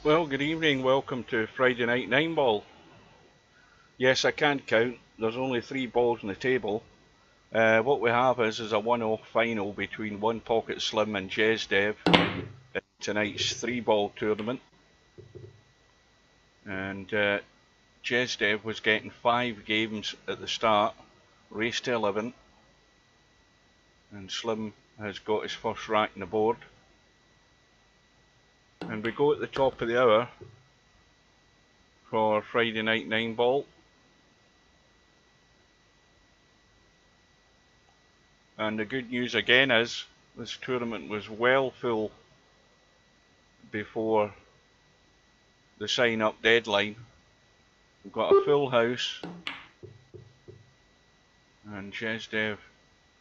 Well, good evening. Welcome to Friday Night 9-Ball. Yes, I can count. There's only 3 balls on the table. What we have is a one-off final between One Pocket Slim and Jezdev in tonight's 3-ball tournament. And Jezdev was getting 5 games at the start, race to 11. And Slim has got his first rack on the board. And we go at the top of the hour for Friday Night 9-Ball. And the good news again is this tournament was well full before the sign up deadline. We've got a full house and Jezdev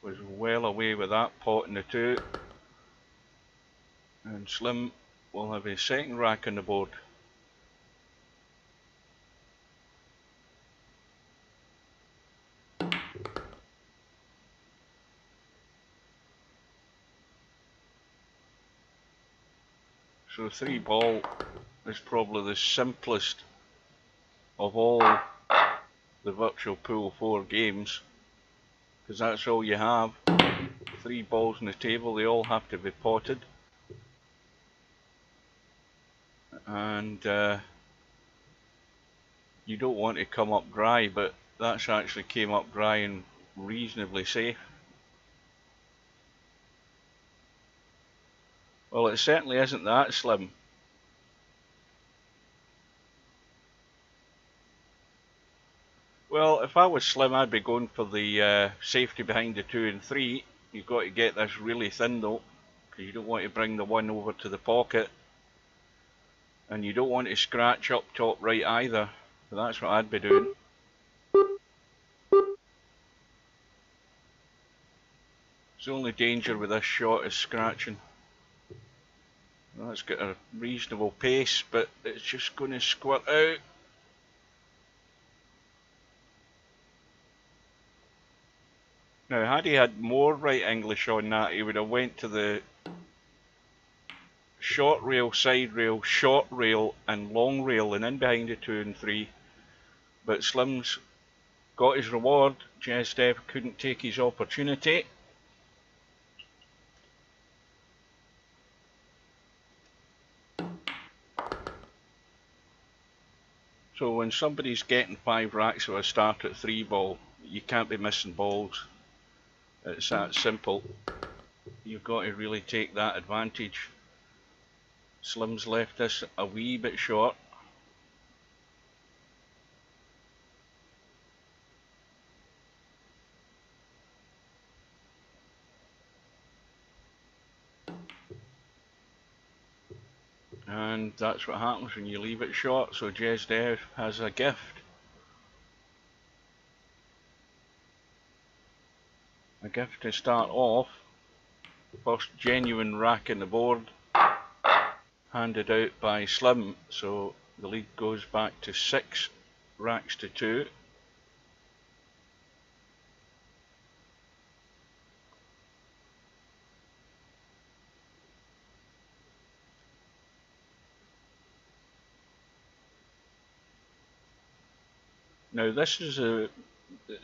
was well away with that pot in the 2, and Slim will have his second rack on the board. So 3-ball is probably the simplest of all the virtual pool 4 games, because that's all you have. 3 balls on the table, they all have to be potted, and you don't want to come up dry, but that's actually came up dry and reasonably safe. Well, it certainly isn't that slim. Well, if I was Slim, I'd be going for the safety behind the 2 and 3. You've got to get this really thin though, because you don't want to bring the 1 over to the pocket, and you don't want to scratch up top right either. So that's what I'd be doing. The only danger with this shot is scratching. Well, it's got a reasonable pace, but it's just going to squirt out. Now, had he had more right English on that, he would have went to the short rail, side rail, short rail and long rail and in behind the 2 and 3. But Slim's got his reward. Jezdev couldn't take his opportunity. So when somebody's getting 5 racks with a start at 3-ball, you can't be missing balls. It's that simple. You've got to really take that advantage. Slim's left this a wee bit short. And that's what happens when you leave it short. So Jezdev has a gift. A gift to start off. First genuine rack in the board, handed out by Slim. So the lead goes back to 6 racks to 2. Now this is a,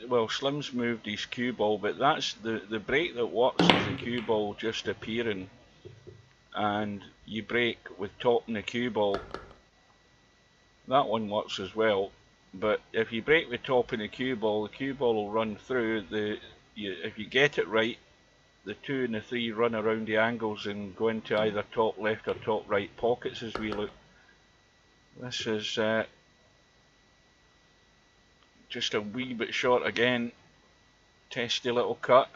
well, Slim's moved his cue ball, but that's the break that works is the cue ball just appearing, and you break with topping the cue ball. That one works as well, but if you break with topping the cue ball will run through if you get it right, the 2 and the 3 run around the angles and go into either top left or top right pockets as we look. This is just a wee bit short again. Testy little cut.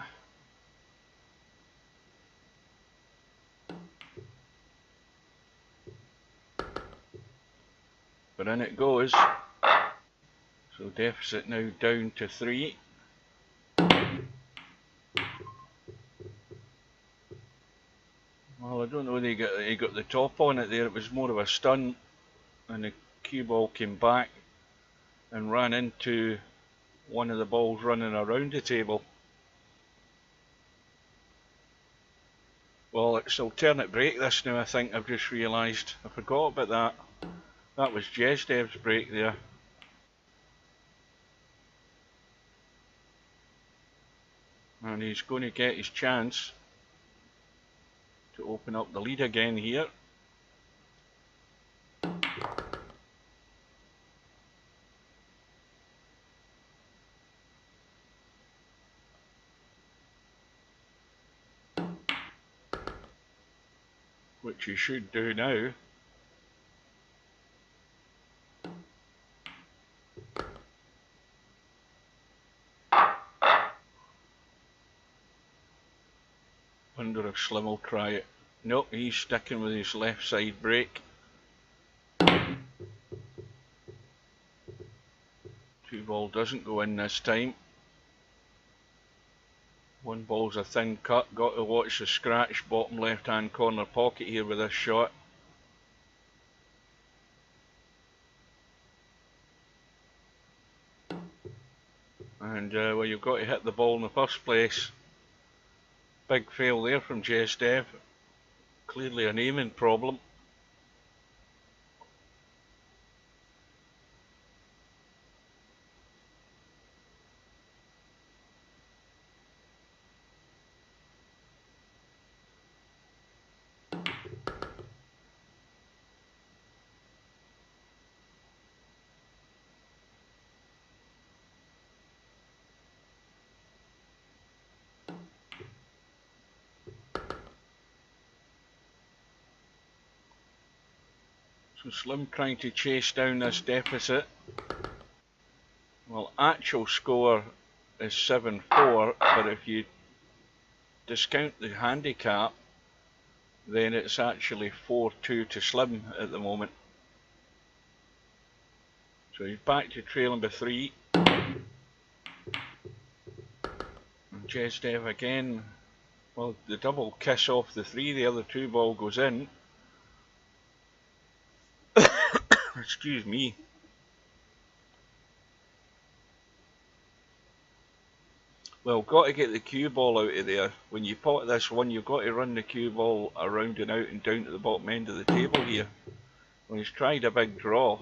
But in it goes. So deficit now down to 3. Well, I don't know whether he got the top on it there. It was more of a stun, and the cue ball came back and ran into one of the balls running around the table. Well, it's alternate break this now, I think. I've just realised. I forgot about that. That was Jesdev's break there. And he's going to get his chance to open up the lead again here. Which he should do now. Wonder if Slim will try it. Nope, he's sticking with his left side break. Two ball doesn't go in this time. One ball's a thin cut. Got to watch the scratch bottom left hand corner pocket here with this shot. And well, you've got to hit the ball in the first place. Big fail there from Jesdev. Clearly an aiming problem. So Slim trying to chase down this deficit. Well, actual score is 7-4, but if you discount the handicap, then it's actually 4-2 to Slim at the moment. So he's back to trailing by 3. And Jesdev again, well, the double kiss off the 3, the other 2 ball goes in. Excuse me. Well, got to get the cue ball out of there. When you pot this one, you've got to run the cue ball around and out and down to the bottom end of the table here. Well, he's tried a big draw.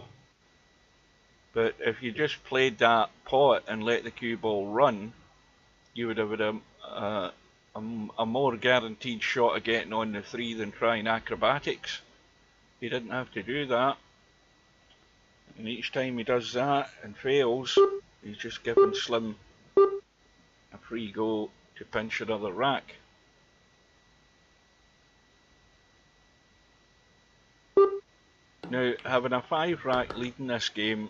But if you just played that pot and let the cue ball run, you would have had a more guaranteed shot of getting on the 3 than trying acrobatics. He didn't have to do that. And each time he does that and fails, he's just giving Slim a free go to pinch another rack. Now, having a 5 rack lead in this game,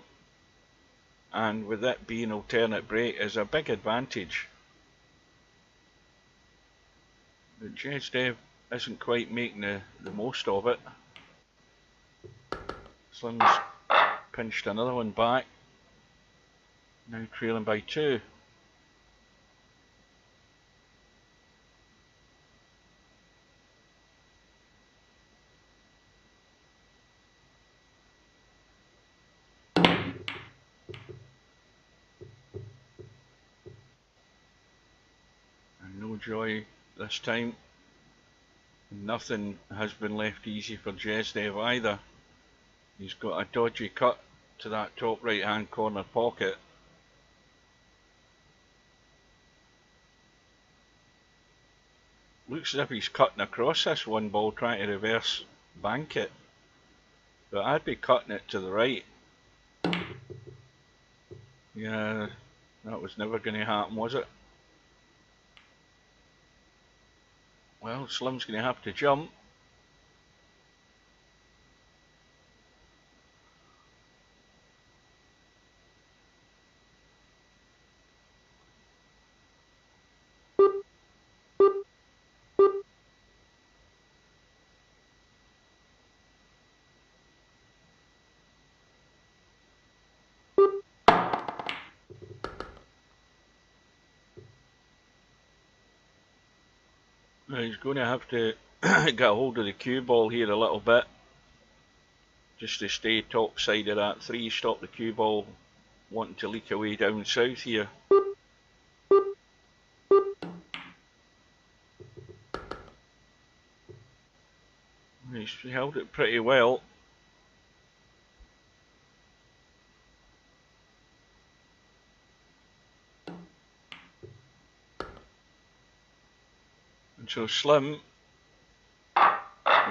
and with it being alternate break, is a big advantage. But Jesdev isn't quite making the most of it. Slim's pinched another one back, now trailing by 2. And no joy this time. Nothing has been left easy for Jesdev either. He's got a dodgy cut to that top right hand corner pocket. Looks as if he's cutting across this one ball trying to reverse bank it. But I'd be cutting it to the right. Yeah, that was never going to happen, was it? Well, Slim's going to have to jump. He's going to have to get a hold of the cue ball here a little bit, just to stay top side of that 3, stop the cue ball wanting to leak away down south here. He's held it pretty well. So Slim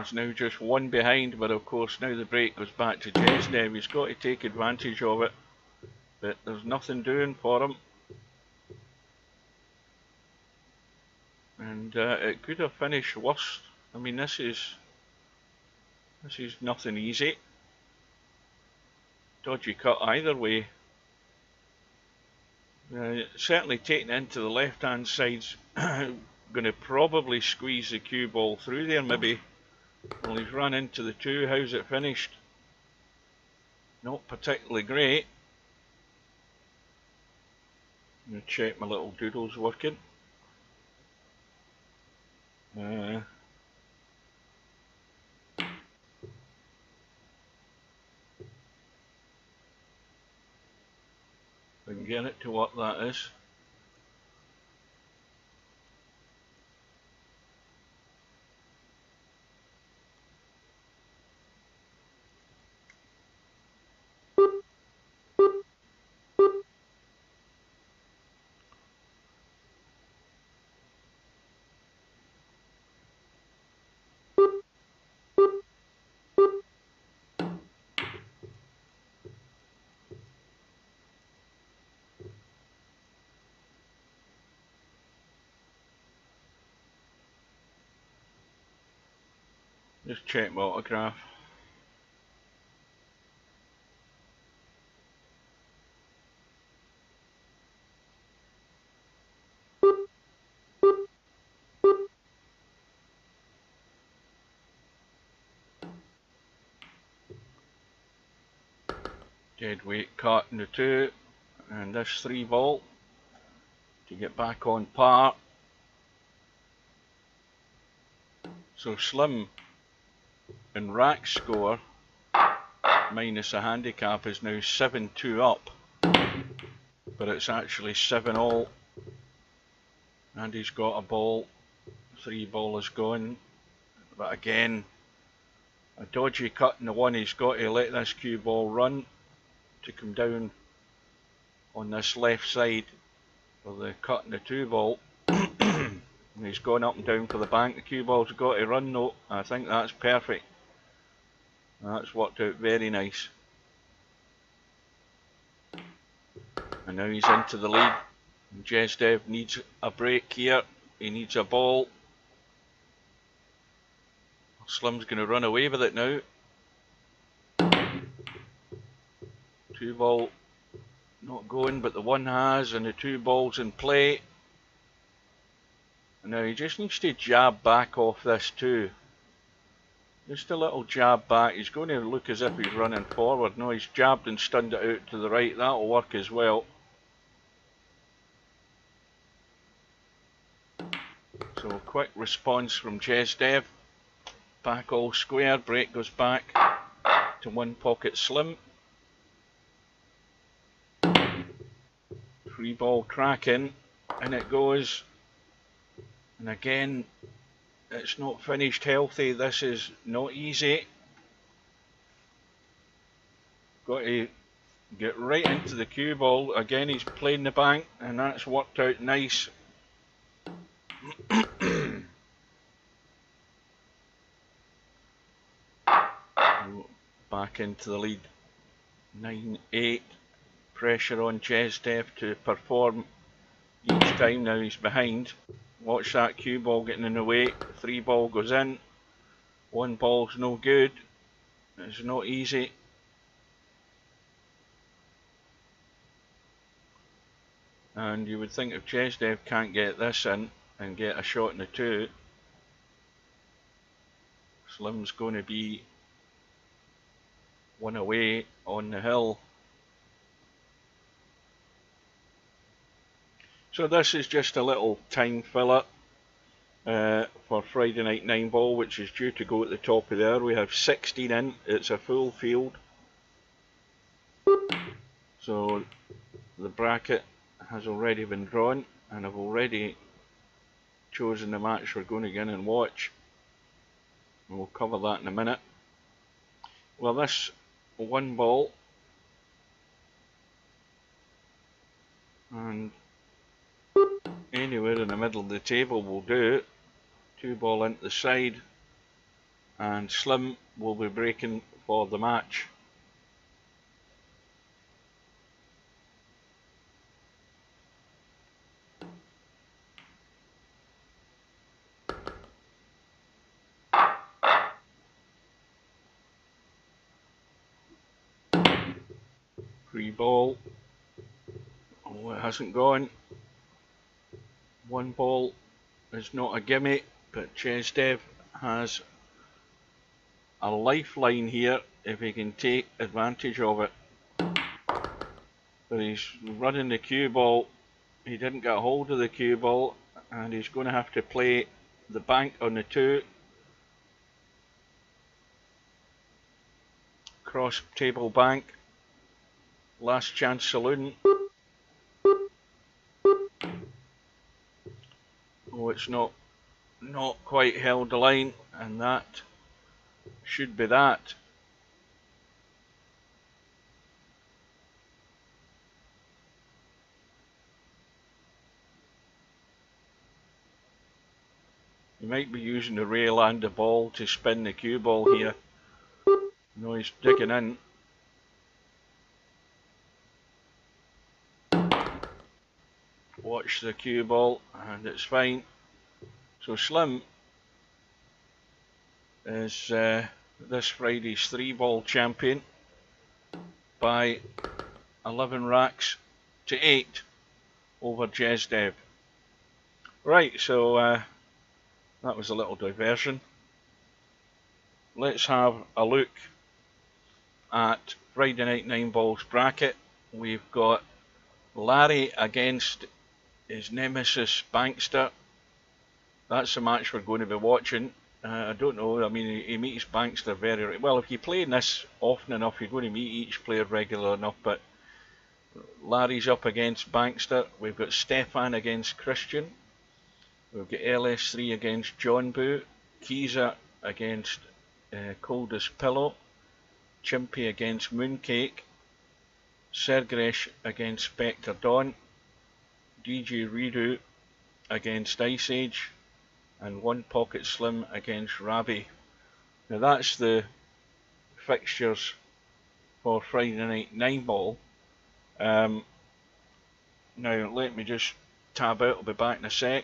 is now just one behind, but of course now the break goes back to Jesdev. He's got to take advantage of it, but there's nothing doing for him. And it could have finished worse. I mean, this is nothing easy. Dodgy cut either way. Certainly taking it into the left hand side's going to probably squeeze the cue ball through there maybe. Well, he's run into the two. How's it finished? Not particularly great. I'm going to check my little doodle's working. We can get it to what that is. Just check my autograph. Dead weight cut in the two, and this 3 ball to get back on par. So Slim in rack score minus a handicap is now 7-2 up, but it's actually 7-all, and he's got a ball. 3 ball is gone, but again a dodgy cut in the one. He's got to let this cue ball run to come down on this left side for the cut in the 2 ball. And he's gone up and down for the bank. The cue ball's got to run though. I think that's perfect. That's worked out very nice. And now he's into the lead. Jesdev needs a break here. He needs a ball. Slim's going to run away with it now. 2 ball not going, but the 1 has, and the 2 balls in play. And now he just needs to jab back off this 2. Just a little jab back. He's going to look as if he's running forward. No, he's jabbed and stunned it out to the right. That'll work as well. So a quick response from Jesdev. Back all square. Break goes back to 1 pocket Slim. 3 ball cracking, and it goes. And again, it's not finished healthy. This is not easy. Got to get right into the cue ball. Again, he's playing the bank, and that's worked out nice. Back into the lead. 9-8. Pressure on Jesdev to perform each time. Now he's behind. Watch that cue ball getting in the way. 3 ball goes in. 1 ball's no good. It's not easy. And you would think if Jesdev can't get this in and get a shot in the 2, Slim's going to be 1 away on the hill. So this is just a little time filler for Friday night 9 ball, which is due to go at the top of the hour. We have 16 in. It's a full field. So the bracket has already been drawn, and I've already chosen the match we're going to get in and watch. And we'll cover that in a minute. Well, this 1 ball, and anywhere in the middle of the table will do. Cue ball into the side, and Slim will be breaking for the match. Free ball. Oh, it hasn't gone. One ball is not a gimme, but Chesdev has a lifeline here if he can take advantage of it. But he's running the cue ball. He didn't get a hold of the cue ball, and he's going to have to play the bank on the 2. Cross table bank. Last chance saloon. Oh, it's not quite held the line, and that should be that. He might be using the rail and the ball to spin the cue ball here. No, he's digging in. Watch the cue ball, and it's fine. So Slim is this Friday's 3-ball champion by 11 racks to 8 over Chesdev. Right, so that was a little diversion. Let's have a look at Friday Night 9 Balls bracket. We've got Larry against his nemesis Bankster. That's the match we're going to be watching. I don't know, I mean, he meets Bankster very well. If you play in this often enough, you're going to meet each player regular enough, but Larry's up against Bankster. We've got Stefan against Christian. We've got LS3 against John Boo. Kiza against Coldest Pillow. Chimpy against Mooncake. Sergresh against Spectre Dawn. DJ Redo against Ice Age. And One Pocket Slim against Ravi. Now that's the fixtures for Friday Night 9 Ball. Now let me just tab out, I'll be back in a sec.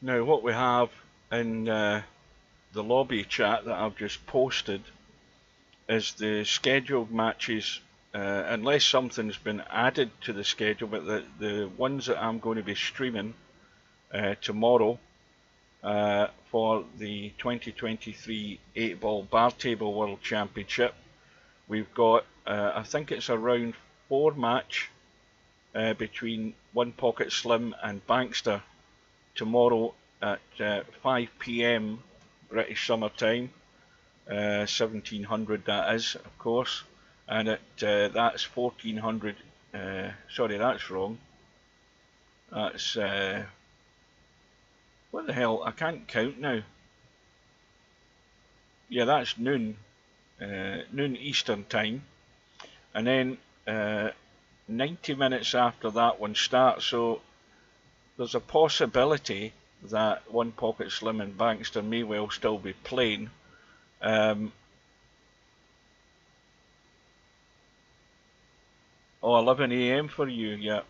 Now what we have in the lobby chat that I've just posted is the scheduled matches, unless something's been added to the schedule, but the ones that I'm going to be streaming tomorrow for the 2023 8-Ball Bar Table World Championship. We've got, I think it's a round 4 match between One Pocket Slim and Bankster tomorrow at 5 PM British Summer Time, 1700 that is, of course, and that's 1400, sorry, that's wrong, that's, what the hell, I can't count now, yeah, that's noon, noon Eastern Time, and then 90 minutes after that one starts, so there's a possibility that One Pocket Slim and Bankster may well still be playing. Oh, 11 AM for you, yeah.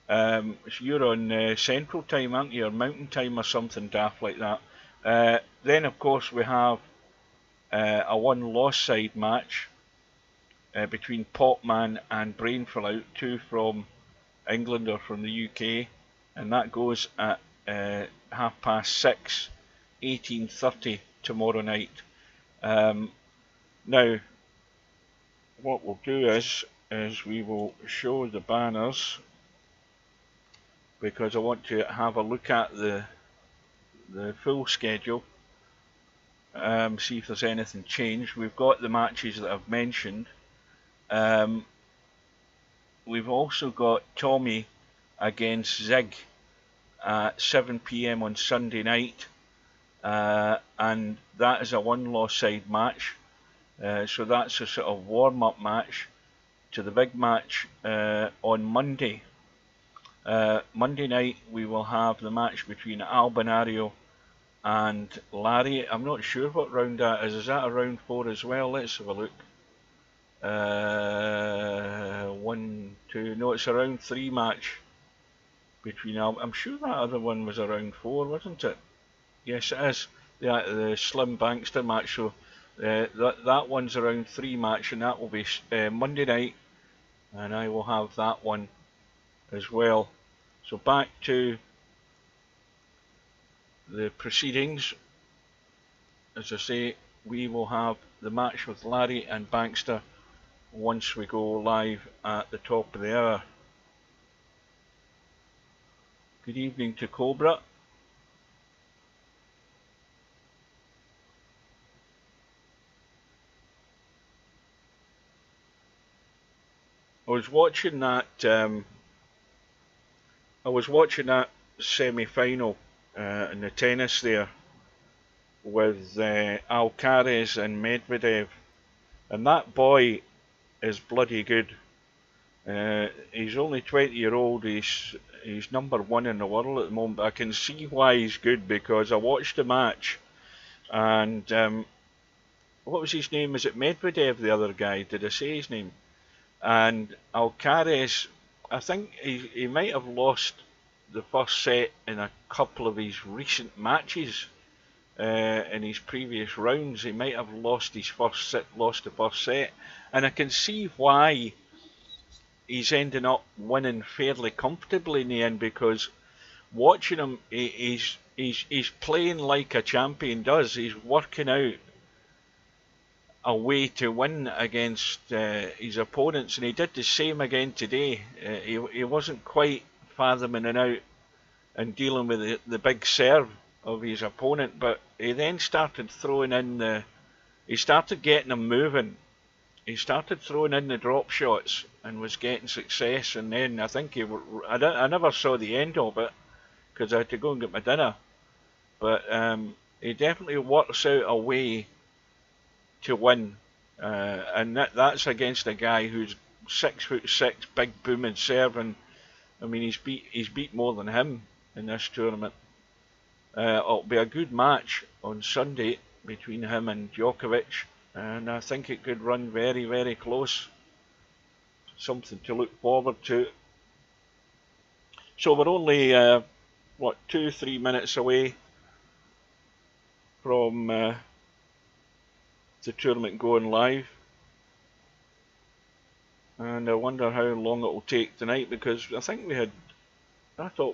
So you're on Central Time, aren't you, or Mountain Time or something daft like that. Then of course we have a one-loss side match between Popman and Brain Fallout, 2 from England or from the UK, and that goes at 6:30, 18:30 tomorrow night. Now, what we'll do is we will show the banners, because I want to have a look at the full schedule, see if there's anything changed. We've got the matches that I've mentioned. We've also got Tommy against Zig at 7 p.m. on Sunday night, and that is a one-loss side match. So that's a sort of warm-up match to the big match on Monday. Monday night we will have the match between Albinario and Larry. I'm not sure what round that is. Is that a round 4 as well? Let's have a look. 1, 2. No, it's a round 3 match between I'm sure that other one was a round 4, wasn't it? Yes, it is. The Slim Bankster match. So that one's a round 3 match, and that will be Monday night, and I will have that one as well. So back to the proceedings. As I say, we will have the match with Larry and Bankster once we go live at the top of the hour. Good evening to Cobra. I was watching that semi-final in the tennis there with Alcaraz and Medvedev, and that boy is bloody good. He's only 20-year-old. He's #1 in the world at the moment. But I can see why he's good, because I watched the match, and what was his name? Is it Medvedev, the other guy? Did I say his name? And Alcaraz, I think he might have lost the first set in a couple of his recent matches. In his previous rounds, he might have lost the first set, and I can see why he's ending up winning fairly comfortably in the end, because watching him, he's playing like a champion does. He's working out a way to win against his opponents, and he did the same again today. He wasn't quite fathoming it out and dealing with the big serve of his opponent, but he then started throwing in he started getting him moving. He started throwing in the drop shots and was getting success, and then I think I never saw the end of it because I had to go and get my dinner, but he definitely works out a way to win, and that's against a guy who's 6'6", big booming serve, and I mean he's beat more than him in this tournament. It'll be a good match on Sunday between him and Djokovic, and I think it could run very, very close. Something to look forward to. So we're only 2-3 minutes away from the tournament going live, and I wonder how long it will take tonight, because I thought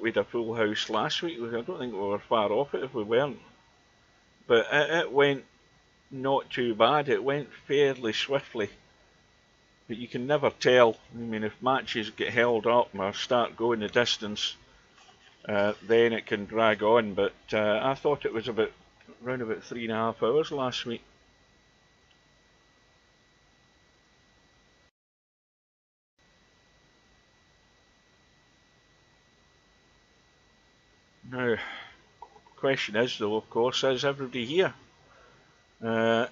we had a full house last week. I don't think we were far off it if we weren't, but it went not too bad. It went fairly swiftly, but you can never tell. I mean, if matches get held up or start going the distance, then it can drag on, but I thought it was around about 3.5 hours last week. Now, question is though, of course, is everybody here? Well,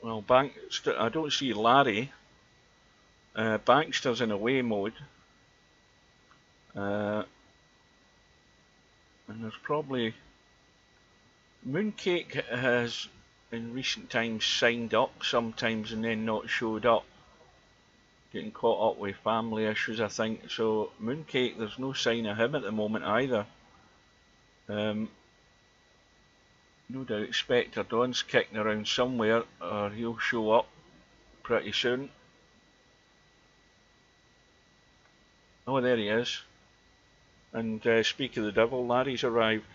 Bankster, I don't see Larry. Bankster's in away mode. And there's probably... Mooncake has in recent times signed up sometimes and then not showed up. Getting caught up with family issues, I think. So Mooncake, there's no sign of him at the moment either. No doubt Spectre Don's kicking around somewhere, or he'll show up pretty soon. Oh, there he is. And speak of the devil, Larry's arrived.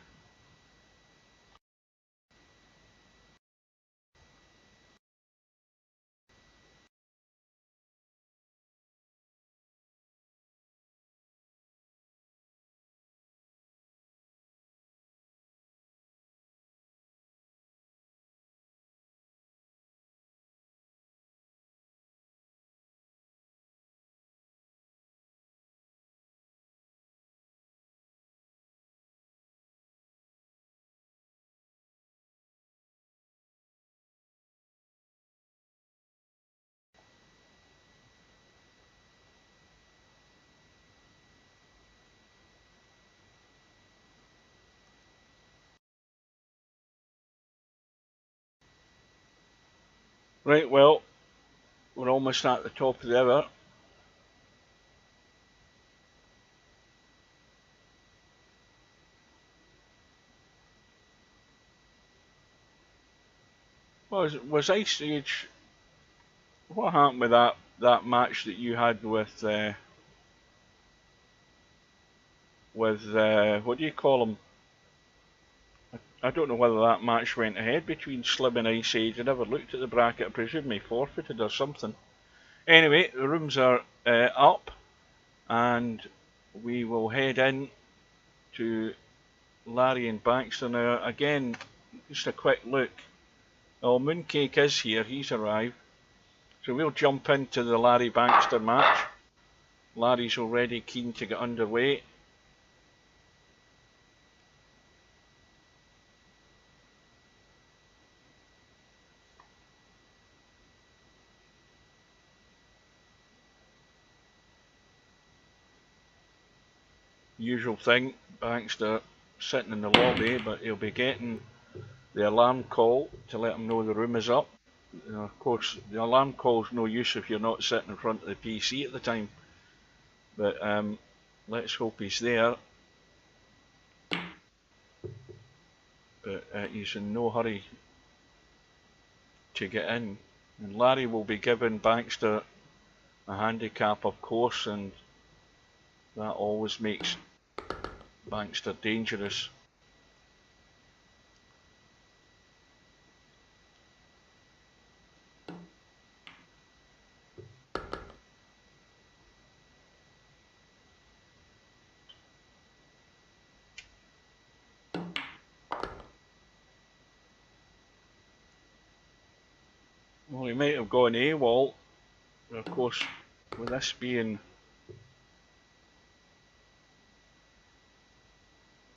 Right, well, we're almost at the top of the hour. Was Ice Age? What happened with that match that you had with what do you call him? I don't know whether that match went ahead between Slim and Ice Age. I never looked at the bracket. I presume he forfeited or something. Anyway, the rooms are up, and we will head in to Larry and Baxter now. Again, just a quick look. Oh, Mooncake is here. He's arrived. So we'll jump into the Larry Baxter match. Larry's already keen to get underway. Usual thing, Baxter sitting in the lobby, but he'll be getting the alarm call to let him know the room is up. Of course, the alarm call's no use if you're not sitting in front of the PC at the time. But let's hope he's there. But he's in no hurry to get in. And Larry will be giving Baxter a handicap, of course, and that always makes Baxter dangerous. Well, he might have gone AWOL, of course, with this being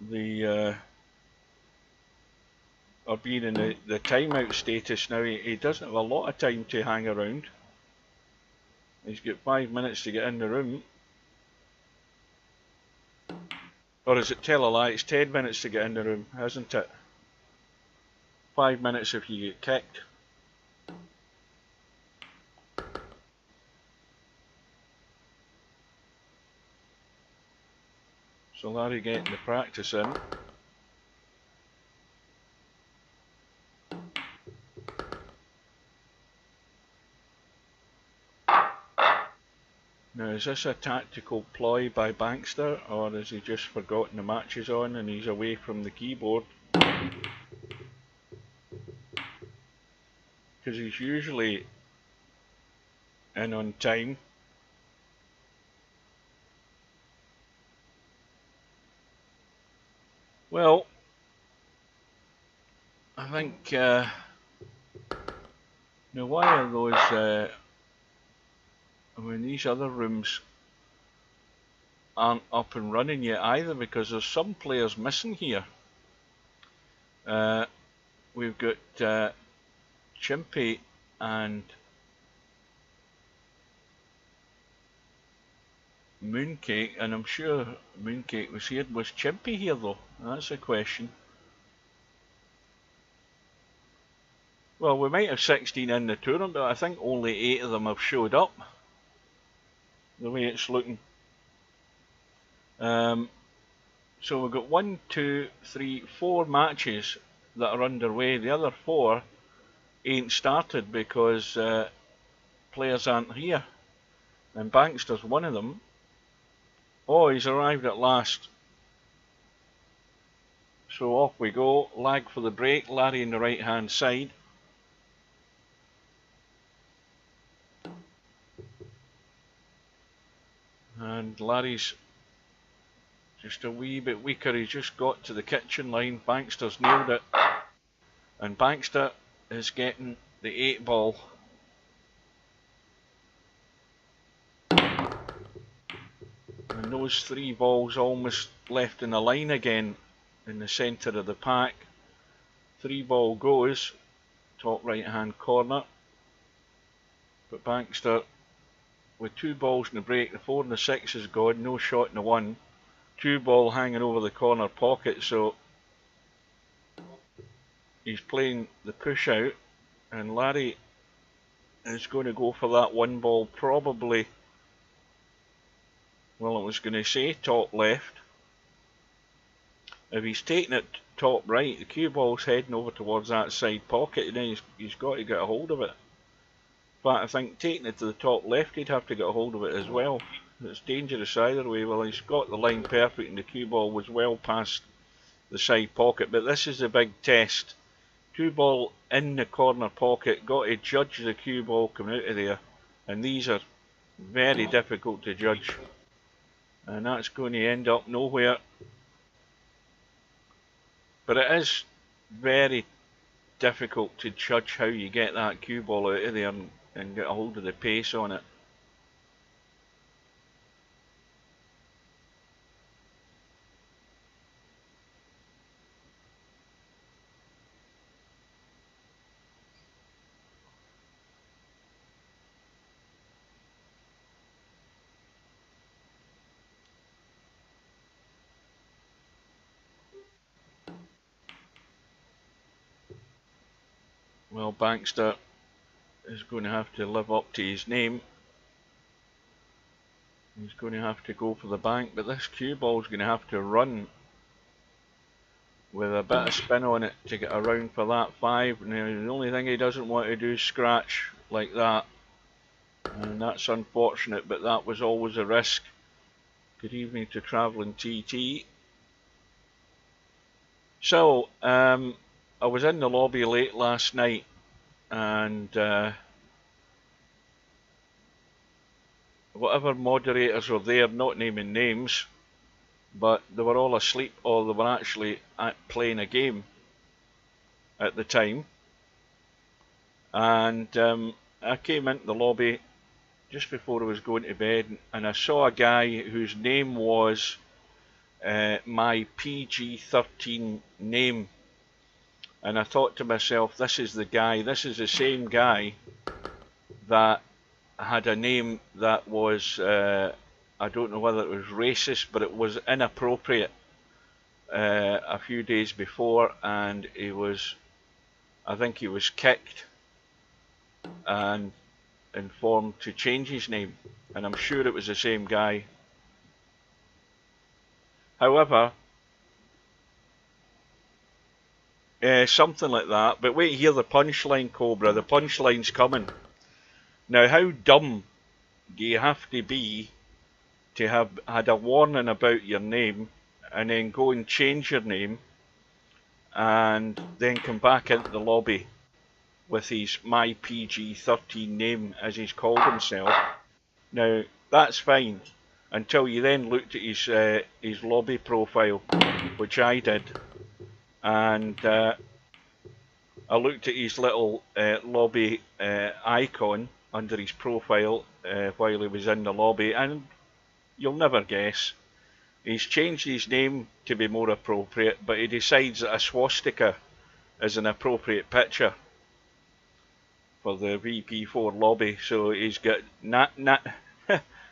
the or being in the timeout status now, he doesn't have a lot of time to hang around. He's got 5 minutes to get in the room. Or is it tell a lie? It's 10 minutes to get in the room, hasn't it? 5 minutes if you get kicked. So Larry getting the practice in. Now, is this a tactical ploy by Baxter, or has he just forgotten the match is on and he's away from the keyboard? Because he's usually in on time. Well, I think now why are those I mean, these other rooms aren't up and running yet either, because there's some players missing here. We've got Chimpy and Mooncake, and I'm sure Mooncake was here. Was Chimpy here though? That's a question. Well, we might have 16 in the tournament, but I think only 8 of them have showed up, the way it's looking. So we've got 1, 2, 3, 4 matches that are underway. The other 4 ain't started because players aren't here, and Baxter's one of them. Oh, he's arrived at last. So off we go. Lag for the break. Larry on the right hand side. And Larry's just a wee bit weaker. He's just got to the kitchen line. Baxter's nailed it. And Baxter is getting the 8 ball. And those 3 balls almost left in a line again in the centre of the pack. 3 ball goes, top right hand corner. But Baxter, with 2 balls in the break, the 4 and the 6 is gone, no shot in the 1. 2 ball hanging over the corner pocket, so he's playing the push out, and Larry is going to go for that one ball, probably. Well, I was going to say top left. If he's taking it top right, the cue ball's heading over towards that side pocket, and then he's got to get a hold of it. But I think taking it to the top left, he'd have to get a hold of it as well. It's dangerous either way. Well, he's got the line perfect, and the cue ball was well past the side pocket. But this is a big test. Cue ball in the corner pocket, got to judge the cue ball coming out of there. And these are very difficult to judge. And that's going to end up nowhere. But it is very difficult to judge how you get that cue ball out of there and get a hold of the pace on it. Well, Bankster is going to have to live up to his name. He's going to have to go for the bank, but this cue ball is going to have to run with a bit of spin on it to get around for that 5. Now, the only thing he doesn't want to do is scratch like that, and that's unfortunate, but that was always a risk. Good evening to Travelling TT. So, I was in the lobby late last night, and whatever moderators were there, not naming names, but they were all asleep, or they were actually playing a game at the time. And I came into the lobby just before I was going to bed, and I saw a guy whose name was my PG-13 name. And I thought to myself, this is the guy, this is the same guy that had a name that was, I don't know whether it was racist, but it was inappropriate a few days before, and he was, I think he was kicked and informed to change his name, and I'm sure it was the same guy. However, something like that, but wait, hear the punchline, Cobra, the punchline's coming. Now, how dumb do you have to be to have had a warning about your name and then go and change your name and then come back into the lobby with his my PG-13 name, as he's called himself? Now, that's fine until you then looked at his lobby profile, which I did. And I looked at his little lobby icon under his profile while he was in the lobby, and you'll never guess, he's changed his name to be more appropriate, but he decides that a swastika is an appropriate picture for the VP4 lobby, so he's got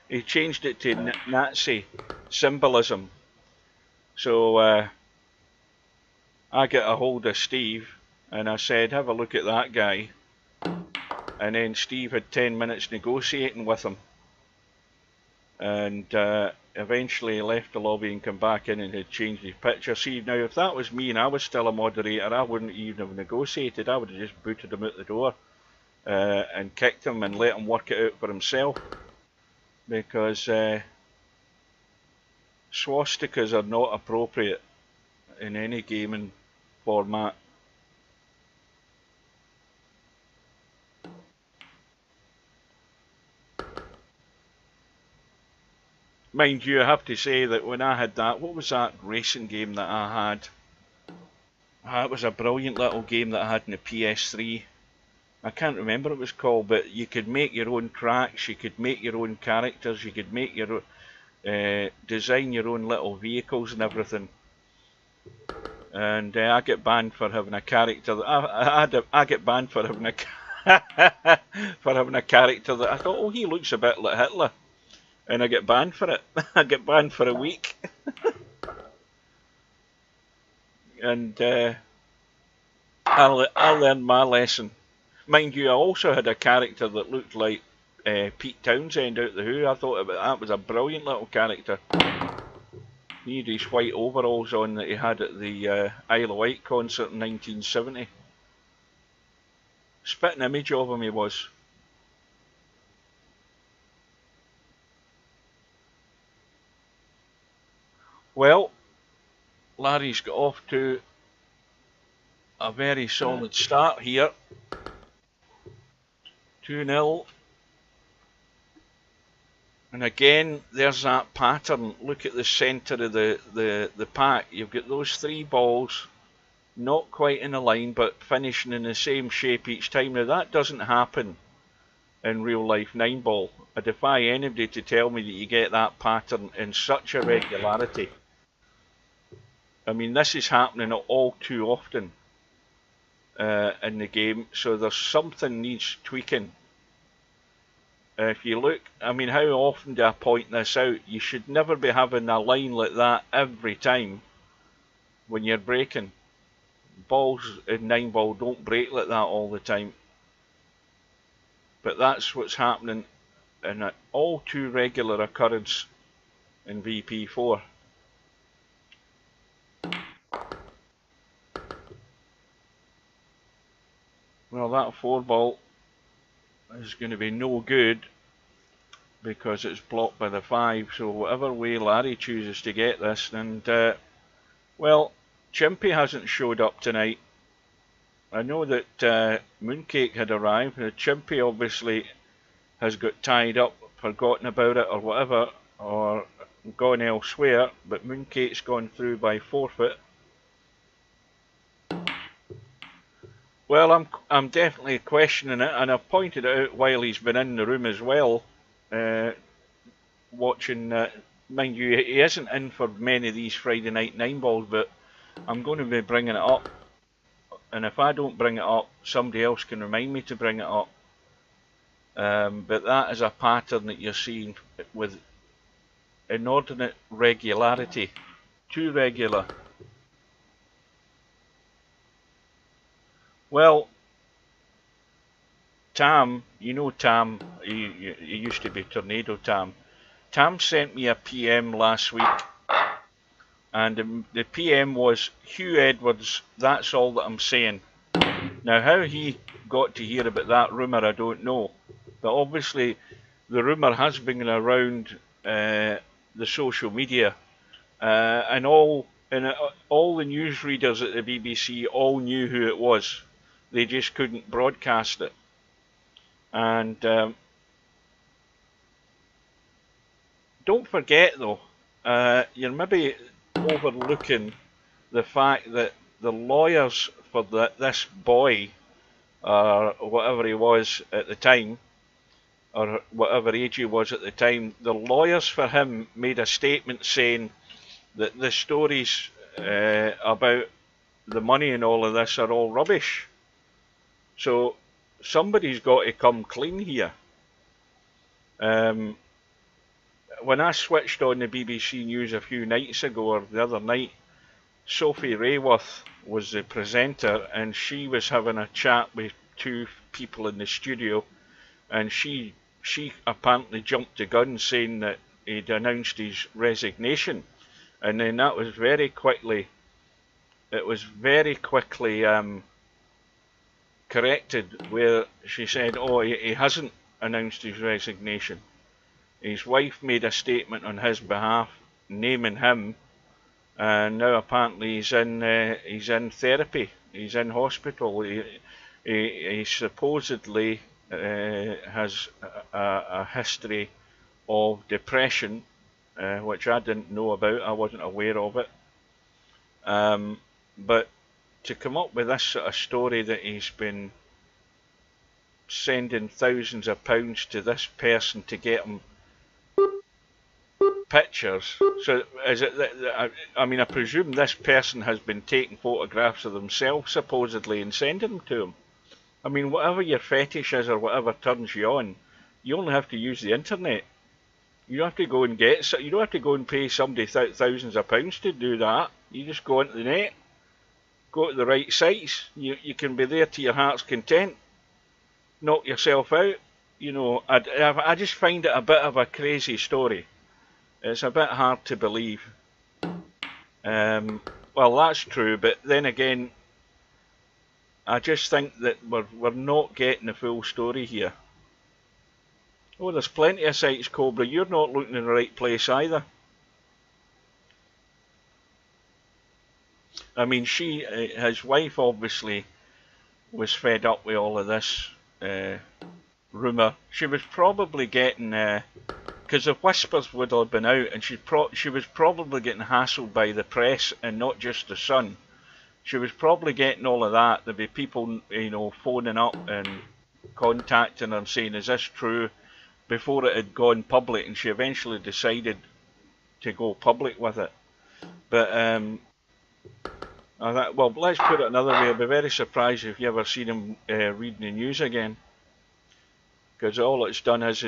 he changed it to Nazi symbolism. So I get a hold of Steve and I said, have a look at that guy. And then Steve had 10 minutes negotiating with him. And eventually left the lobby and come back in and had changed his picture. See, now if that was me and I was still a moderator, I wouldn't even have negotiated. I would have just booted him out the door and kicked him and let him work it out for himself. Because swastikas are not appropriate in any gaming format. Mind you, I have to say that when I had that, what was that racing game that I had? It was a brilliant little game that I had in the PS3. I can't remember what it was called, but you could make your own tracks, you could make your own characters, you could make your own, design your own little vehicles and everything. And I get banned for having a character. I get banned for having a character that I thought, oh, he looks a bit like Hitler, and I get banned for it. I get banned for a week. And I learned my lesson. Mind you, I also had a character that looked like Pete Townsend out the Who. I thought that was a brilliant little character. He had his white overalls on that he had at the Isle of Wight concert in 1970. Spitting image of him he was. Well, Larry's got off to a very solid start here. 2-0. And again, there's that pattern. Look at the centre of the pack. You've got those 3 balls, not quite in a line, but finishing in the same shape each time. Now, that doesn't happen in real life 9-ball. I defy anybody to tell me that you get that pattern in such a regularity. I mean, this is happening all too often in the game, so there's something needs tweaking. If you look, I mean, how often do I point this out? You should never be having a line like that every time when you're breaking. Balls in 9-ball don't break like that all the time. But that's what's happening in an all too regular occurrence in VP4. Well, that 4-ball is going to be no good because it's blocked by the 5, so whatever way Larry chooses to get this, and well, Chimpy hasn't showed up tonight. I know that Mooncake had arrived. Chimpy obviously has got tied up, forgotten about it or whatever, or gone elsewhere, but Mooncake's gone through by forfeit. Well, I'm definitely questioning it, and I've pointed it out while he's been in the room as well, watching. Mind you, he isn't in for many of these Friday night 9-balls, but I'm going to be bringing it up, and if I don't bring it up, somebody else can remind me to bring it up. But that is a pattern that you're seeing with inordinate regularity, too regular. Well, Tam, you know Tam, he used to be Tornado Tam. Tam sent me a PM last week, and the PM was Hugh Edwards, that's all that I'm saying. Now, how he got to hear about that rumour, I don't know. But obviously, the rumour has been around the social media, and all the newsreaders at the BBC all knew who it was. They just couldn't broadcast it. And don't forget though, you're maybe overlooking the fact that the lawyers for this boy, or whatever he was at the time, or whatever age he was at the time, the lawyers for him made a statement saying that the stories about the money and all of this are all rubbish. So somebody's got to come clean here. When I switched on the BBC News a few nights ago, or the other night, Sophie Rayworth was the presenter, and she was having a chat with 2 people in the studio, and she apparently jumped the gun saying that he'd announced his resignation, and then that was very quickly corrected, where she said, oh, he hasn't announced his resignation. His wife made a statement on his behalf naming him, and now apparently he's in therapy, he's in hospital. He supposedly has a history of depression, which I didn't know about, I wasn't aware of it. But to come up with this sort of story that he's been sending thousands of pounds to this person to get him pictures, so is it that, I mean, I presume this person has been taking photographs of themselves supposedly and sending them to him. I mean, whatever your fetish is or whatever turns you on, you only have to use the internet. You don't have to go and you don't have to go and pay somebody thousands of pounds to do that. You just go into the net, go to the right sites, you can be there to your heart's content. knock yourself out. You know, I just find it a bit of a crazy story. It's a bit hard to believe. Well, that's true, but then again, I just think that we're not getting the full story here. Oh, there's plenty of sites, Cobra. You're not looking in the right place either. I mean, his wife obviously was fed up with all of this rumour. She was probably getting, because the whispers would have been out, and she was probably getting hassled by the press and not just the Sun. She was probably getting all of that. There'd be people, you know, phoning up and contacting her and saying, "Is this true?" Before it had gone public, and she eventually decided to go public with it. But I thought, well, let's put it another way. I'd be very surprised if you ever seen him reading the news again, because all it's done is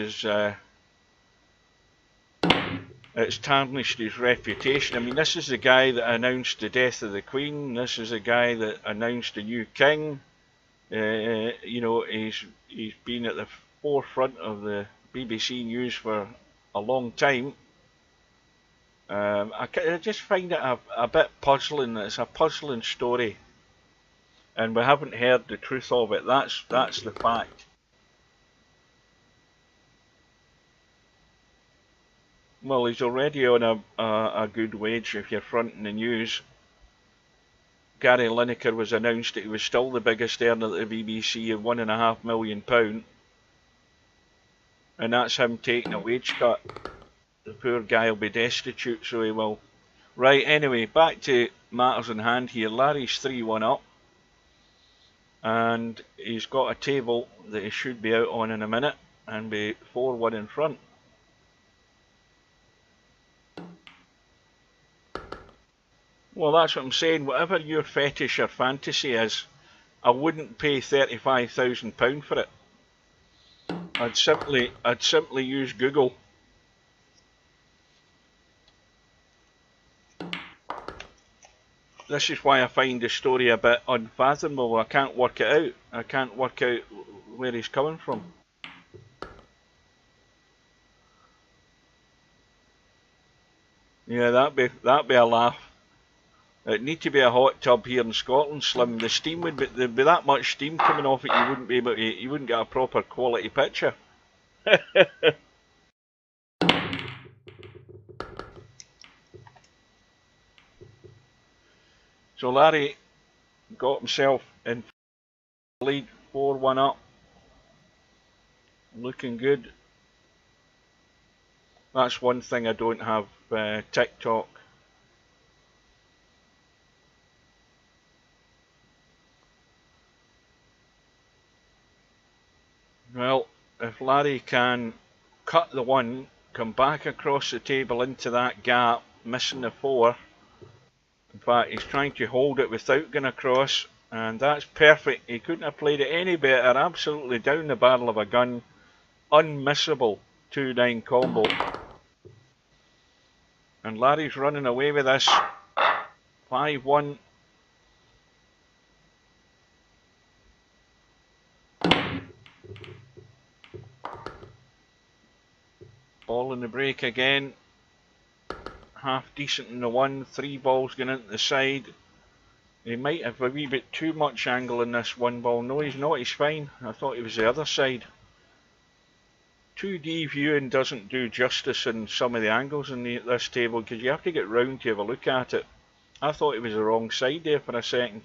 it's tarnished his reputation. I mean, this is the guy that announced the death of the Queen. This is the guy that announced the new king. You know, he's been at the forefront of the BBC News for a long time. I just find it a bit puzzling. It's a puzzling story, and we haven't heard the truth of it. That's the fact. Well, he's already on a good wage if you're fronting the news. Gary Lineker was announced that he was still the biggest earner at the BBC at £1.5 million, and that's him taking a wage cut. The poor guy will be destitute, so he will. Right, anyway, back to matters in hand here. Larry's 3-1 up, and he's got a table that he should be out on in a minute and be 4-1 in front. Well, that's what I'm saying. Whatever your fetish or fantasy is, I wouldn't pay £35,000 for it. I'd simply use Google. This is why I find the story a bit unfathomable. I can't work it out. I can't work out where he's coming from. Yeah, that'd be a laugh. It'd need to be a hot tub here in Scotland, Slim. The steam would be, there'd be that much steam coming off it, you wouldn't get a proper quality picture. So Larry got himself in lead, 4-1 up. Looking good. That's one thing I don't have TikTok. Well, if Larry can cut the one, come back across the table into that gap, missing the 4. In fact, he's trying to hold it without going across, and that's perfect. He couldn't have played it any better. Absolutely down the barrel of a gun. Unmissable 2-9 combo. And Larry's running away with this. 5-1. Ball in the break again. Half decent in the 1, 3 balls going into the side. He might have a wee bit too much angle in this 1 ball. No, he's not, he's fine. I thought he was the other side. 2D viewing doesn't do justice in some of the angles in this table, because you have to get round to have a look at it. I thought it was the wrong side there for a second.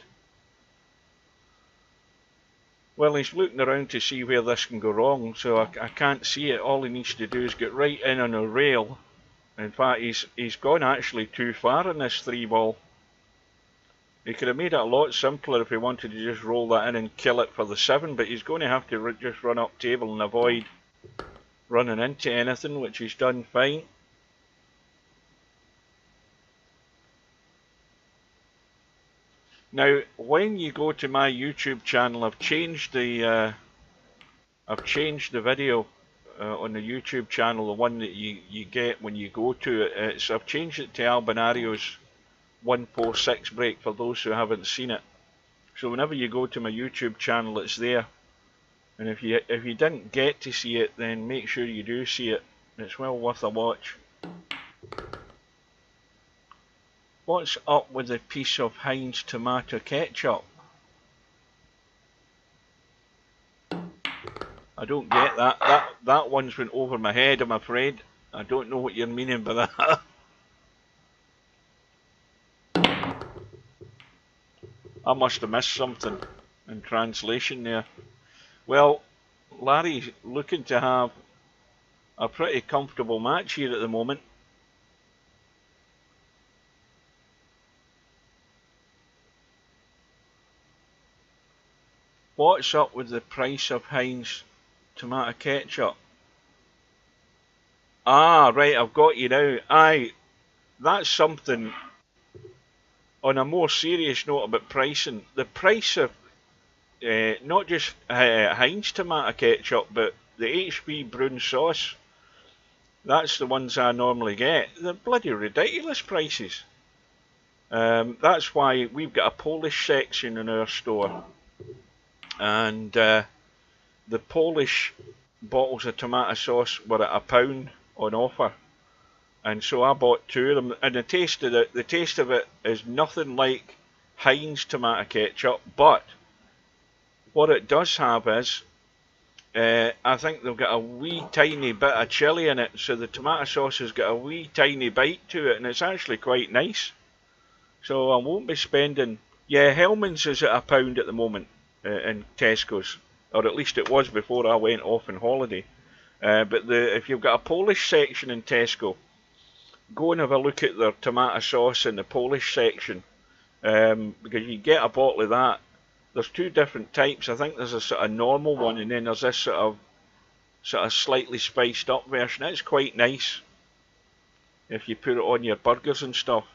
Well, he's looking around to see where this can go wrong, so I can't see it. All he needs to do is get right in on a rail. In fact, he's gone actually too far in this 3 ball. He could have made it a lot simpler if he wanted to just roll that in and kill it for the 7, but he's going to have to just run up table and avoid running into anything, which he's done fine. Now, when you go to my YouTube channel, I've changed the video on the YouTube channel, the one that you get when you go to it. So I've changed it to Albanario's 146 break for those who haven't seen it. So whenever you go to my YouTube channel, it's there. And if you didn't get to see it, then make sure you do see it. It's well worth a watch. What's up with the piece of Heinz tomato ketchup? I don't get that. That one's went over my head, I'm afraid. I don't know what you're meaning by that. I must have missed something in translation there. Well, Larry's looking to have a pretty comfortable match here at the moment. What's up with the price of Heinz tomato ketchup? Ah, right, I've got you now. Aye, that's something. On a more serious note about pricing, the price of not just Heinz tomato ketchup, but the HP brown sauce, that's the ones I normally get. They're bloody ridiculous prices. That's why we've got a Polish section in our store. And the Polish bottles of tomato sauce were at £1 on offer. And so I bought 2 of them, and the taste of it is nothing like Heinz tomato ketchup, but what it does have is, I think they've got a wee tiny bit of chilli in it, so the tomato sauce has got a wee tiny bite to it, and it's actually quite nice. So I won't be spending. Yeah, Hellmann's is at £1 at the moment in Tesco's, or at least it was before I went off on holiday. But if you've got a Polish section in Tesco, go and have a look at their tomato sauce in the Polish section, because you get a bottle of that. There's 2 different types. I think there's a sort of normal one, and then there's this sort of slightly spiced up version. It's quite nice if you put it on your burgers and stuff,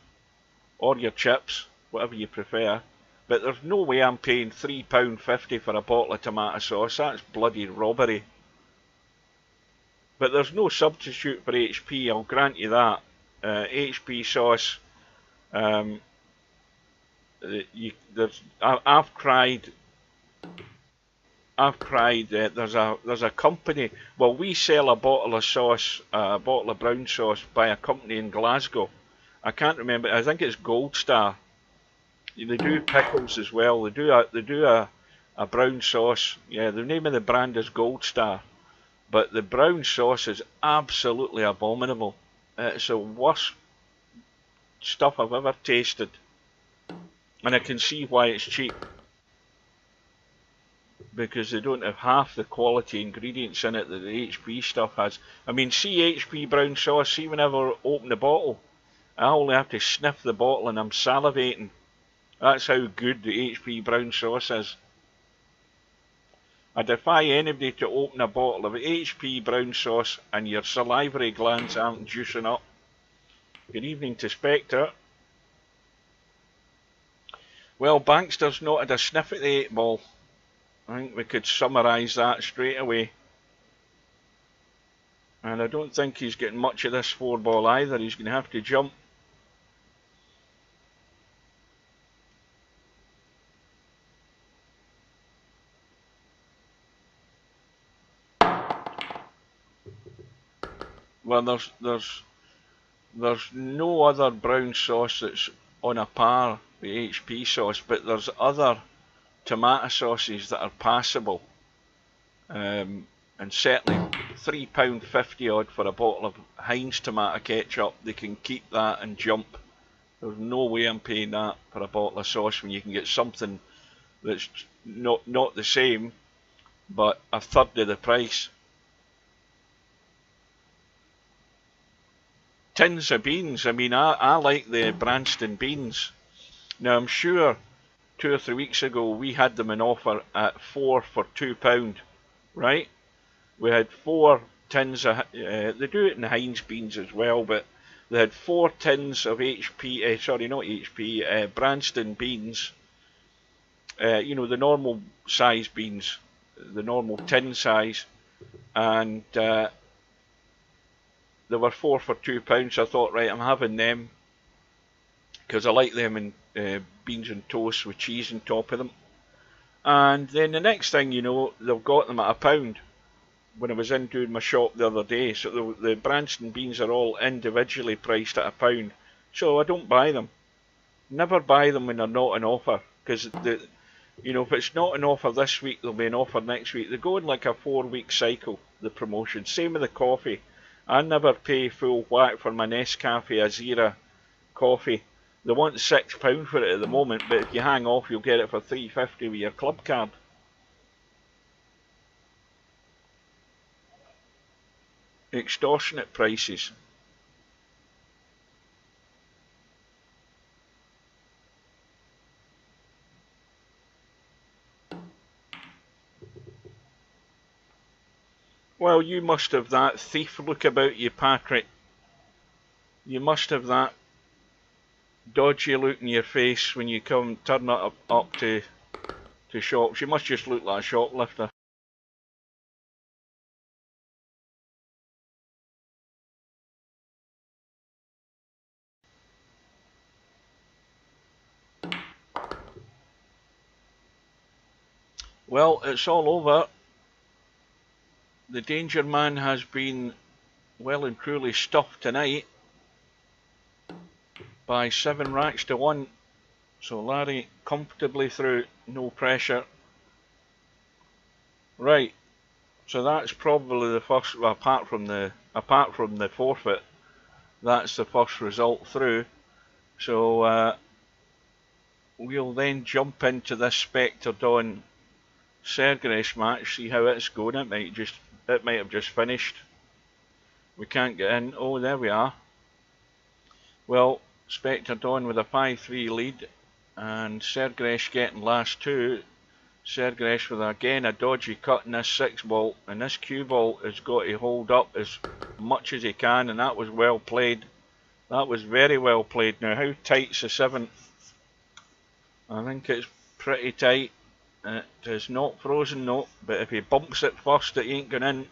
or your chips, whatever you prefer. But there's no way I'm paying £3.50 for a bottle of tomato sauce. That's bloody robbery. But there's no substitute for HP, I'll grant you that. HP sauce, I've cried. There's a company. Well, we sell a bottle of sauce, a bottle of brown sauce by a company in Glasgow. I can't remember. I think it's Gold Star. They do pickles as well. They do a brown sauce. Yeah, the name of the brand is Gold Star, but the brown sauce is absolutely abominable. It's the worst stuff I've ever tasted. And I can see why it's cheap. Because they don't have half the quality ingredients in it that the HP stuff has. I mean, see HP brown sauce, see whenever I open the bottle, I only have to sniff the bottle and I'm salivating. That's how good the HP brown sauce is. I defy anybody to open a bottle of HP brown sauce and your salivary glands aren't juicing up. Good evening to Spectre. Well, Bankster's not had a sniff at the 8 ball. I think we could summarise that straight away. And I don't think he's getting much of this 4 ball either. He's going to have to jump. Well, there's no other brown sauce that's on a par with HP sauce, but there's other tomato sauces that are passable, and certainly £3.50 odd for a bottle of Heinz tomato ketchup. They can keep that and jump. There's no way I'm paying that for a bottle of sauce when you can get something that's not the same, but a third of the price. Tins of beans. I mean, I like the Branston beans. Now, I'm sure 2 or 3 weeks ago we had them in offer at 4 for £2, right? We had 4 tins of, they do it in Heinz beans as well, but they had 4 tins of Branston beans. You know, the normal size beans, the normal tin size, and they were 4 for £2, so I thought, right, I'm having them, because I like them in beans and toast with cheese on top of them. And then the next thing you know, they've got them at £1 when I was in doing my shop the other day. So the Branston beans are all individually priced at £1. So I don't buy them. Never buy them when they're not on offer, because if it's not an offer this week, there'll be an offer next week. They go in like a 4-week cycle, the promotion. Same with the coffee. I never pay full whack for my Nescafe Azira coffee. They want £6 for it at the moment, but if you hang off, you'll get it for £3.50 with your club card. Extortionate prices. Well, you must have that thief look about you, Patrick. You must have that dodgy look in your face when you turn up to shops. You must just look like a shoplifter. Well, it's all over. The Danger Man has been well and truly stuffed tonight by 7 racks to 1. So Larry comfortably through, no pressure. Right, so that's probably the first, well, apart from the forfeit, that's the first result through. So we'll then jump into this Spectre Dawn Sergres match, see how it's going. It might have just finished. We can't get in. Oh, there we are. Well, Spectre Dawn with a 5-3 lead, and Sergres getting last two. Sergres with again a dodgy cut in this 6-ball, and this cue ball has got to hold up as much as he can, and that was well played. That was very well played. Now, how tight's the 7th? I think it's pretty tight. It is not frozen, no, but if he bumps it first, it ain't going in.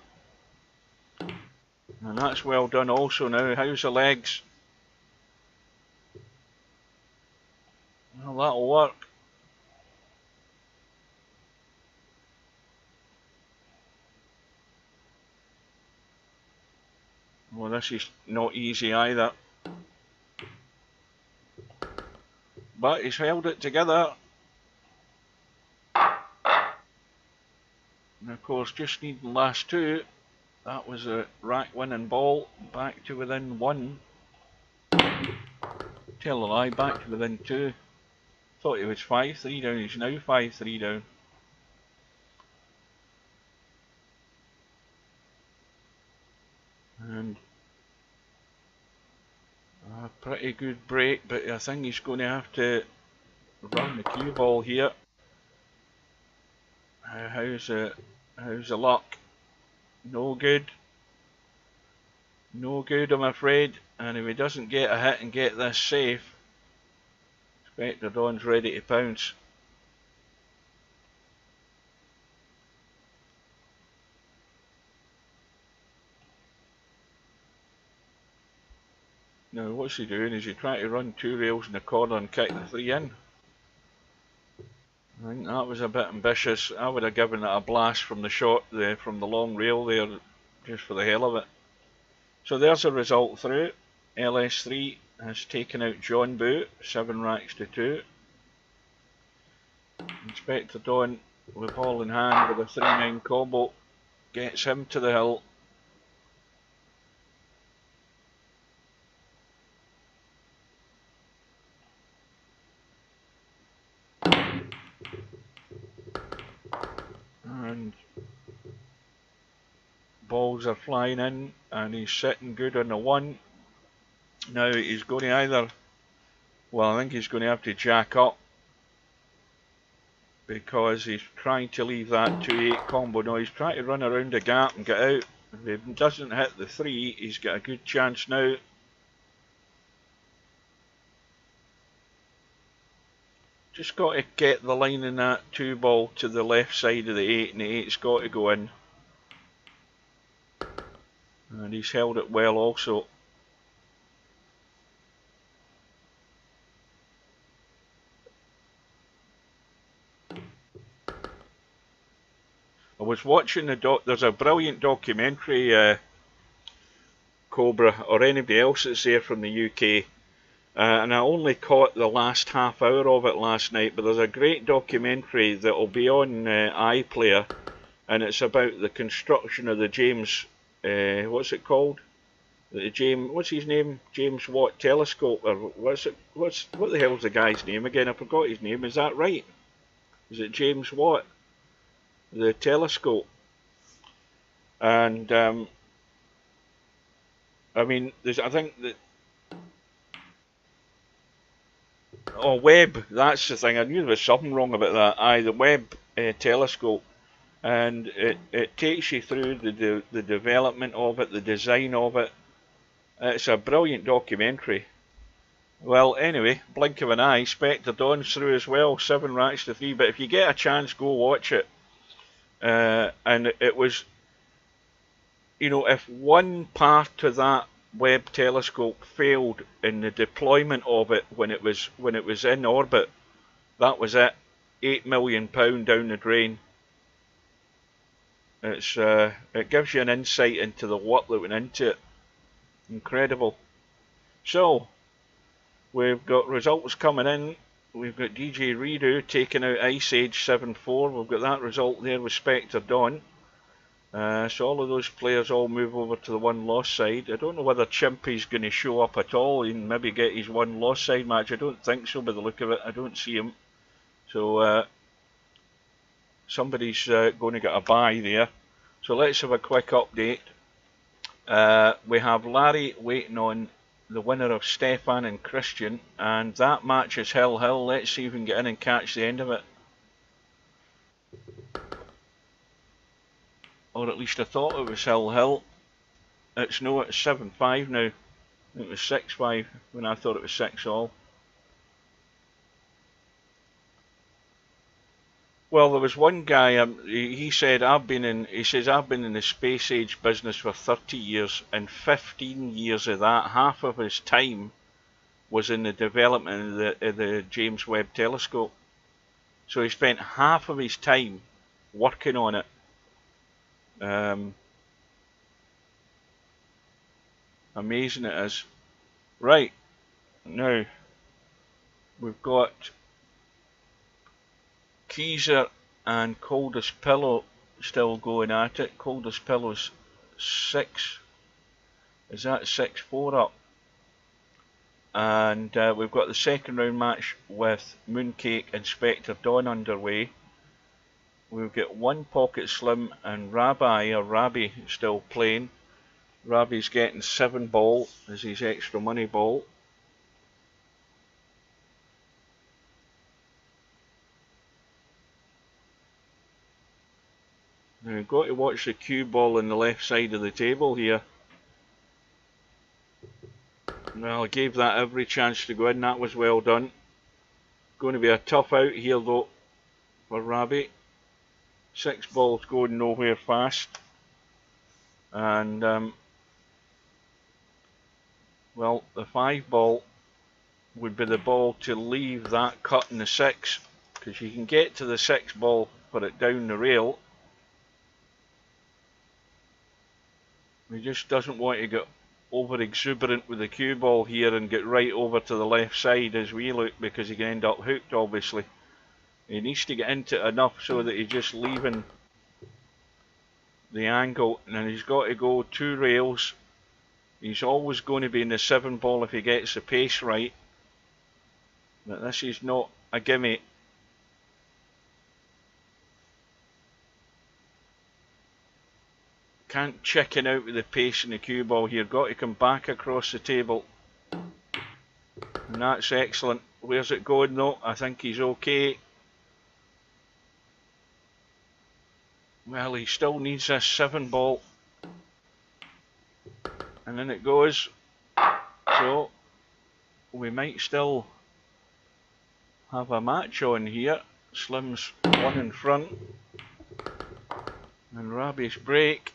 And that's well done also now. How's the legs? Well, that'll work. Well, this is not easy either. But he's held it together. And of course, just needing last two. That was a rack winning ball. Back to within 1. Tell a lie, back to within 2. Thought he was 5-3 down. He's now 5-3 down. And a pretty good break, but I think he's going to have to run the cue ball here. How's the luck? No good. No good, I'm afraid. And if he doesn't get a hit and get this safe, Spectre Dawn's ready to pounce. Now, what's he doing? Is he trying to run 2 rails in the corner and kick the 3 in? I think that was a bit ambitious. I would have given it a blast from the from the long rail there, just for the hell of it. So there's a result through. LS3 has taken out John Boo, 7 racks to 2. Inspector Dawn, with ball in hand with a 3-9 combo, gets him to the hill. And balls are flying in, and he's sitting good on the 1. Now he's going to either, well, I think he's going to have to jack up, because he's trying to leave that 2-8 combo. No, he's trying to run around the gap and get out. If he doesn't hit the 3, he's got a good chance now. Just got to get the line in that 2 ball to the left side of the 8, and the 8's got to go in. And he's held it well also. I was watching there's a brilliant documentary, Cobra, or anybody else that's there from the UK, and I only caught the last half hour of it last night, but there's a great documentary that will be on iPlayer, and it's about the construction of the James, what's it called? What's his name? James Watt telescope, or what the hell's the guy's name again? I forgot his name. Is that right? Is it James Watt? The telescope. And I mean, I think that. Oh, Webb. That's the thing. I knew there was something wrong about that. Aye, the Webb telescope, and it takes you through the development of it, the design of it. It's a brilliant documentary. Well, anyway, blink of an eye, Spectre Dawn's through as well, 7 racks to 3, but if you get a chance, go watch it. And it was, you know, if one part of that Webb telescope failed in the deployment of it when it was in orbit, that was it. £8 million down the drain. It gives you an insight into the work that went into it. Incredible. So, we've got results coming in. We've got DJ Redo taking out Ice Age 7-4. We've got that result there with Spectre Dawn. So all of those players all move over to the one-loss side. I don't know whether Chimpy's going to show up at all and maybe get his one-loss side match. I don't think so by the look of it. I don't see him. So somebody's going to get a bye there. So let's have a quick update. We have Larry waiting on the winner of Stefan and Christian, and that match is Hill. Let's see if we can get in and catch the end of it. Or at least I thought it was Hill. It's 7-5 now. It was 6-5 when I thought it was 6-all. Well, there was one guy. He said I've been in the space age business for 30 years, and 15 years of that, half of his time, was in the development of the James Webb telescope. So he spent half of his time working on it. Amazing it is. Right, now we've got Keezer and Coldest Pillow still going at it. Coldest Pillow's 6. Is that 6-4 up? And we've got the second round match with Mooncake and Spectre Dawn underway. We've got One Pocket Slim and Rabbi still playing. Rabbi's getting 7 ball as his extra money ball. Now we've got to watch the cue ball on the left side of the table here. Well, I gave that every chance to go in. That was well done. Going to be a tough out here though for Rabbi. 6 balls going nowhere fast. And well, the 5 ball would be the ball to leave that cut in the 6, because you can get to the 6 ball for it down the rail. He just doesn't want to get over exuberant with the cue ball here and get right over to the left side as we look, because he can end up hooked obviously. He needs to get into it enough so that he's just leaving the angle, and he's got to go 2 rails. He's always going to be in the 7 ball if he gets the pace right. But this is not a gimme. Can't chicken out with the pace in the cue ball here. Got to come back across the table. And that's excellent. Where's it going though? I think he's okay. Well, he still needs this 7 ball. And then it goes. So we might still have a match on here. Slim's 1 in front. And Rabbi's break.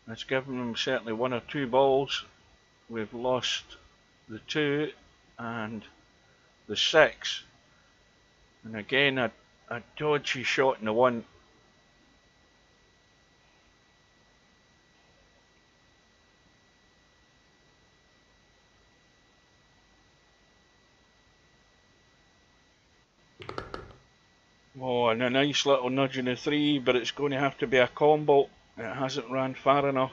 That's given him certainly 1 or 2 balls. We've lost the 2 and the 6. And again, a dodgy shot in the 1. Oh, and a nice little nudge in the 3, but it's going to have to be a combo. It hasn't ran far enough.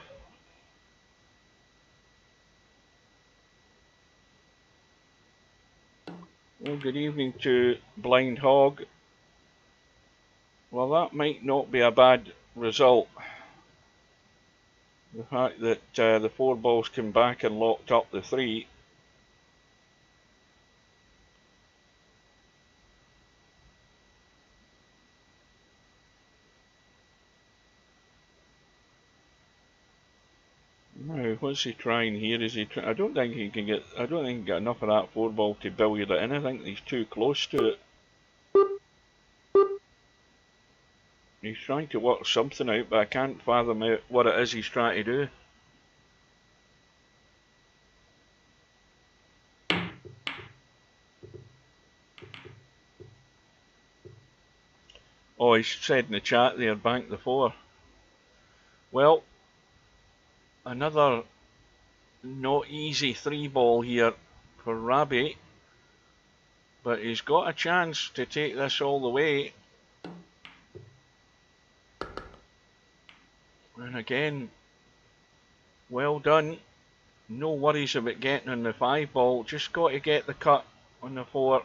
Well, good evening to Blind Hog. Well, that might not be a bad result. The fact that the 4 balls came back and locked up the 3. Now, what's he trying here? Is he? I don't think he can get. I don't think he can get enough of that 4 ball to billiard it in. I think he's too close to it. He's trying to work something out, but I can't fathom out what it is he's trying to do. Oh, he's said in the chat there, bank the 4. Well, another not easy 3 ball here for Rabbit, but he's got a chance to take this all the way. And again, well done. No worries about getting on the 5 ball, just got to get the cut on the 4.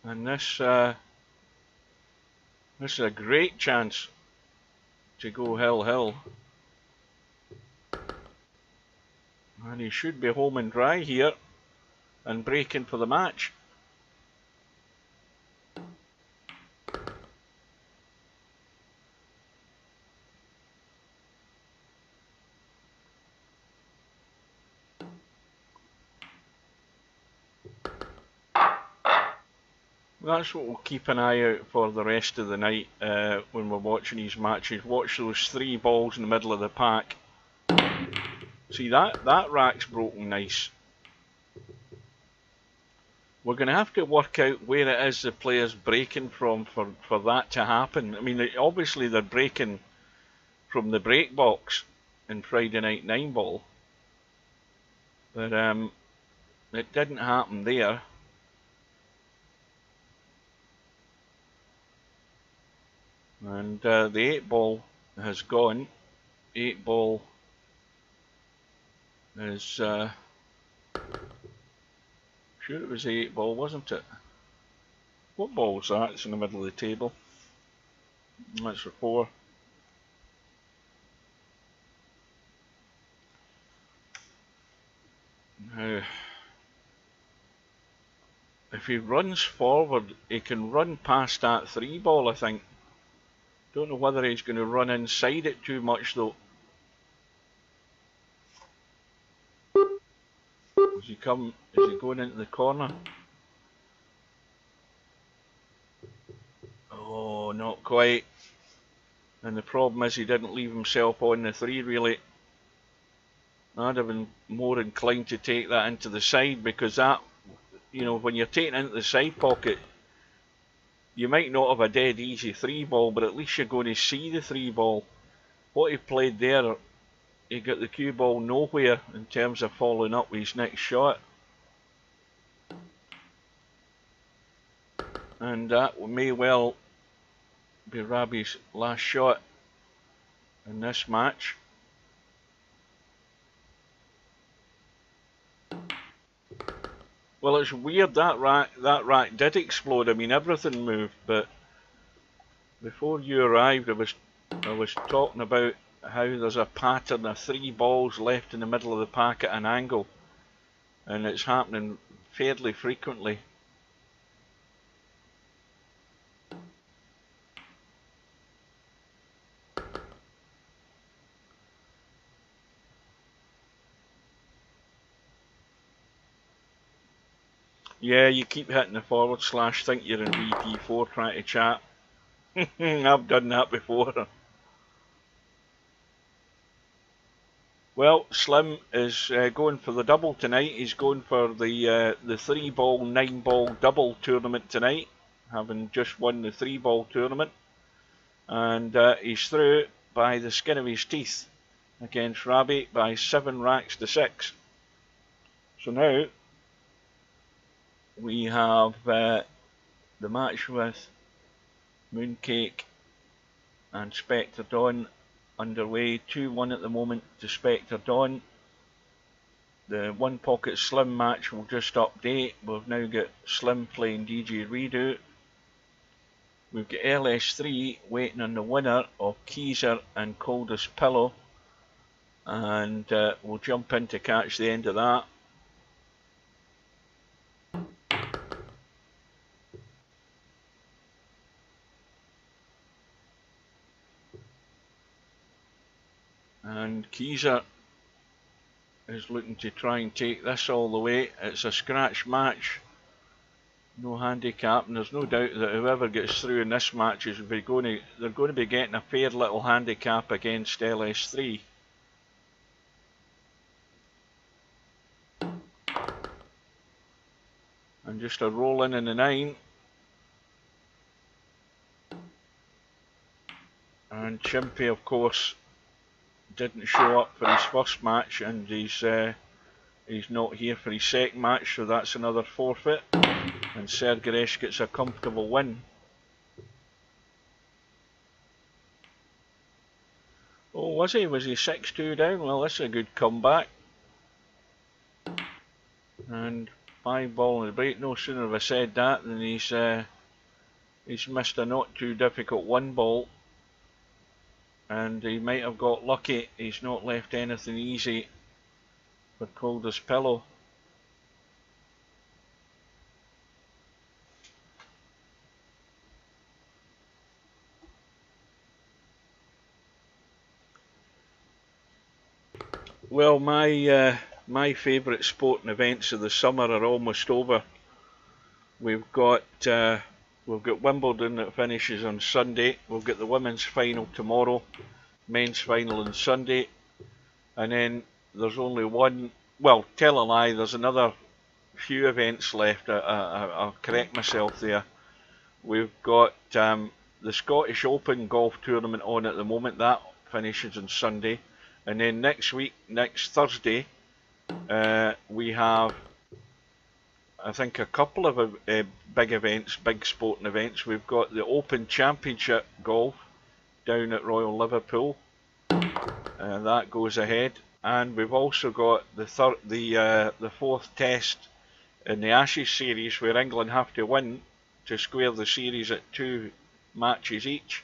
And this is a great chance to go hill. And he should be home and dry here and breaking for the match. That's what we'll keep an eye out for the rest of the night when we're watching these matches. Watch those 3 balls in the middle of the pack. See, that rack's broken nice. We're going to have to work out where it is the player's breaking from for that to happen. I mean, obviously they're breaking from the break box in Friday Night 9 ball. But it didn't happen there. And the 8 ball has gone. 8 ball is sure it was the 8 ball, wasn't it? What ball was that? It's in the middle of the table. That's for 4. Now, if he runs forward, he can run past that 3 ball, I think. Don't know whether he's going to run inside it too much though. Is he going into the corner? Oh, not quite. And the problem is he didn't leave himself on the 3 really. I'd have been more inclined to take that into the side, because that, you know, when you're taking it into the side pocket, you might not have a dead easy 3 ball, but at least you're going to see the 3 ball. What he played there, he got the cue ball nowhere in terms of following up with his next shot. And that may well be Rabi's last shot in this match. Well, it's weird, that rack did explode. I mean, everything moved, but before you arrived, I was talking about how there's a pattern of 3 balls left in the middle of the pack at an angle, and it's happening fairly frequently. Yeah, you keep hitting the / think you're in VP4 trying to chat. I've done that before. Well, Slim is going for the double tonight. He's going for the 3 ball, 9 ball double tournament tonight, having just won the 3 ball tournament. And he's through by the skin of his teeth against Rabi by 7 racks to 6. So now we have the match with Mooncake and Spectre Dawn underway. 2-1 at the moment to Spectre Dawn. The One Pocket Slim match will just update. We've now got Slim playing DJ Redo. We've got LS3 waiting on the winner of Keezer and Coldest Pillow. And we'll jump in to catch the end of that. And Keezer is looking to try and take this all the way. It's a scratch match, no handicap, and there's no doubt that whoever gets through in this match is they're going to be getting a fair little handicap against LS3. And just a roll in the 9. And Chimpy, of course, didn't show up for his first match, and he's not here for his second match, so that's another forfeit. And Sergeresh gets a comfortable win. Oh, was he? Was he 6-2 down? Well, that's a good comeback. And 5 ball in the break. No sooner have I said that than he's missed a not too difficult 1 ball. And he might have got lucky. He's not left anything easy for Coldest Pillow. Well, my favourite sporting events of the summer are almost over. We've got Wimbledon that finishes on Sunday. We've got the women's final tomorrow, men's final on Sunday, and then there's only one. Well, tell a lie. There's another few events left. I'll correct myself there. We've got the Scottish Open golf tournament on at the moment. That finishes on Sunday, and then next Thursday, we have, I think, a couple of big events, big sporting events. We've got the Open Championship golf down at Royal Liverpool, and that goes ahead. And we've also got the 4th test in the Ashes series, where England have to win to square the series at 2 matches each.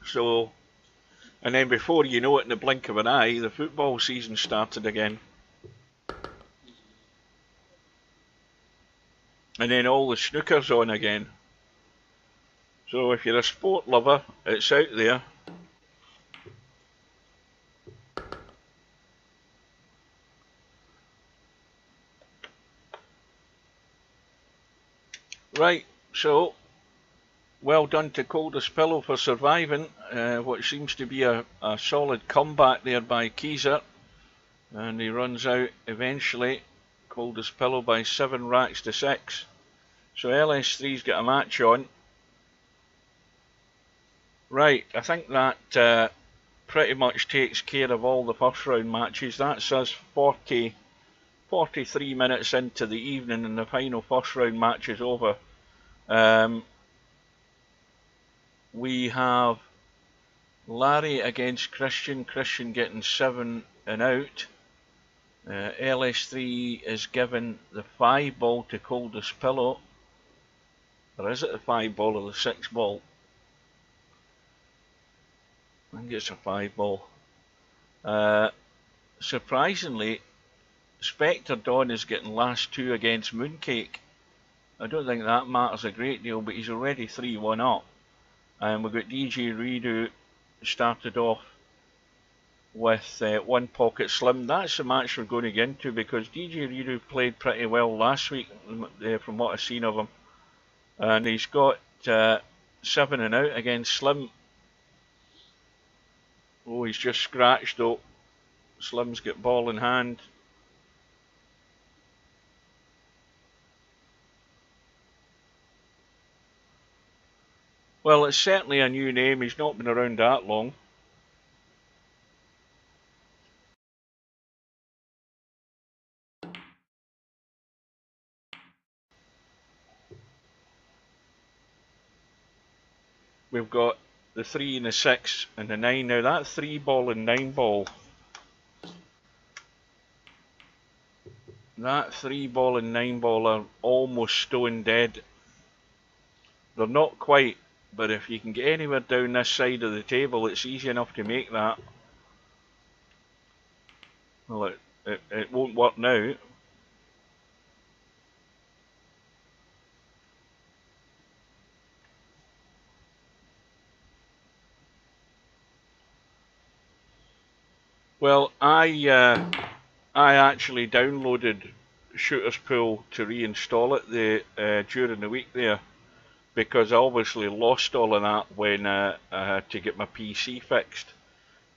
So, and then before you know it, in the blink of an eye, the football season started again. And then all the snooker's on again. So if you're a sport lover, it's out there. Right, so well done to Coldest Pillow for surviving what seems to be a solid comeback there by Keezer. And he runs out eventually, Coldest Pillow, by 7 racks to 6. So LS3's got a match on. Right, I think that pretty much takes care of all the first round matches. That's us 43 minutes into the evening, and the final first round match is over. We have Larry against Christian. Christian getting 7 and out. LS3 is given the 5 ball to Coldest Pillow. Or is it the 5 ball or the 6 ball? I think it's a 5 ball. Surprisingly, Spectre Dawn is getting last 2 against Mooncake. I don't think that matters a great deal, but he's already 3-1 up. And we've got DJ Redo started off with One Pocket Slim. That's the match we're going to get into, because DJ Redo played pretty well last week from what I've seen of him. And he's got 7 and out against Slim. Oh, he's just scratched though. Slim's got ball in hand. Well, it's certainly a new name. He's not been around that long. we've got the 3 and the 6 and the 9. Now that 3 ball and 9 ball, that 3 ball and 9 ball are almost stone dead. They're not quite, but if you can get anywhere down this side of the table, it's easy enough to make that. Well, it won't work now. Well, I actually downloaded Shooter's Pool to reinstall it during the week there, because I obviously lost all of that when I had to get my PC fixed,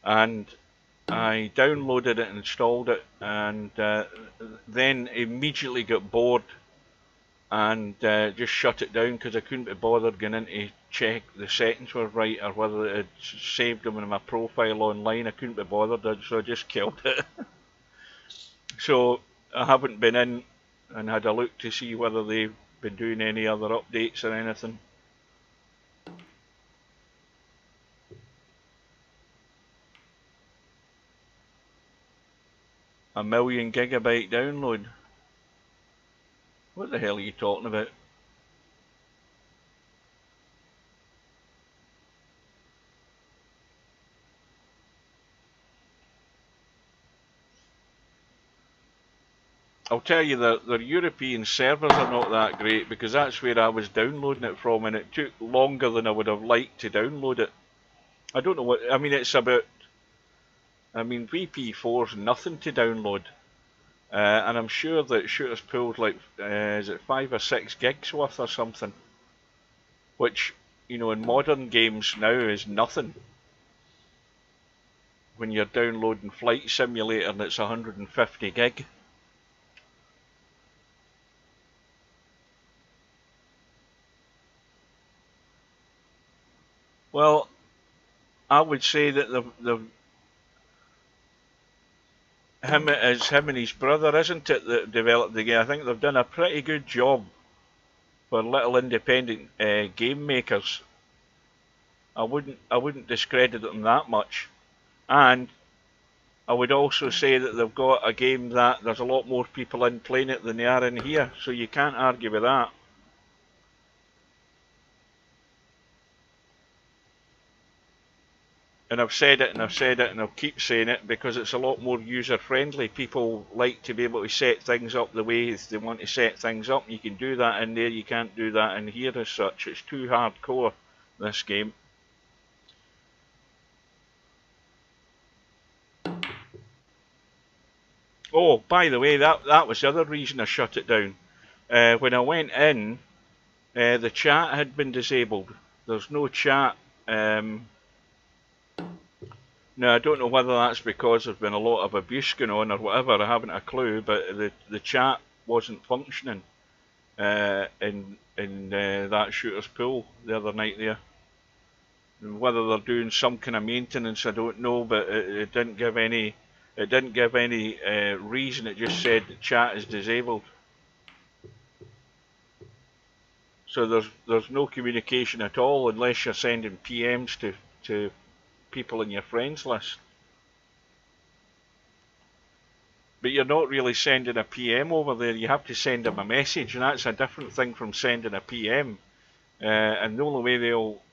and I downloaded it, installed it, and then immediately got bored and just shut it down because I couldn't be bothered going in to check the settings were right or whether it had saved them in my profile online. I couldn't be bothered, so I just killed it. So I haven't been in and had a look to see whether they've been doing any other updates or anything. A 1,000,000 gigabyte download? What the hell are you talking about? I'll tell you that their European servers are not that great, because that's where I was downloading it from, and it took longer than I would have liked to download it. I don't know what, I mean, it's about, I mean, VP4's nothing to download. And I'm sure that Shooter's Pool's like, is it 5 or 6 gigs worth or something? Which, you know, in modern games now is nothing. When you're downloading Flight Simulator and it's 150 gig. Well, I would say that him and his brother, isn't it, that developed the game? I think they've done a pretty good job for little independent game makers. I wouldn't discredit them that much, and I would also say that they've got a game that there's a lot more people in playing it than they are in here, so you can't argue with that. And I've said it and I've said it and I'll keep saying it, because it's a lot more user friendly. People like to be able to set things up the way they want to set things up. You can do that in there, you can't do that in here as such. It's too hardcore, this game. Oh, by the way, that was the other reason I shut it down. When I went in, the chat had been disabled. There's no chat. Now, I don't know whether that's because there's been a lot of abuse going on or whatever. I haven't a clue, but the chat wasn't functioning in that Shooter's Pool the other night there. And whether they're doing some kind of maintenance, I don't know, but it didn't give any. It didn't give any reason. It just said the chat is disabled. So there's no communication at all unless you're sending PMs to people in your friends list. But you're not really sending a PM over there. You have to send them a message, and that's a different thing from sending a PM. And the only way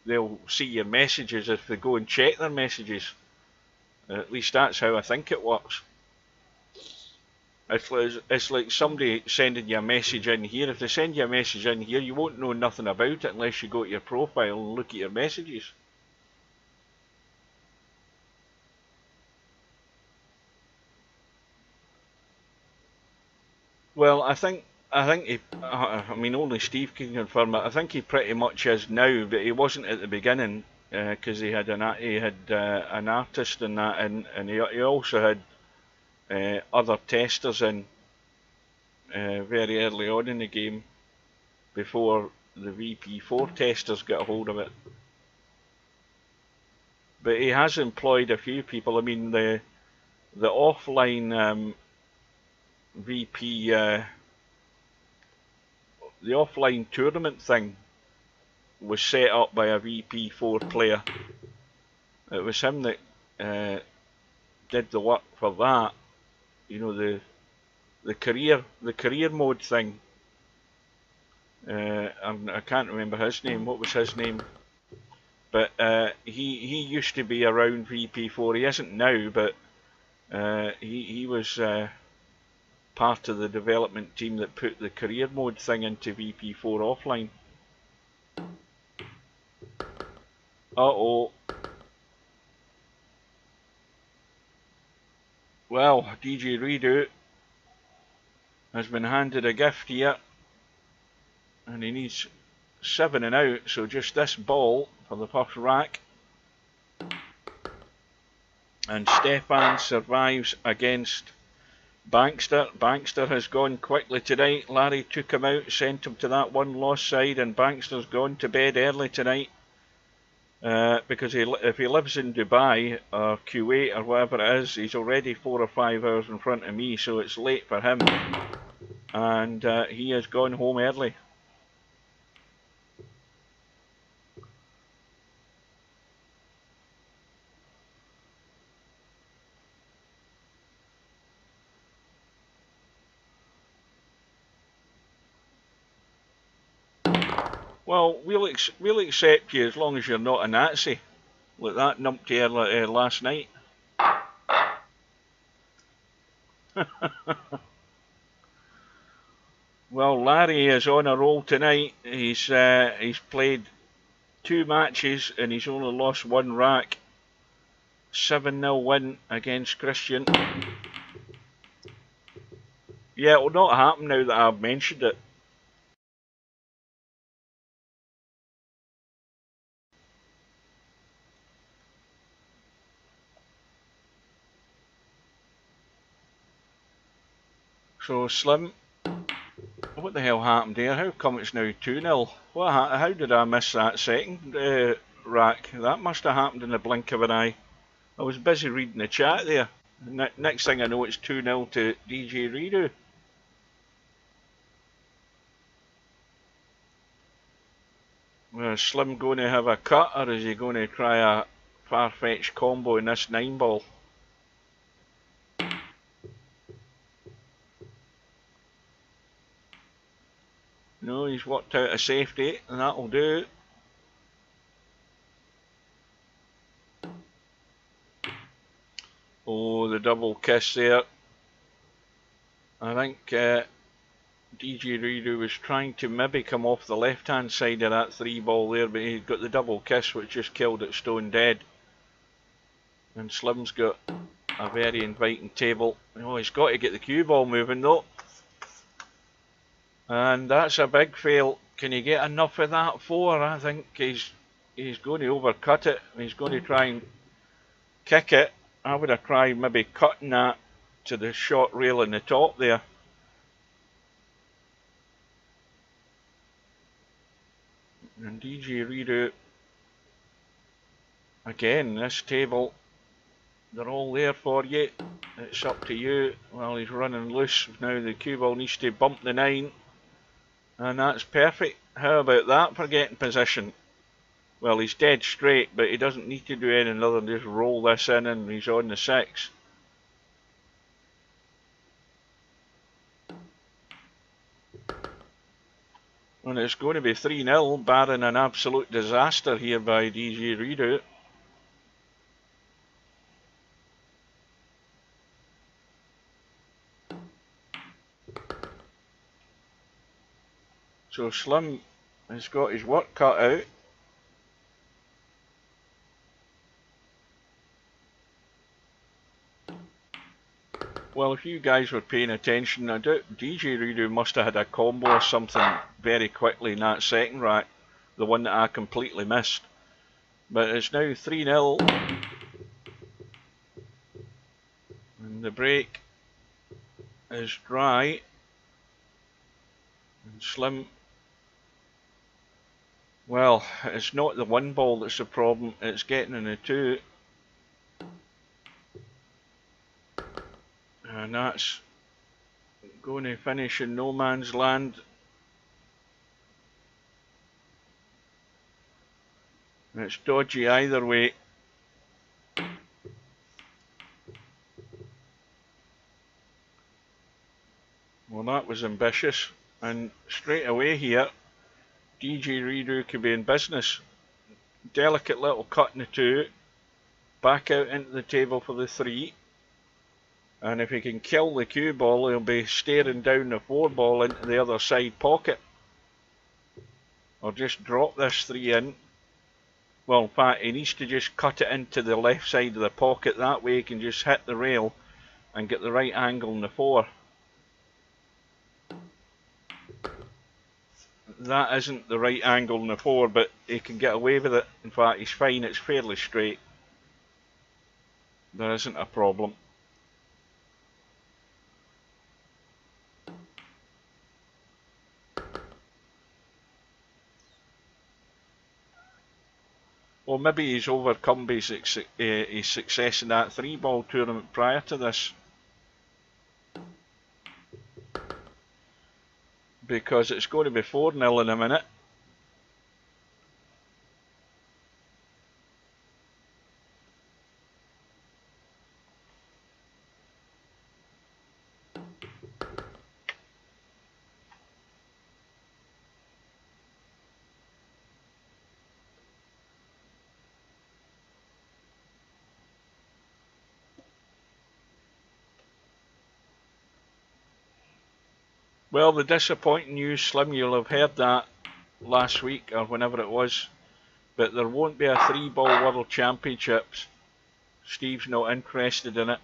they'll see your messages is if they go and check their messages. At least that's how I think it works. It's like somebody sending you a message in here. If they send you a message in here, you won't know nothing about it unless you go to your profile and look at your messages. Well, I think he, I mean, only Steve can confirm it. I think he pretty much is now, but he wasn't at the beginning, because he had an artist in that, and he also had other testers in very early on in the game before the VP4 testers got a hold of it. But he has employed a few people. I mean, the offline the offline tournament thing was set up by a VP4 player. It was him that did the work for that. You know, the career mode thing. I can't remember his name. What was his name? But he used to be around VP4. He isn't now, but he was part of the development team that put the career mode thing into VP4 offline. Uh-oh. Well, DJ Redo has been handed a gift here, and he needs 7 and out, so just this ball for the first rack. And Stefan survives against Bankster. Bankster has gone quickly tonight. Larry took him out, sent him to that one lost side, and Bankster's gone to bed early tonight. Because if he lives in Dubai or Kuwait or wherever it is, he's already 4 or 5 hours in front of me, so it's late for him. And he has gone home early. Well, we'll accept you as long as you're not a Nazi, like that numpty last night. Well, Larry is on a roll tonight. He's played 2 matches and he's only lost 1 rack. 7-0 win against Christian. Yeah, it will not happen now that I've mentioned it. So Slim, what the hell happened there? How come it's now 2-0? How did I miss that second rack? That must have happened in the blink of an eye. I was busy reading the chat there. Next thing I know, it's 2-0 to DJ Redo. Is Slim going to have a cut, or is he going to try a far-fetched combo in this 9-ball? No, he's worked out a safety, and that'll do. Oh, the double kiss there. I think DJ Redo was trying to maybe come off the left-hand side of that 3-ball there, but he got the double kiss, which just killed it stone dead. And Slim's got a very inviting table. Oh, he's got to get the cue ball moving though. And that's a big fail. Can he get enough of that 4? I think he's going to overcut it. He's going to try and kick it. I would have tried maybe cutting that to the short rail in the top there. And DJ Redo, again, this table, they're all there for you. It's up to you. Well, he's running loose. Now the cue ball needs to bump the 9. And that's perfect. How about that for getting position? Well, he's dead straight, but he doesn't need to do anything other than just roll this in and he's on the 6. And it's going to be 3-0, barring an absolute disaster here by DJ Redo. So Slim has got his work cut out. Well, if you guys were paying attention, I doubt DJ Redo must have had a combo or something very quickly in that second rack, the one that I completely missed. But it's now 3-0. And the break is dry. And Slim, well, it's not the 1 ball that's the problem, it's getting in the 2. And that's going to finish in no man's land. It's dodgy either way. Well, that was ambitious. And straight away here, DJ Redo could be in business. Delicate little cut in the 2. Back out into the table for the 3. And if he can kill the cue ball, he'll be staring down the 4 ball into the other side pocket. Or just drop this 3 in. Well, in fact, he needs to just cut it into the left side of the pocket. That way he can just hit the rail and get the right angle in the 4. That isn't the right angle in the 4, but he can get away with it. In fact, he's fine. It's fairly straight. There isn't a problem. Well, maybe he's overcome his success in that 3-ball tournament prior to this. Because it's going to be 4-0 in a minute. Well, the disappointing news, Slim, you'll have heard that last week or whenever it was, but there won't be a 3-ball World Championships. Steve's not interested in it.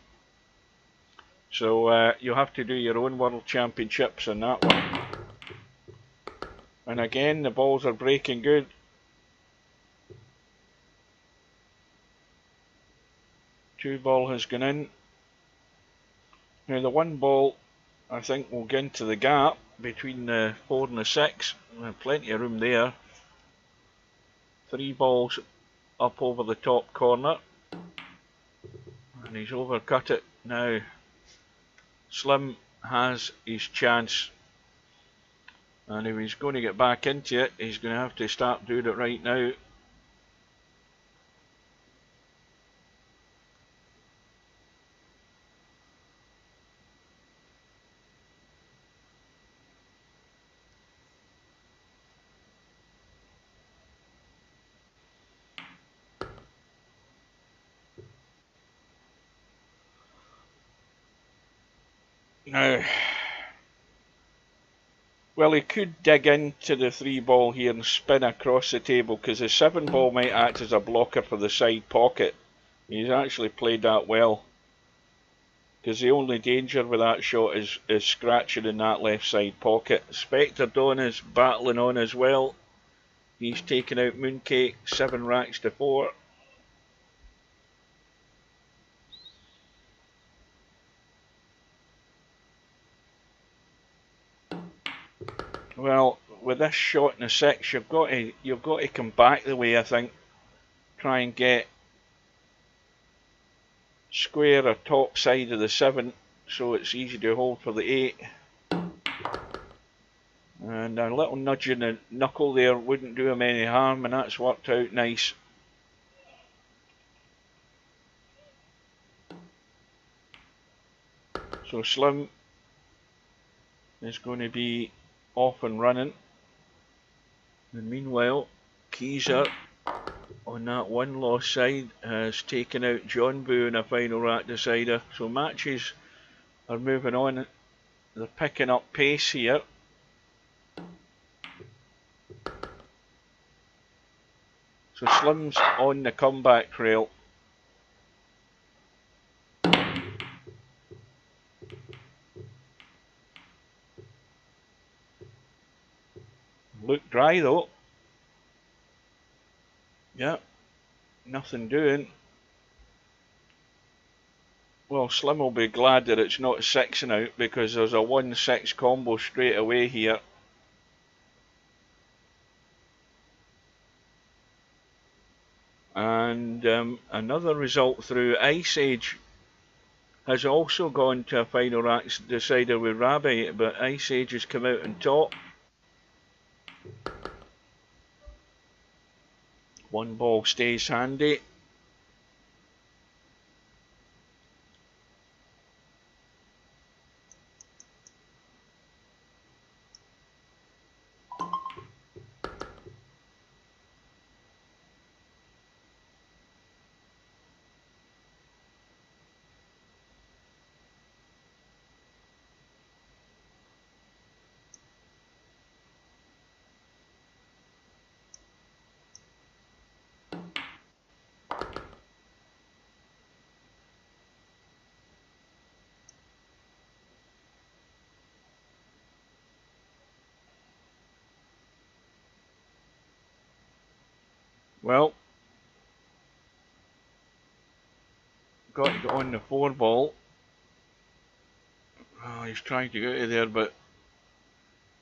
So you'll have to do your own World Championships in that one. And again, the balls are breaking good. Two ball has gone in. Now the 1 ball, I think, will get into the gap between the 4 and the 6. Plenty of room there. 3 balls up over the top corner. And he's overcut it. Now, Slim has his chance. And if he's going to get back into it, he's going to have to start doing it right now. Now, well, he could dig into the 3 ball here and spin across the table, because the 7 ball might act as a blocker for the side pocket. He's actually played that well, because the only danger with that shot is scratching in that left side pocket. Spectre Dawn is battling on as well. He's taken out Mooncake, 7 racks to 4. Well, with this shot in the 6, you've got to come back the way, I think. Try and get square or top side of the 7, so it's easy to hold for the 8. And a little nudge in the knuckle there wouldn't do him any harm, and that's worked out nice. So Slim is going to be off and running. And meanwhile, Keezer on that 1 loss side has taken out John Boo in a final rack decider. So matches are moving on. They're picking up pace here. So Slim's on the comeback trail. Look dry though. Yep, nothing doing. Well, Slim will be glad that it's not 6 and out, because there's a 1-6 combo straight away here. And another result through. Ice Age has also gone to a final rack decider with Rabbi, but Ice Age has come out on top. One ball stays handy. Well, got to get on the 4 ball. Oh, he's trying to get out of there, but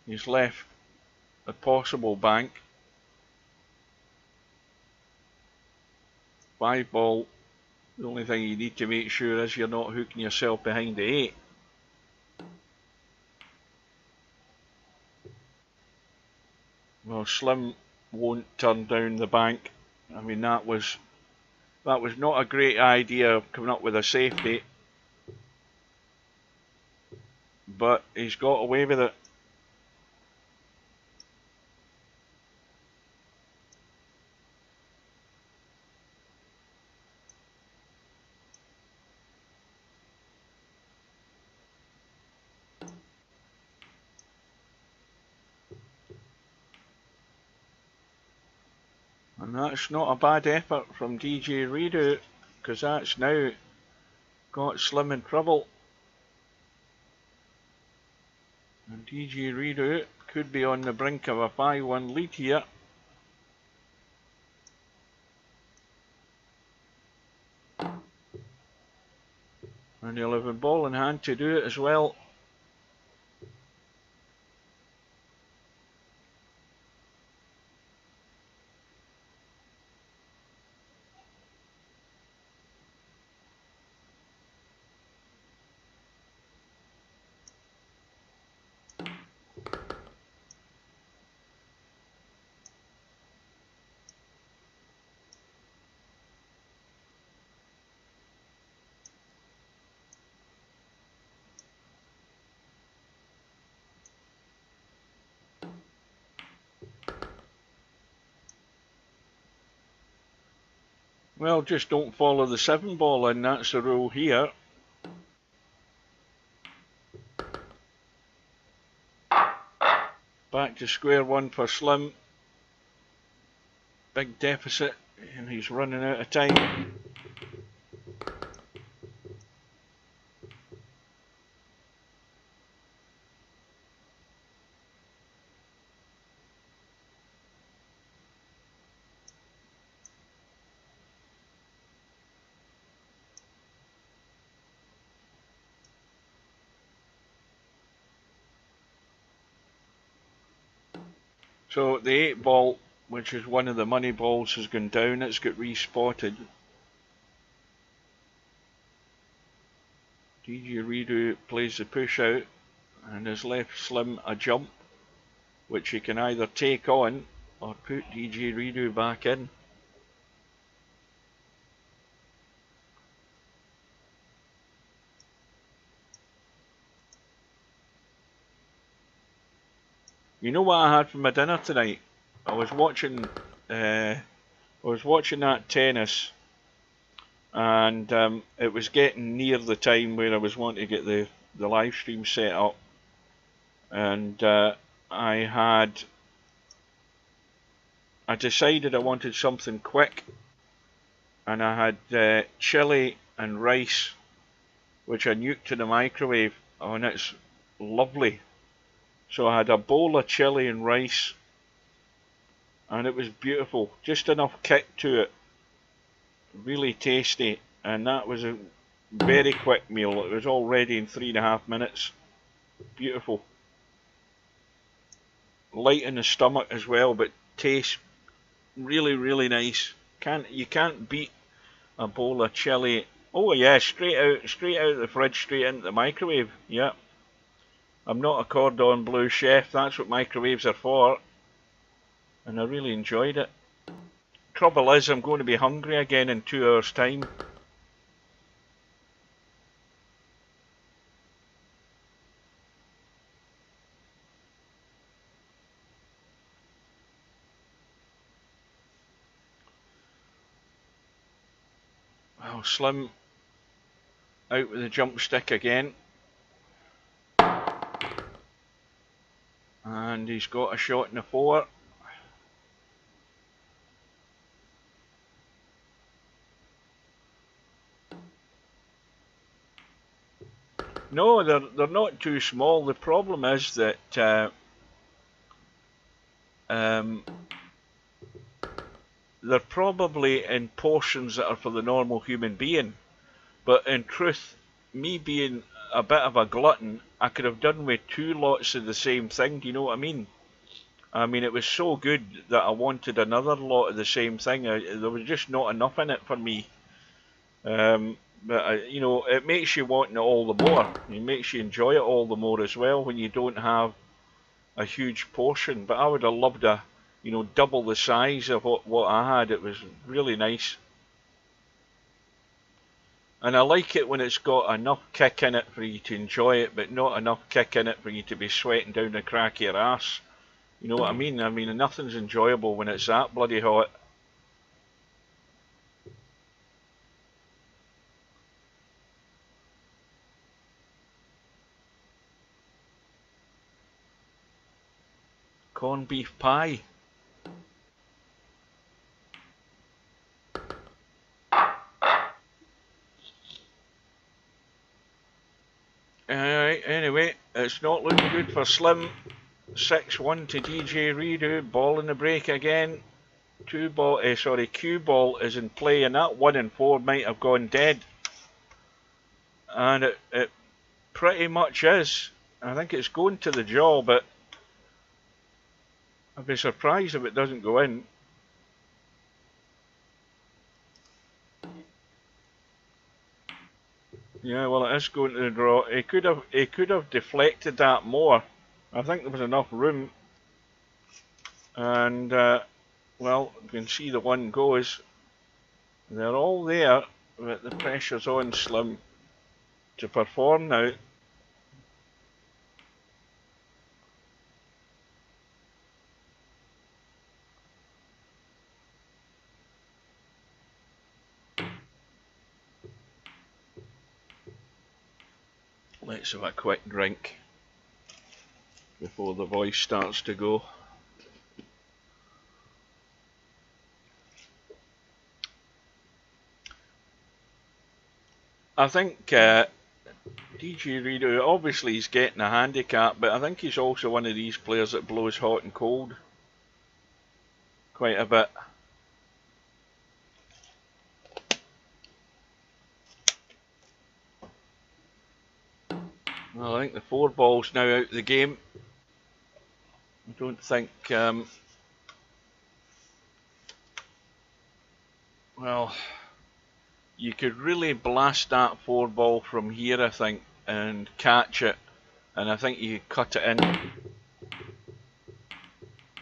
he's left a possible bank. 5 ball, the only thing you need to make sure is you're not hooking yourself behind the 8. Well, Slim won't turn down the bank. I mean, that was not a great idea coming up with a safety, but he's got away with it. And that's not a bad effort from DJ Redo, because that's now got Slim in trouble. And DJ Redo could be on the brink of a 5-1 lead here. And he'll have a ball in hand to do it as well. Well, just don't follow the 7 ball in, that's the rule here. Back to square one for Slim. Big deficit, and he's running out of time. So the 8 ball, which is one of the money balls, has gone down. It's got respotted. DJ Redo plays the push out and has left Slim a jump, which he can either take on or put DJ Redo back in. You know what I had for my dinner tonight? I was watching that tennis, and it was getting near the time where I was wanting to get the live stream set up, and I decided I wanted something quick, and I had chili and rice, which I nuked in the microwave, and it's lovely. So I had a bowl of chili and rice, and it was beautiful, just enough kick to it, really tasty, and that was a very quick meal. It was all ready in 3.5 minutes. Beautiful. Light in the stomach as well, but tastes really, really nice. You can't beat a bowl of chili. Oh yeah, straight out of the fridge, straight into the microwave. Yeah. I'm not a cordon bleu chef, that's what microwaves are for. And I really enjoyed it. trouble is, I'm going to be hungry again in 2 hours' time. Well, Slim out with the jump stick again. And he's got a shot in the 4. No, they're not too small. The problem is that they're probably in portions that are for the normal human being. But in truth, me being a bit of a glutton, I could have done with 2 lots of the same thing. Do you know what I mean? I mean, it was so good that I wanted another lot of the same thing. There was just not enough in it for me. But you know, it makes you want it all the more. It makes you enjoy it all the more as well when you don't have a huge portion. But I would have loved a, you know, double the size of what I had. It was really nice. And I like it when it's got enough kick in it for you to enjoy it, but not enough kick in it for you to be sweating down the crack of your arse. You know what I mean? I mean, nothing's enjoyable when it's that bloody hot. Corned beef pie. Alright, anyway, it's not looking good for Slim. 6-1 to DJ Redo. Ball in the break again. Cue ball is in play, and that 1 and 4 might have gone dead. And it pretty much is. I think it's going to the jaw, but I'd be surprised if it doesn't go in. Yeah, well, it is going to the draw. He could have deflected that more. I think there was enough room. And well, you can see the 1 goes. They're all there, but the pressure's on Slim to perform now. Let's have a quick drink before the voice starts to go. I think DJ Redo, obviously he's getting a handicap, but I think he's also one of these players that blows hot and cold quite a bit. Well, I think the 4 ball's now out of the game. I don't think, well, you could really blast that 4 ball from here, I think, and catch it, and I think you could cut it in.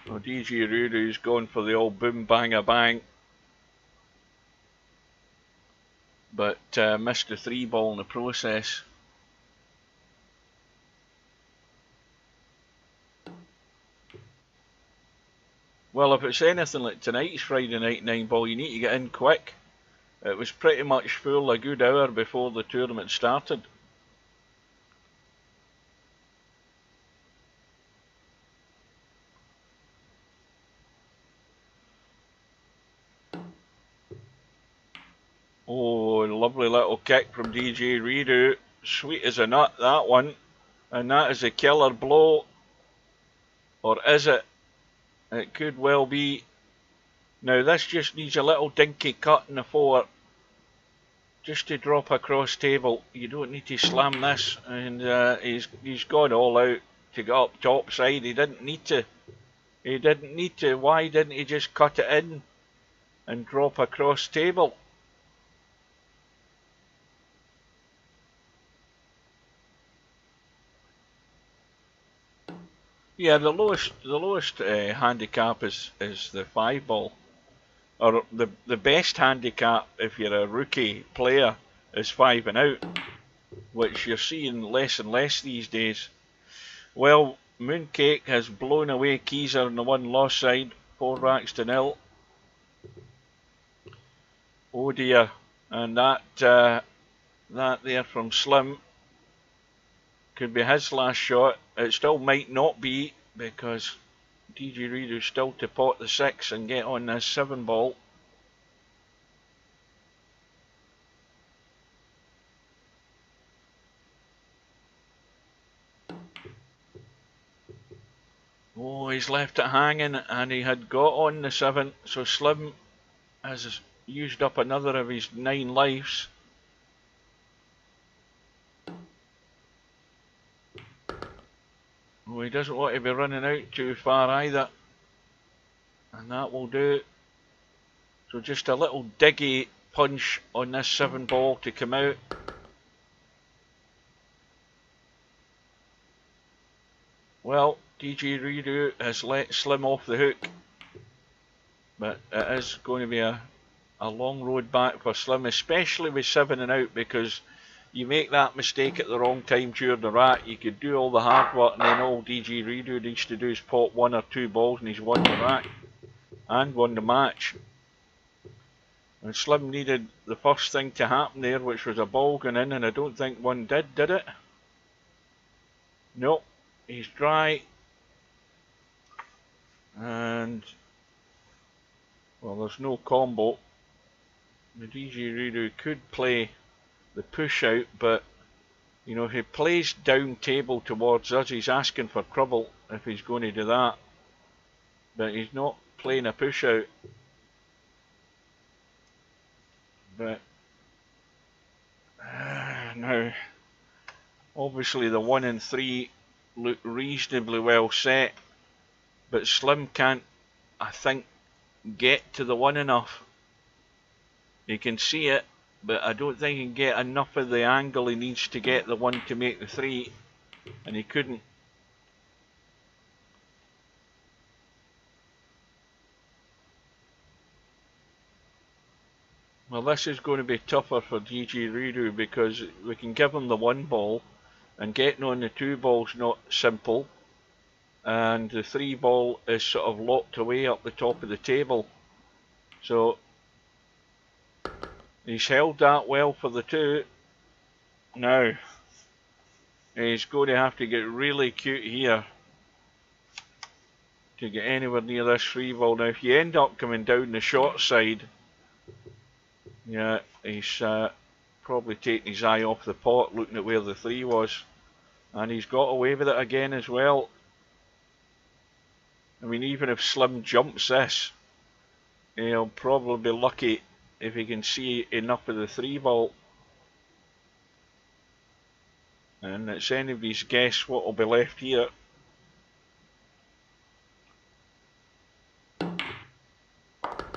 Well, DJ Rudu's gone for the old boom bang a bang, but missed the 3 ball in the process. Well, if it's anything like tonight's Friday night 9 ball, you need to get in quick. It was pretty much full a good hour before the tournament started. Oh, lovely little kick from DJ Redo. Sweet as a nut, that one. And that is a killer blow. Or is it? It could well be. Now this just needs a little dinky cut in the 4. Just to drop across table. You don't need to slam this. And he's gone all out to get up top side. He didn't need to. He didn't need to. Why didn't he just cut it in and drop across table? Yeah, the lowest handicap is the 5 ball. or the best handicap if you're a rookie player is 5 and out, which you're seeing less and less these days. Well, Mooncake has blown away Keezer on the one loss side, 4 racks to 0. Oh dear, and that there from Slim could be his last shot. It still might not be, because DJ Reader's still to pot the 6 and get on this 7 ball. Oh, he's left it hanging, and he had got on the 7, so Slim has used up another of his 9 lives. Oh, he doesn't want to be running out too far either, and that will do. So just a little diggy punch on this 7 ball to come out. Well, DJ Redo has let Slim off the hook, but it is going to be a long road back for Slim, especially with 7 and out, because you make that mistake at the wrong time during the rack, you could do all the hard work, and then all DJ Redo needs to do is pot 1 or 2 balls and he's won the rack and won the match. And Slim needed the first thing to happen there, which was a ball going in, and I don't think one did it? Nope, he's dry. And, well, there's no combo. The DJ Redo could play the push out, but you know, if he plays down table towards us, he's asking for trouble if he's going to do that. But he's not playing a push out. But now, obviously the 1 and 3 look reasonably well set, but Slim can't, I think, get to the 1 enough. He can see it, but I don't think he can get enough of the angle he needs to get the 1 to make the 3, and he couldn't. Well, this is going to be tougher for DJ Redo, because we can give him the 1 ball, and getting on the 2 ball's not simple, and the 3 ball is sort of locked away up the top of the table. So he's held that well for the 2. Now he's going to have to get really cute here to get anywhere near this 3 ball. Now if you end up coming down the short side, yeah, he's probably taking his eye off the pot looking at where the 3 was, and he's got away with it again as well. I mean, even if Slim jumps this, he'll probably be lucky if he can see enough of the 3 ball. And it's anybody's guess what will be left here.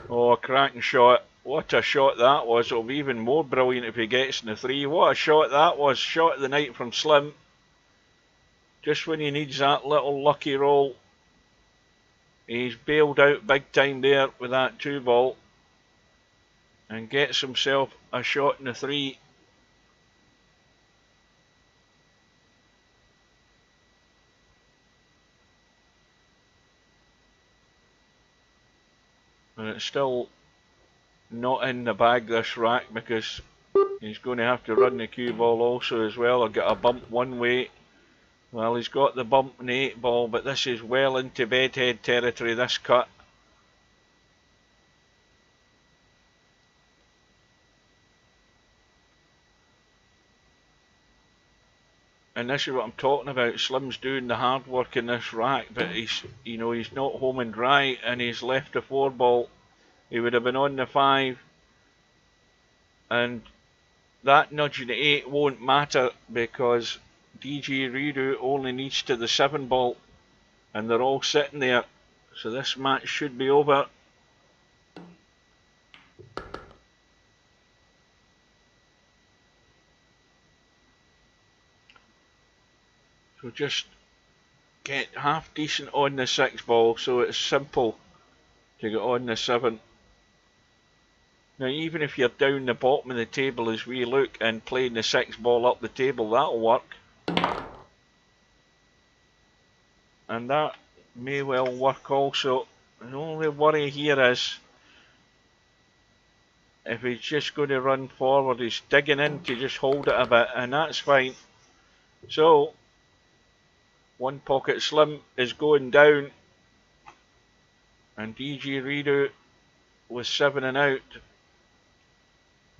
Oh, a cracking shot. What a shot that was. It'll be even more brilliant if he gets in the 3. What a shot that was. Shot of the night from Slim. Just when he needs that little lucky roll. He's bailed out big time there with that 2 ball. And gets himself a shot in the 3. And it's still not in the bag, this rack, because he's going to have to run the cue ball also as well, or get a bump one way. Well, he's got the bump in the 8 ball, but this is well into bedhead territory, this cut. And this is what I'm talking about. Slim's doing the hard work in this rack, but he's not home and dry, and he's left the 4 ball. He would have been on the 5, and that nudge in the 8 won't matter, because DJ Redo only needs to the 7 ball, and they're all sitting there, so this match should be over. So just get half decent on the 6 ball, so it's simple to get on the 7. Now even if you're down the bottom of the table as we look and playing the 6 ball up the table, that'll work. And that may well work also. The only worry here is if he's just going to run forward, he's digging in to just hold it a bit, and that's fine. So, One Pocket Slim is going down, and DJ Redo with 7 and out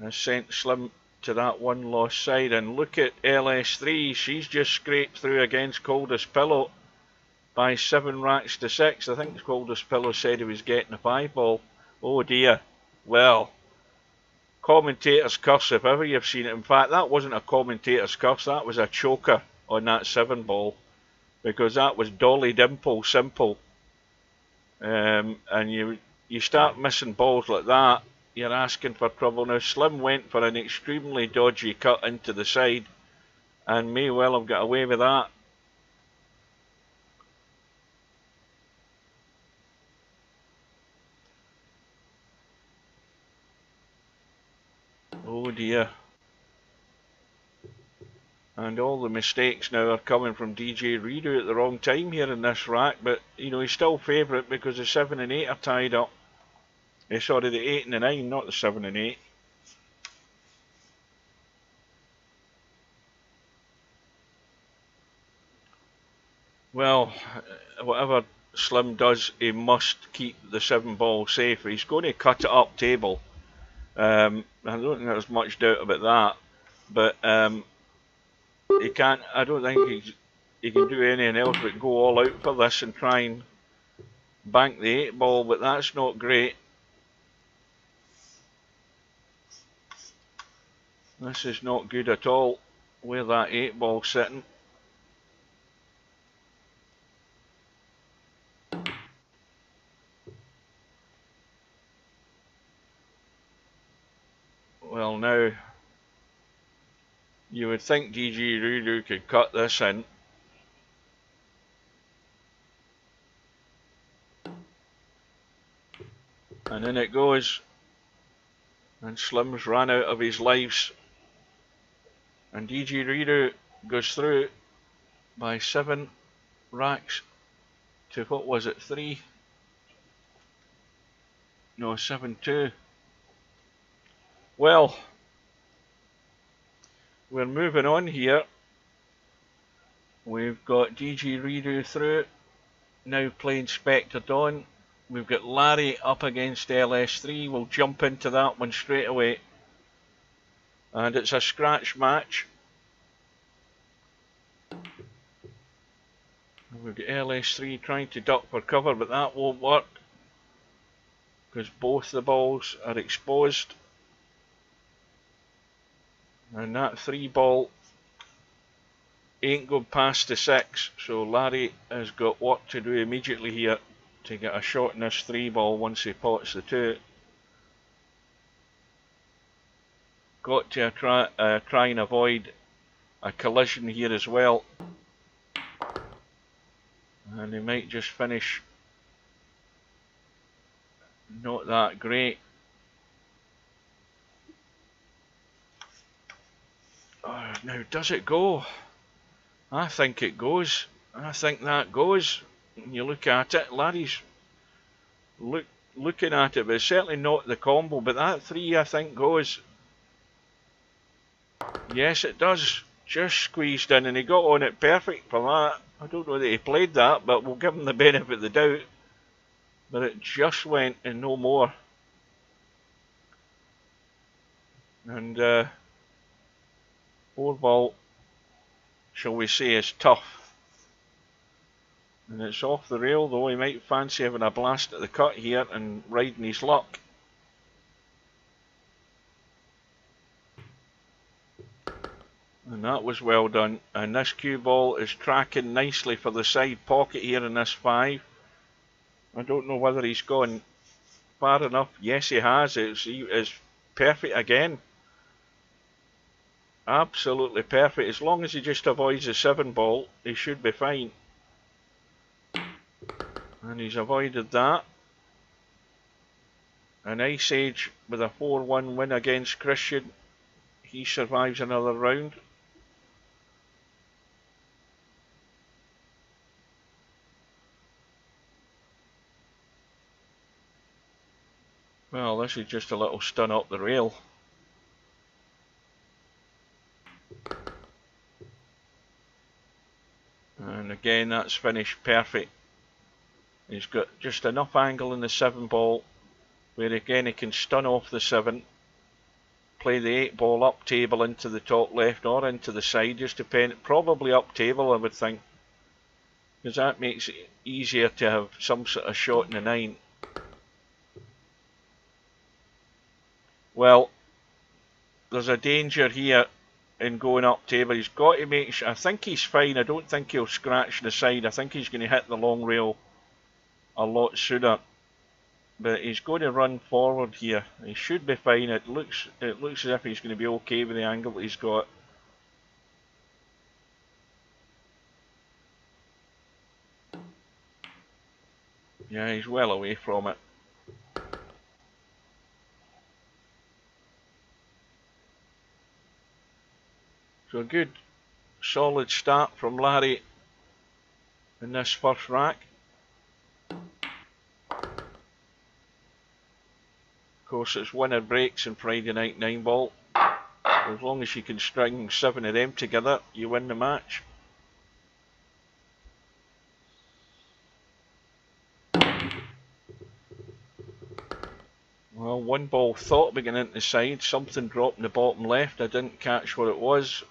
has sent Slim to that one loss side. And look at LS3, she's just scraped through against Coldest Pillow by 7 racks to 6. I think Coldest Pillow said he was getting a 5 ball. Oh dear. Well, commentator's curse if ever you've seen it. In fact, that wasn't a commentator's curse, that was a choker on that 7 ball, because that was Dolly Dimple simple. And you start missing balls like that, you're asking for trouble. Now Slim went for an extremely dodgy cut into the side and may well have got away with that. Oh dear. And all the mistakes now are coming from DJ Redo at the wrong time here in this rack, but you know, he's still favourite because the 7 and 8 are tied up. Sorry, the 8 and the 9, not the 7 and 8. Well, whatever Slim does, he must keep the 7 ball safe. He's going to cut it up table. I don't think there's much doubt about that, but he can't. I don't think he can do anything else but go all out for this and try and bank the 8 ball, but that's not great. This is not good at all, where that 8 ball sitting. Well, now you would think DJ Rudu could cut this in. And in it goes. And Slim's ran out of his lives. And DJ Redo goes through by 7 racks to, what was it, 3? No, 7-2. Well, we're moving on here. We've got DJ Redo through, now playing Spectre Dawn. We've got Larry up against LS3. We'll jump into that one straight away. And it's a scratch match. We've got LS3 trying to duck for cover, but that won't work because both the balls are exposed. And that 3 ball ain't going past the 6, so Larry has got work to do immediately here to get a shot in this 3 ball once he pots the 2. Got to try and avoid a collision here as well. And he might just finish not that great. Oh, now does it go? I think it goes. I think that goes. When you look at it, Larry's looking at it, but it's certainly not the combo, but that 3 I think goes. Yes, it does. Just squeezed in, and he got on it perfect for that. I don't know that he played that, but we'll give him the benefit of the doubt. But it just went and no more. And 4 ball, shall we say, is tough. And it's off the rail, though. He might fancy having a blast at the cut here and riding his luck. And that was well done. And this cue ball is tracking nicely for the side pocket here in this 5. I don't know whether he's gone far enough. Yes, he has. It's perfect again. Absolutely perfect. As long as he just avoids the 7 ball, he should be fine. And he's avoided that. An Ice Age with a 4-1 win against Christian. He survives another round. Well, this is just a little stun up the rail. And again, that's finished perfect. He's got just enough angle in the 7 ball where again he can stun off the 7, play the 8 ball up table into the top left or into the side, just depend, probably up table I would think, because that makes it easier to have some sort of shot in the 9. Well, there's a danger here in going up table. He's got to make sure, I think he's fine, I don't think he'll scratch the side, I think he's going to hit the long rail a lot sooner. But he's going to run forward here. He should be fine. It looks as if he's going to be okay with the angle that he's got. Yeah, he's well away from it. So a good solid start from Larry in this first rack. Of course, it's winner breaks in Friday night 9 ball. As long as you can string 7 of them together, you win the match. Well, 1 ball thought of going into the side, something dropped in the bottom left, I didn't catch what it was.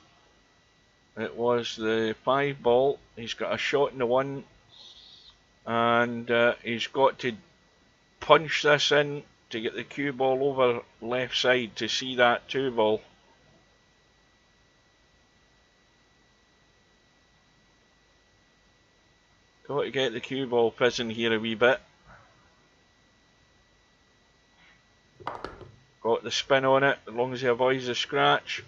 It was the 5 ball, he's got a shot in the 1, and he's got to punch this in to get the cue ball over left side to see that 2 ball. Got to get the cue ball fizzing here a wee bit. Got the spin on it, as long as he avoids the scratch.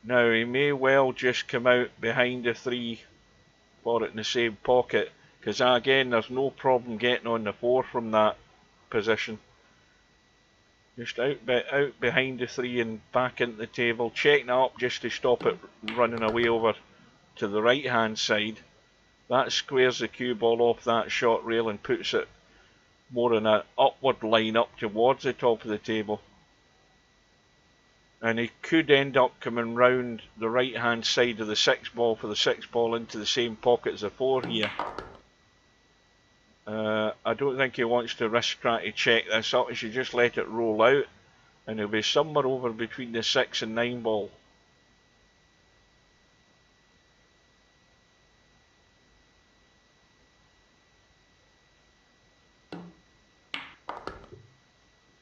Now he may well just come out behind the 3 for it in the same pocket, because again there's no problem getting on the 4 from that position. Just out behind the 3 and back into the table, checking it up just to stop it running away over to the right hand side. That squares the cue ball off that short rail and puts it more in an upward line up towards the top of the table. And he could end up coming round the right hand side of the 6 ball for the 6 ball into the same pocket as the 4 here. I don't think he wants to risk trying to check this up. He should just let it roll out, and he'll be somewhere over between the 6 and 9 ball.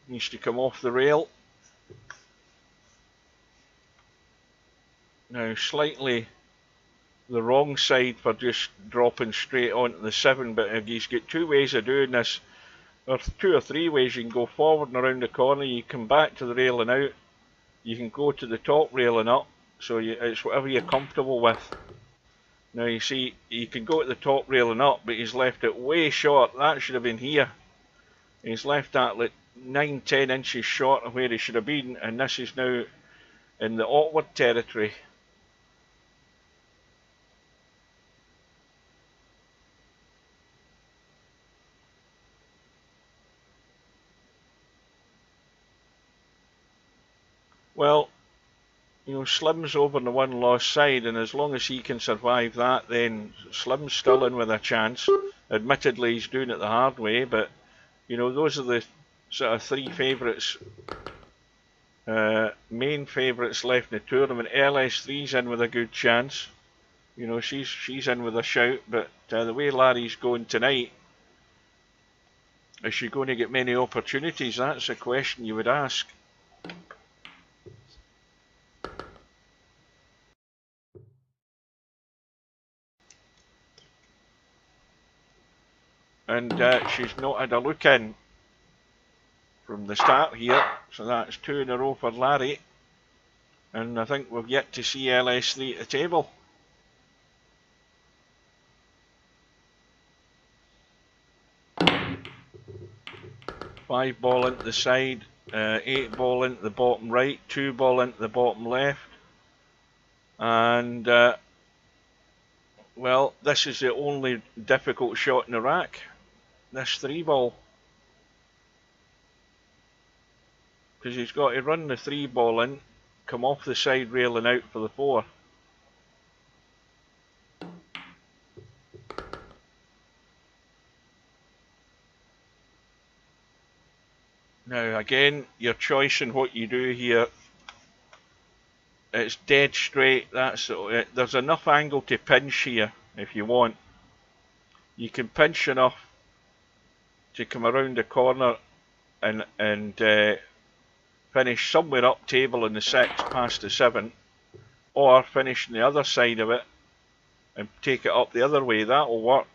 Needs to come off the rail. Now slightly the wrong side for just dropping straight onto the 7, but he's got 2 ways of doing this, or 2 or 3 ways. You can go forward and around the corner, you come back to the rail and out, you can go to the top rail and up, so it's whatever you're comfortable with. Now you see, you can go to the top rail and up, but he's left it way short. That should have been here. He's left that like 9-10 inches short of where he should have been, and this is now in the awkward territory. Well, you know, Slim's over on the 1 lost side, and as long as he can survive that, then Slim's still in with a chance. Admittedly, he's doing it the hard way, but you know, those are the sort of 3 favourites, main favourites left in the tournament. LS3's in with a good chance. You know, she's in with a shout, but the way Larry's going tonight, is she going to get many opportunities? That's a question you would ask. And she's not had a look in from the start here, so that's 2 in a row for Larry, and I think we've yet to see LS3 at the table. 5 ball into the side, 8 ball into the bottom right, 2 ball into the bottom left, and well, this is the only difficult shot in the rack, this 3 ball, because he's got to run the 3 ball in, come off the side rail and out for the 4. Now again, your choice in what you do here, it's dead straight. That's it. There's enough angle to pinch here if you want. You can pinch enough to come around the corner and finish somewhere up table in the 6 past the 7, or finish on the other side of it and take it up the other way. That'll work.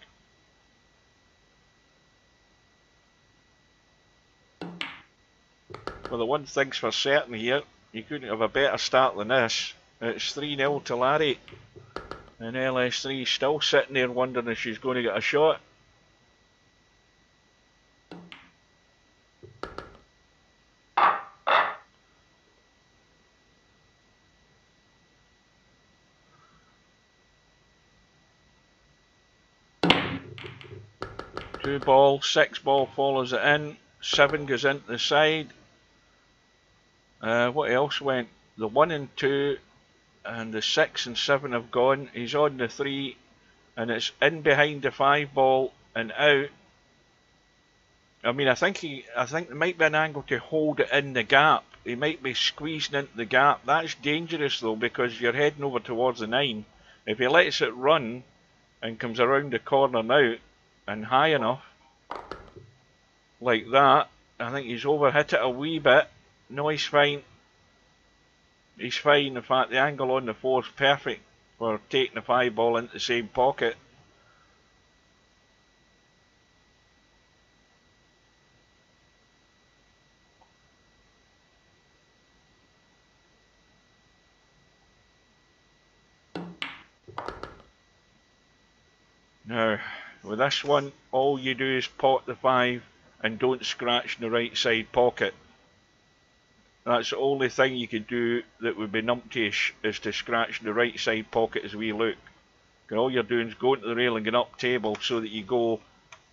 Well, the one thing's for certain here, you couldn't have a better start than this. It's 3-0 to Larry, and LS3 still sitting there wondering if she's going to get a shot. Two ball, 6 ball follows it in, 7 goes into the side. What else went? The 1 and 2 and the 6 and 7 have gone. He's on the 3 and it's in behind the 5 ball and out. I mean, I think there might be an angle to hold it in the gap. He might be squeezing into the gap. That's dangerous though, because you're heading over towards the 9. If he lets it run and comes around the corner now and high enough like that, I think he's overhit it a wee bit. No, he's fine. He's fine. In fact, the angle on the 4 is perfect for taking the 5 ball into the same pocket. Now, with this one, all you do is pot the 5 and don't scratch in the right side pocket. That's the only thing you could do that would be numpty-ish, is to scratch in the right side pocket as we look. And all you're doing is going to the rail and get up table so that you go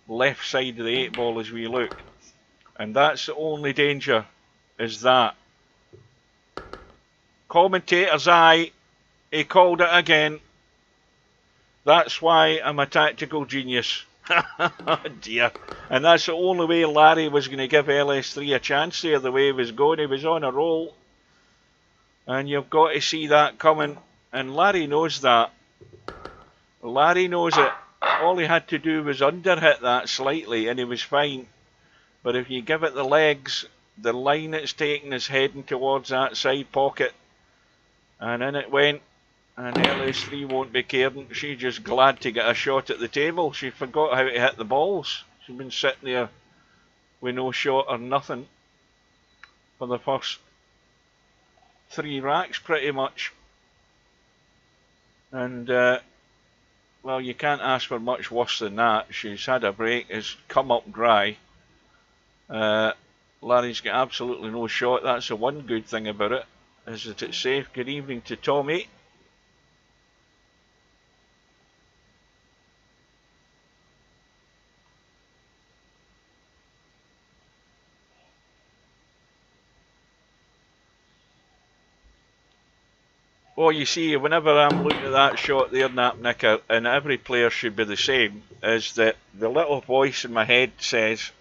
left side of the 8 ball as we look. And that's the only danger, is that. Commentator's eye, he called it again. That's why I'm a tactical genius. Oh dear. And that's the only way Larry was going to give LS3 a chance there, the way he was going. He was on a roll. And you've got to see that coming. And Larry knows that. Larry knows it. All he had to do was underhit that slightly and he was fine. But if you give it the legs, the line it's taking is heading towards that side pocket. And in it went. And LS3 won't be caring. She's just glad to get a shot at the table. She forgot how to hit the balls. She's been sitting there with no shot or nothing for the first 3 racks pretty much. And well, you can't ask for much worse than that. She's had a break, has come up dry. Larry's got absolutely no shot. That's the one good thing about it, is that it's safe. Good evening to Tommy. Well, you see, whenever I'm looking at that shot there, Napnicker, and every player should be the same, is that the little voice in my head says,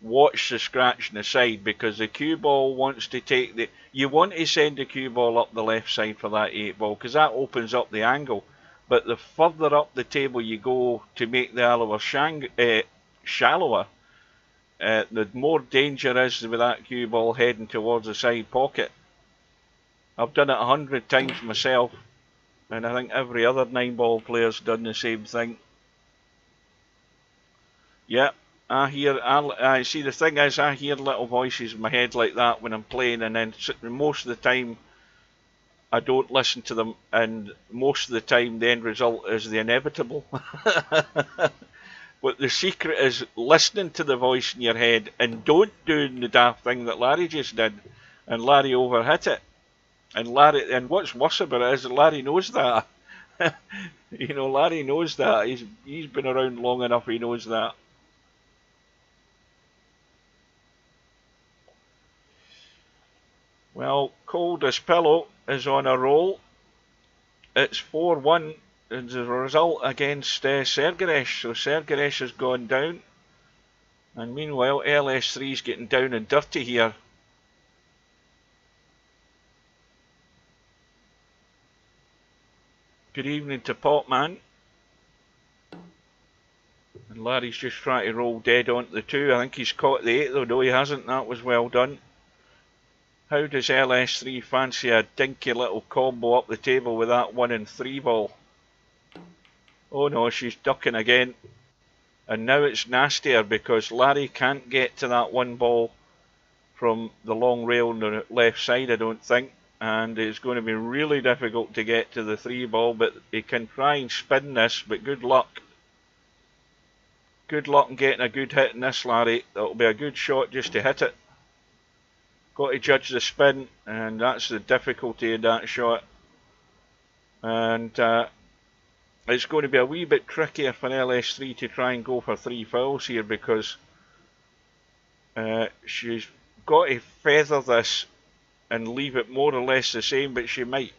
watch the scratch in the side, because the cue ball wants to take the... You want to send the cue ball up the left side for that 8 ball, because that opens up the angle. But the further up the table you go to make the allower shallower, the more danger is with that cue ball heading towards the side pocket. I've done it 100 times myself, and I think every other 9 ball player's done the same thing. Yeah, I see. The thing is, I hear little voices in my head like that when I'm playing, and then most of the time I don't listen to them, and most of the time the end result is the inevitable. What the secret is, listening to the voice in your head and don't doing the daft thing that Larry just did, and Larry overhit it. And what's worse about it is Larry knows that. You know, Larry knows that. He's been around long enough. He knows that. Well, Cold as Pillow is on a roll. It's 4-1 as a result against Sergaresh. So Sergaresh has gone down. And meanwhile, LS3 is getting down and dirty here. Good evening to Popman. And Larry's just trying to roll dead onto the 2. I think he's caught the 8 though. No, he hasn't. That was well done. How does LS3 fancy a dinky little combo up the table with that 1 and 3 ball? Oh no, she's ducking again. And now it's nastier because Larry can't get to that 1 ball from the long rail on the left side, I don't think. And it's going to be really difficult to get to the 3 ball, but he can try and spin this, but good luck. Good luck in getting a good hit in this, Larry. That'll be a good shot just to hit it. Got to judge the spin, and that's the difficulty of that shot. And it's going to be a wee bit trickier for LS3 to try and go for 3 fouls here, because she's got to feather this and leave it more or less the same, but she might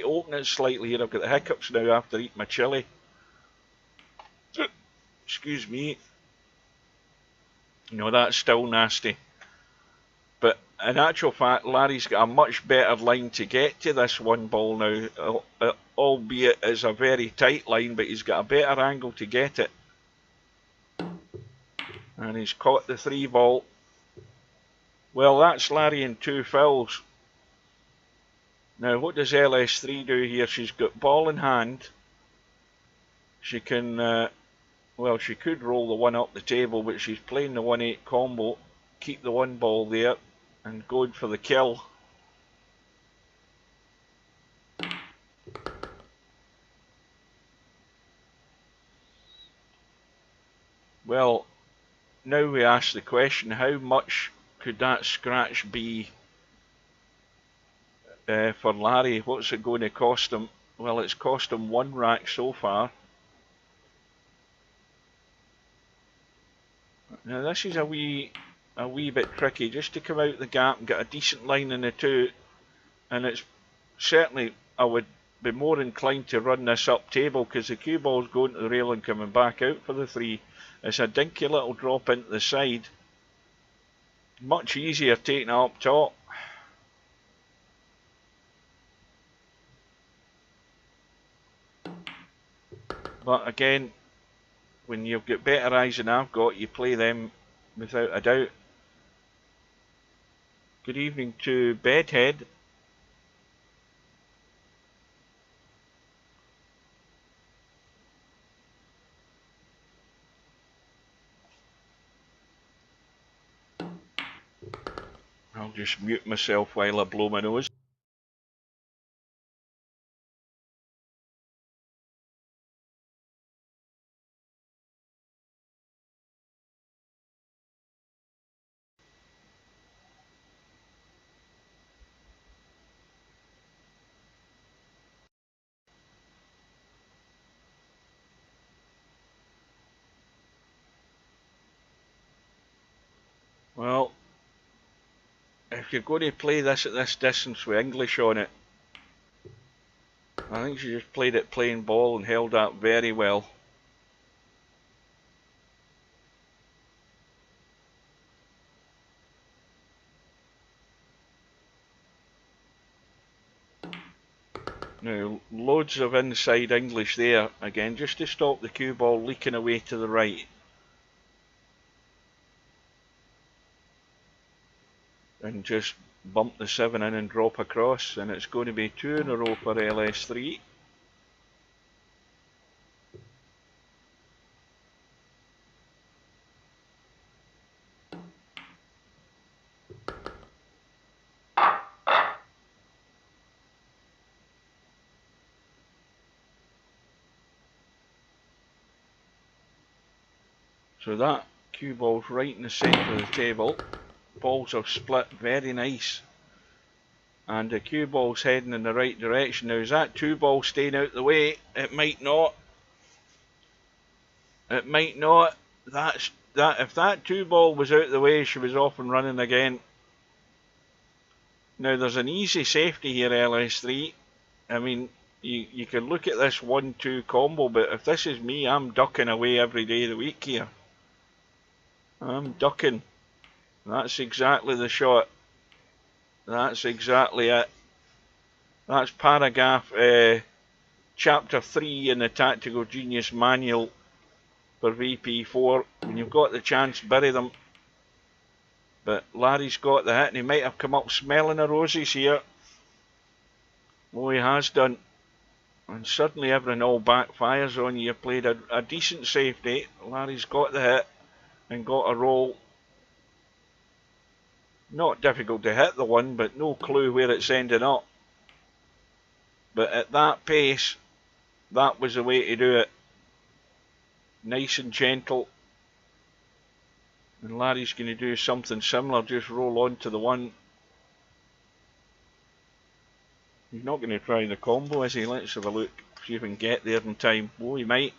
open it slightly here. I've got the hiccups now after eating my chilli. Excuse me. No, that's still nasty. But in actual fact, Larry's got a much better line to get to this 1 ball now, albeit it's a very tight line, but he's got a better angle to get it. And he's caught the 3 ball. Well, that's Larry in 2 fouls. Now, what does LS3 do here? She's got ball in hand. She can, well, she could roll the 1 up the table, but she's playing the 1-8 combo. Keep the 1 ball there and going for the kill. Well, now we ask the question, how much could that scratch be for Larry? What's it going to cost him? Well, it's cost him 1 rack so far. Now this is a wee bit tricky, just to come out the gap and get a decent line in the 2, and it's certainly, I would be more inclined to run this up table, because the cue ball's going to the rail and coming back out for the 3. It's a dinky little drop into the side. Much easier taking it up top. But again, when you've got better eyes than I've got, you play them without a doubt. Good evening to Bedhead. I'll just mute myself while I blow my nose. Well, if you're going to play this at this distance with English on it, I think she just played it plain ball and held that very well. Now, loads of inside English there, again, just to stop the cue ball leaking away to the right. And just bump the 7 in and drop across, and it's going to be 2 in a row for LS3. So that cue ball's right in the centre of the table. Balls have split, very nice. And the cue ball's heading in the right direction. Now, is that 2 ball staying out the way? It might not. It might not. If that 2 ball was out the way, she was off and running again. Now, there's an easy safety here, LS3. I mean, you could look at this 1-2 combo, but if this is me, I'm ducking away every day of the week here. I'm ducking. That's exactly the shot. That's exactly it. That's paragraph chapter 3 in the Tactical Genius Manual for VP4. When you've got the chance, bury them. But Larry's got the hit, and he might have come up smelling the roses here. Oh, he has done. And suddenly everything all backfires on you. You played a decent safety. Larry's got the hit and got a roll. Not difficult to hit the one, but no clue where it's ending up. But at that pace, that was the way to do it. Nice and gentle. And Larry's going to do something similar, just roll on to the one. He's not going to try the combo, is he? Let's have a look, see if we can get there in time. Oh, he might.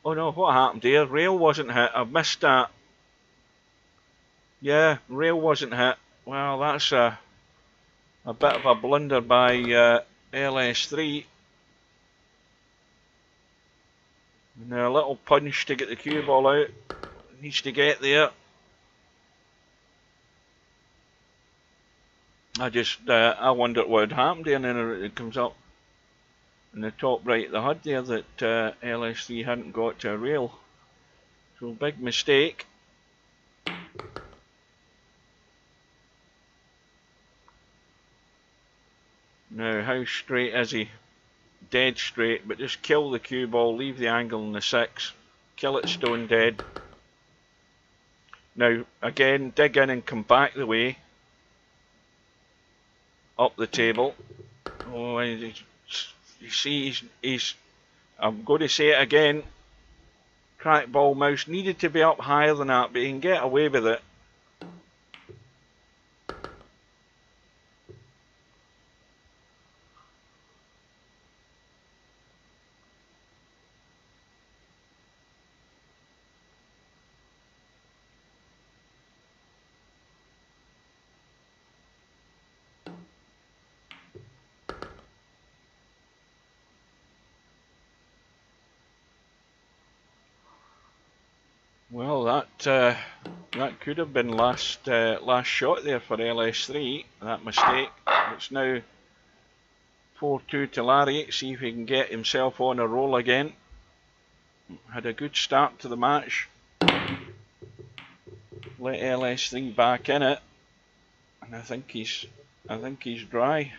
Oh no, what happened there? Rail wasn't hit, I've missed that. Yeah, rail wasn't hit. Well, that's a bit of a blunder by LS3. Now a little punch to get the cue ball out. Needs to get there. I wondered what had happened there, and then it comes up in the top right of the HUD there that LS3 hadn't got to a rail. So big mistake. Now, how straight is he? Dead straight, but just kill the cue ball, leave the angle in the 6, kill it stone dead. Now, again, dig in and come back the way, up the table. Oh, you see, I'm going to say it again, crack ball mouse needed to be up higher than that, but he can get away with it. Well, that could have been last shot there for LS3. That mistake. It's now 4-2 to Larry. See if he can get himself on a roll again. Had a good start to the match. Let LS3 back in it, and I think he's dry.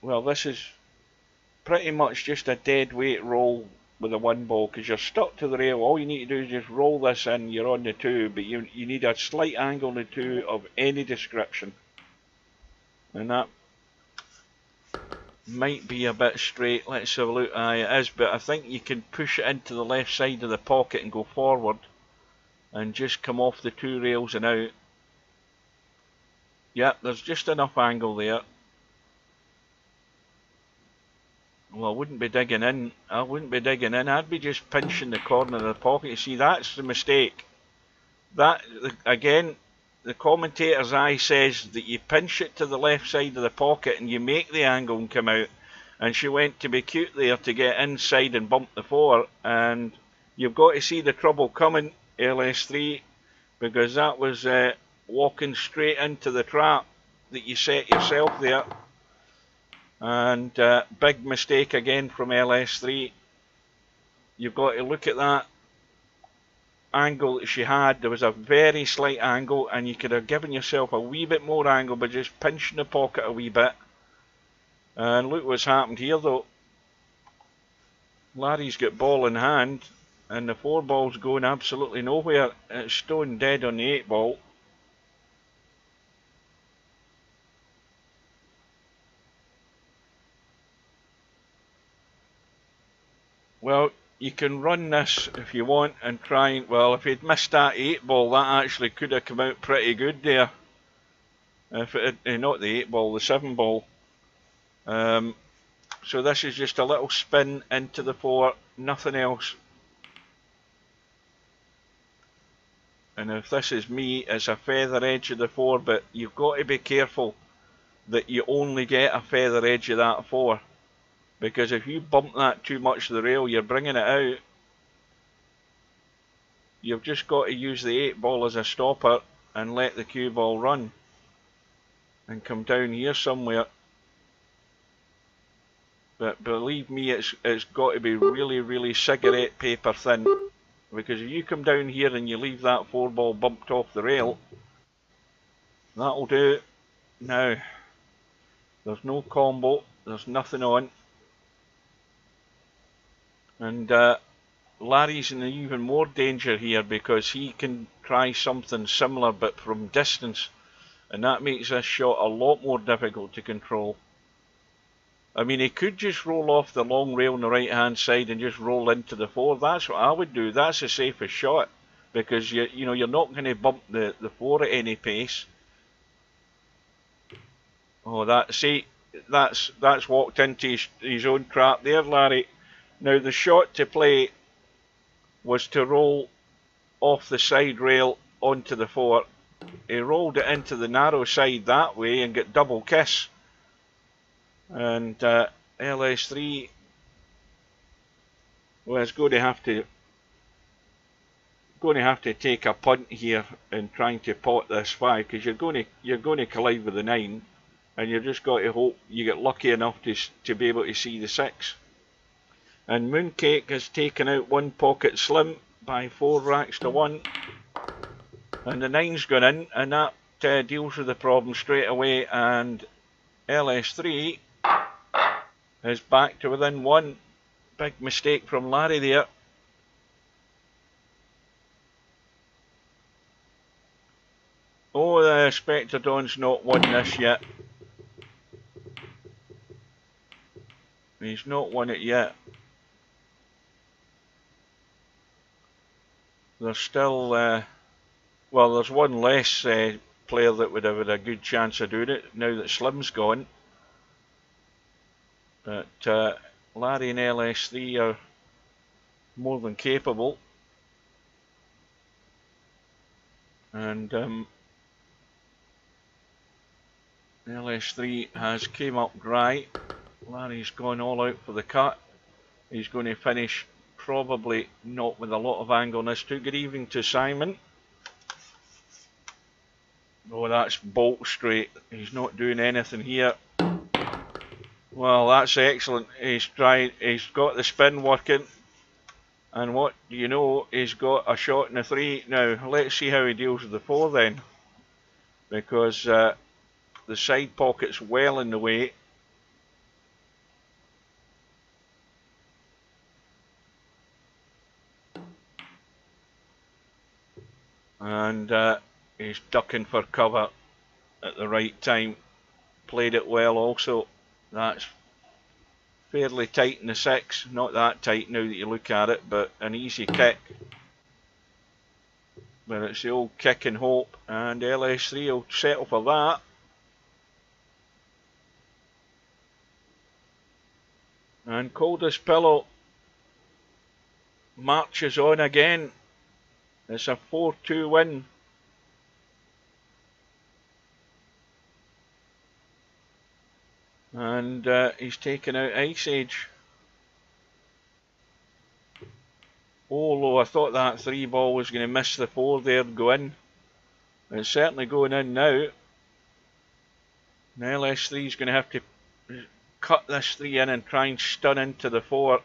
Well, this is pretty much just a dead weight roll with a 1 ball, because you're stuck to the rail. All you need to do is just roll this in, you're on the 2, but you need a slight angle on the 2 of any description, and that might be a bit straight. Let's have a look. Aye, it is, but I think you can push it into the left side of the pocket and go forward and just come off the 2 rails and out. Yep, there's just enough angle there. Well, I wouldn't be digging in. I'd be just pinching the corner of the pocket. You see, that's the mistake. That, again, the commentator's eye says that you pinch it to the left side of the pocket and you make the angle and come out. And she went to be cute there to get inside and bump the 4. And you've got to see the trouble coming, LS3, because that was walking straight into the trap that you set yourself there. And big mistake again from LS3. You've got to look at that angle that she had. There was a very slight angle, and you could have given yourself a wee bit more angle by just pinching the pocket a wee bit. And look what's happened here though. Larry's got ball in hand, and the 4 ball's going absolutely nowhere. It's stone dead on the 8 ball. Well, you can run this if you want and try and, well, if he'd missed that 8 ball, that actually could have come out pretty good there. If it had, not the 8 ball, the 7 ball. So this is just a little spin into the 4, nothing else. And if this is me, it's a feather edge of the 4, but you've got to be careful that you only get a feather edge of that 4. Because if you bump that too much to the rail, you're bringing it out. You've just got to use the 8 ball as a stopper and let the cue ball run. And come down here somewhere. But believe me, it's got to be really, really cigarette paper thin. Because if you come down here and you leave that 4 ball bumped off the rail, that'll do it. Now, there's no combo, there's nothing on. And Larry's in even more danger here because he can try something similar but from distance. And that makes this shot a lot more difficult to control. I mean, he could just roll off the long rail on the right hand side and just roll into the 4. That's what I would do. That's the safest shot because you know you're not going to bump the 4 at any pace. Oh, that's walked into his own trap there, Larry. Now the shot to play was to roll off the side rail onto the 4. He rolled it into the narrow side that way and got double kiss. And LS3 well, is going to have to take a punt here in trying to pot this 5 because you're going to collide with the 9, and you've just got to hope you get lucky enough to be able to see the 6. And Mooncake has taken out 1 pocket slim by 4 racks to 1, and the 9's gone in, and that deals with the problem straight away. And LS3 is back to within 1. Big mistake from Larry there. Oh, the Spectre Dawn's not won this yet. He's not won it yet. There's still, well, there's one less player that would have had a good chance of doing it now that Slim's gone. But Larry and LS3 are more than capable. And LS3 has came up dry. Larry's gone all out for the cut. He's going to finish probably not with a lot of angle on this too. Good evening to Simon. Oh, that's bolt straight. He's not doing anything here. Well, that's excellent. He's got the spin working. And what do you know? He's got a shot in the 3. Now, let's see how he deals with the 4 then. Because the side pocket's well in the way. And he's ducking for cover at the right time. Played it well also. That's fairly tight in the 6. Not that tight now that you look at it, but an easy kick. But it's the old kick and hope, and LS3 will settle for that. And Coldest Pillow marches on again. It's a 4-2 win. And he's taken out Ice Age. Although I thought that 3 ball was going to miss the 4 there and go in. It's certainly going in now. And LS3 is going to have to cut this 3 in and try and stun into the 4.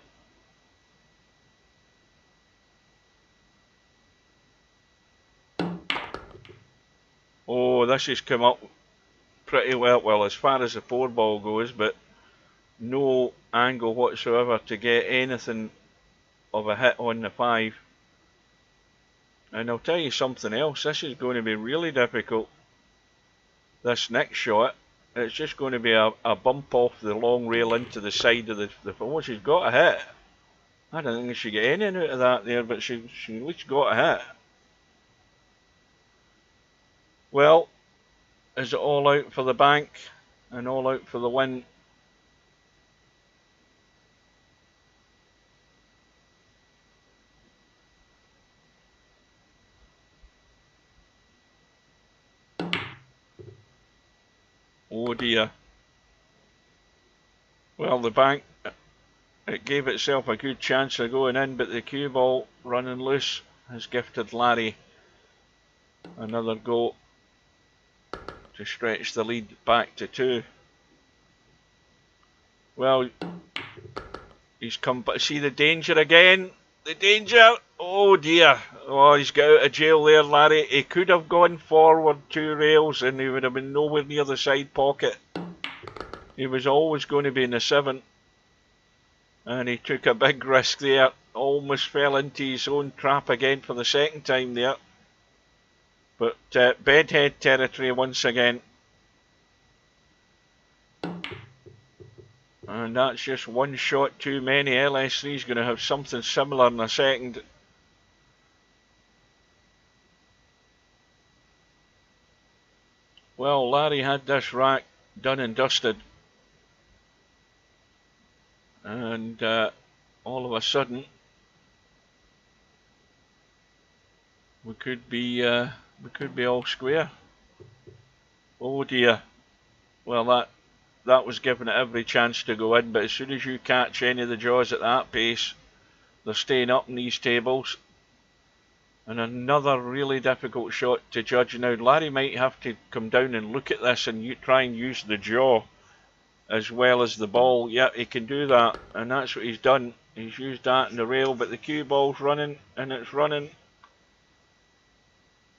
Oh, this has come up pretty well, as far as the 4 ball goes, but no angle whatsoever to get anything of a hit on the 5. And I'll tell you something else, this is going to be really difficult. This next shot, it's just going to be a bump off the long rail into the side of the 4. She's got a hit. I don't think she get anything out of that there, but she at least got a hit. Well, is it all out for the bank and all out for the win? Oh dear. Well, the bank, it gave itself a good chance of going in, but the cue ball running loose has gifted Larry another go to stretch the lead back to 2. Well, he's come, but see the danger again. The danger! Oh dear. Oh, he's got out of jail there, Larry. He could have gone forward 2 rails and he would have been nowhere near the side pocket. He was always going to be in the 7. And he took a big risk there. Almost fell into his own trap again for the second time there. But bedhead territory once again. And that's just one shot too many. LS3 is going to have something similar in a second. Well, Larry had this rack done and dusted. And all of a sudden, we could be all square. Oh dear. Well, that was given it every chance to go in, but as soon as you catch any of the jaws at that pace, they're staying up in these tables. And another really difficult shot to judge. Now, Larry might have to come down and look at this and try and use the jaw as well as the ball. Yeah, he can do that, and that's what he's done. He's used that in the rail, but the cue ball's running, and it's running.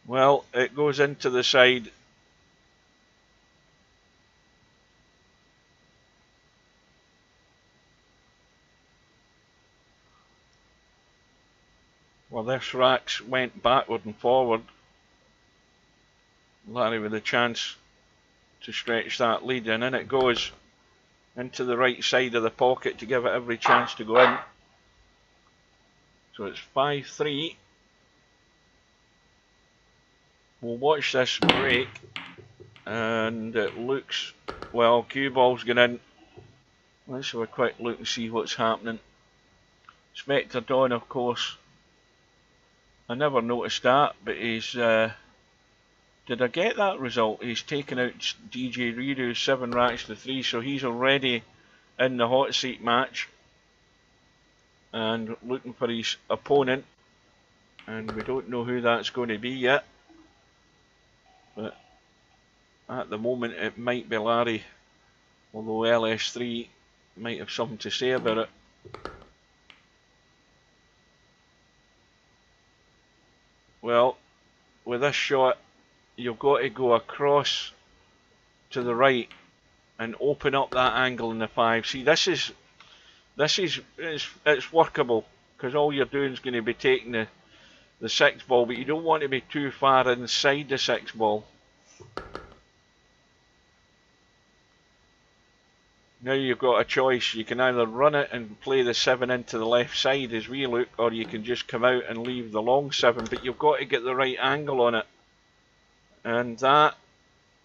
Well, it goes into the side. Well, this racks went backward and forward. Larry with a chance to stretch that lead, and in it goes into the right side of the pocket to give it every chance to go in. So it's 5-3. We'll watch this break, and it looks, well, cue ball's going in. Let's have a quick look and see what's happening. Spectre Dawn, of course, I never noticed that, but he's, did I get that result? He's taken out DJ Riru 7 racks to 3, so he's already in the hot seat match and looking for his opponent, and we don't know who that's going to be yet, but at the moment it might be Larry, although LS3 might have something to say about it. Well, with this shot, you've got to go across to the right and open up that angle in the 5. See, it's workable, because all you're doing is going to be taking the 6 ball, but you don't want to be too far inside the 6 ball. Now you've got a choice. You can either run it and play the 7 into the left side as we look, or you can just come out and leave the long 7, but you've got to get the right angle on it. And that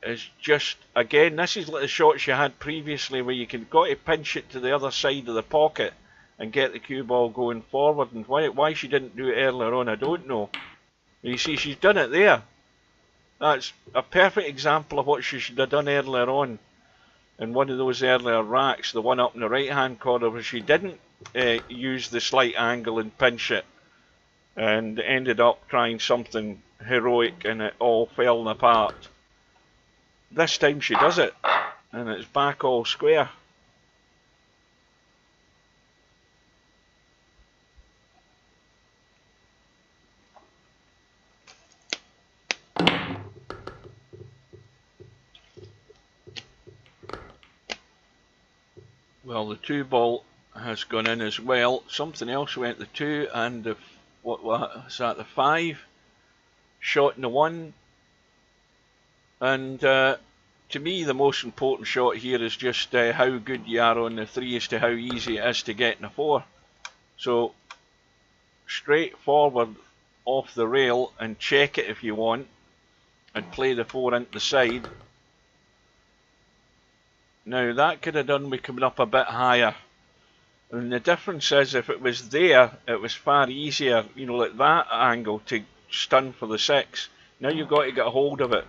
is just, again, this is like the shots you had previously where you got to pinch it to the other side of the pocket and get the cue ball going forward. And why she didn't do it earlier on, I don't know. But you see, she's done it there. That's a perfect example of what she should have done earlier on in one of those earlier racks, the one up in the right hand corner, where she didn't use the slight angle and pinch it and ended up trying something heroic and it all fell apart. This time she does it and it's back all square. Well, the 2 ball has gone in as well. Something else went the 2, and the, what was that, the 5 shot in the 1. And to me, the most important shot here is just how good you are on the 3 as to how easy it is to get in the 4. So straight forward off the rail and check it if you want, and play the 4 into the side. Now that could have done with coming up a bit higher. And the difference is, if it was there, it was far easier, you know, like that angle to stun for the 6. Now you've got to get a hold of it.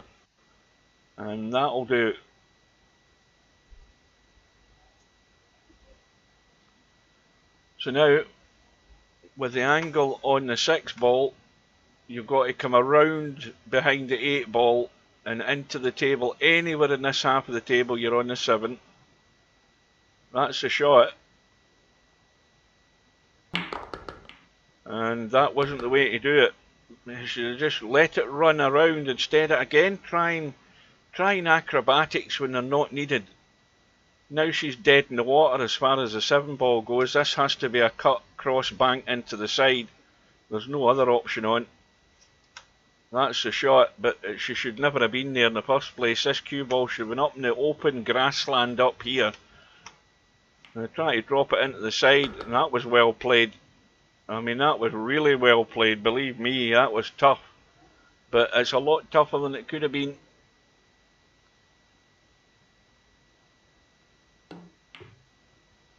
And that'll do. So now, with the angle on the 6 ball, you've got to come around behind the 8 ball and into the table. Anywhere in this half of the table, you're on the 7. That's the shot. And that wasn't the way to do it. You should have just let it run around instead of, again, trying acrobatics when they're not needed. Now she's dead in the water as far as the 7 ball goes. This has to be a cut cross bank into the side. There's no other option on. That's the shot, but she should never have been there in the first place. This cue ball should have been up in the open grassland up here. And I try to drop it into the side, and that was well played. I mean, that was really well played, believe me, that was tough. But it's a lot tougher than it could have been.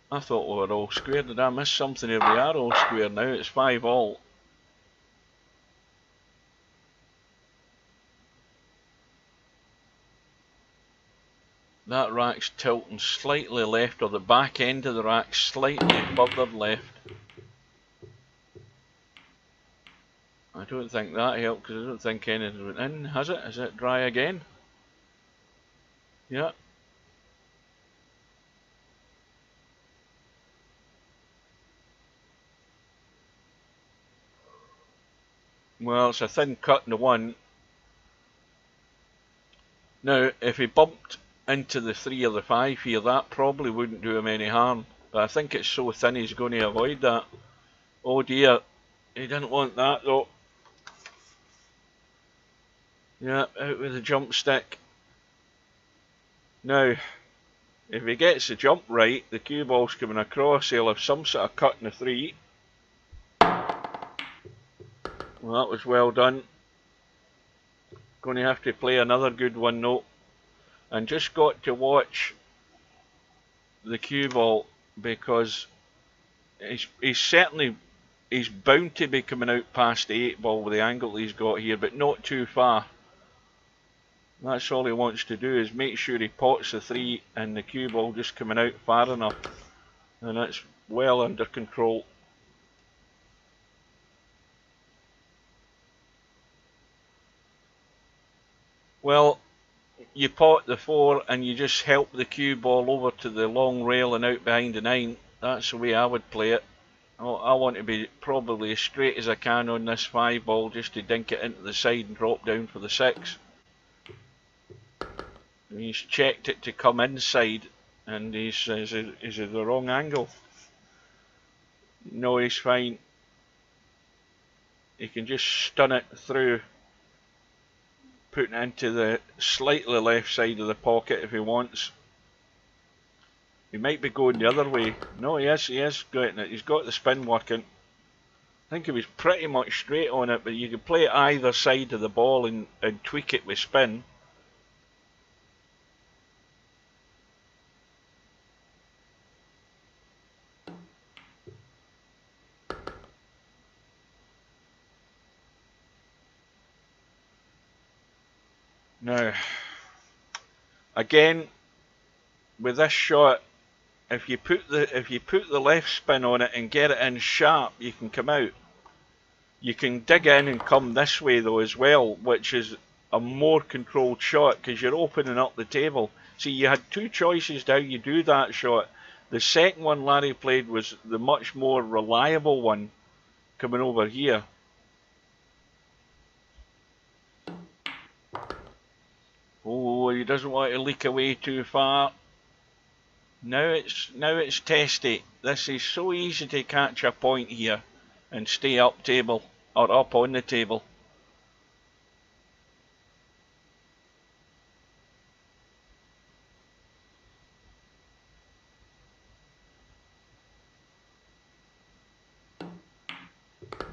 I thought we were all square. Did I miss something here? We are all square now. It's 5 all. That rack's tilting slightly left, or the back end of the rack slightly further left. I don't think that helped, because I don't think anything went in, has it? Is it dry again? Yeah. Well, it's a thin cut in the 1. Now, if he bumped into the 3 or the 5 here, that probably wouldn't do him any harm. But I think it's so thin he's going to avoid that. Oh dear, he didn't want that though. Yeah, out with the jump stick. Now, if he gets the jump right, the cue ball's coming across, he'll have some sort of cut in the 3. Well, that was well done. Going to have to play another good one though. And just got to watch the cue ball, because he's bound to be coming out past the 8 ball with the angle he's got here, but not too far. That's all he wants to do, is make sure he pots the 3 and the cue ball just coming out far enough. And it's well under control. Well, you pot the 4 and you just help the cue ball over to the long rail and out behind the 9. That's the way I would play it. I want to be probably as straight as I can on this 5 ball, just to dink it into the side and drop down for the 6. He's checked it to come inside, and he's at the wrong angle. No, he's fine. He can just stun it through, putting it into the slightly left side of the pocket if he wants. He might be going the other way. No, he is getting it. He's got the spin working. I think he was pretty much straight on it, but you can play it either side of the ball and tweak it with spin. Now, again, with this shot, if you put the left spin on it and get it in sharp, you can come out. You can dig in and come this way though as well, which is a more controlled shot, because you're opening up the table. See, you had 2 choices to how you do that shot. The second one Larry played was the much more reliable one, coming over here. Oh, he doesn't want to leak away too far. Now it's testy. This is so easy to catch a point here and stay up table, or up on the table.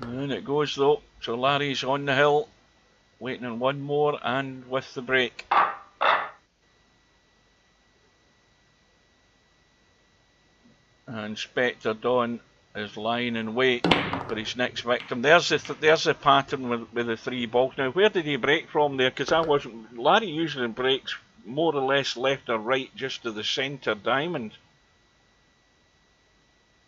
And it goes though, so Larry's on the hill, waiting on one more and with the break. And Spectre Dawn is lying in wait for his next victim. There's the pattern with the 3 balls. Now, where did he break from there? Because I wasn't. Larry usually breaks more or less left or right, just to the centre diamond.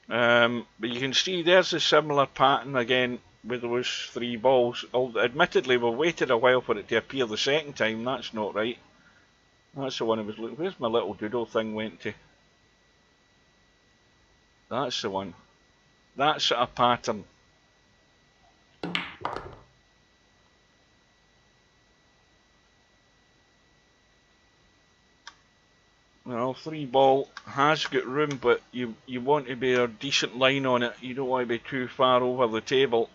But you can see there's a similar pattern again with those 3 balls. Admittedly, we waited a while for it to appear the second time. That's not right. That's the one I was looking. Where's my little doodle thing went to? That's the one. That's a pattern. Well, 3 ball has got room, but you want to be a decent line on it. You don't want to be too far over the table.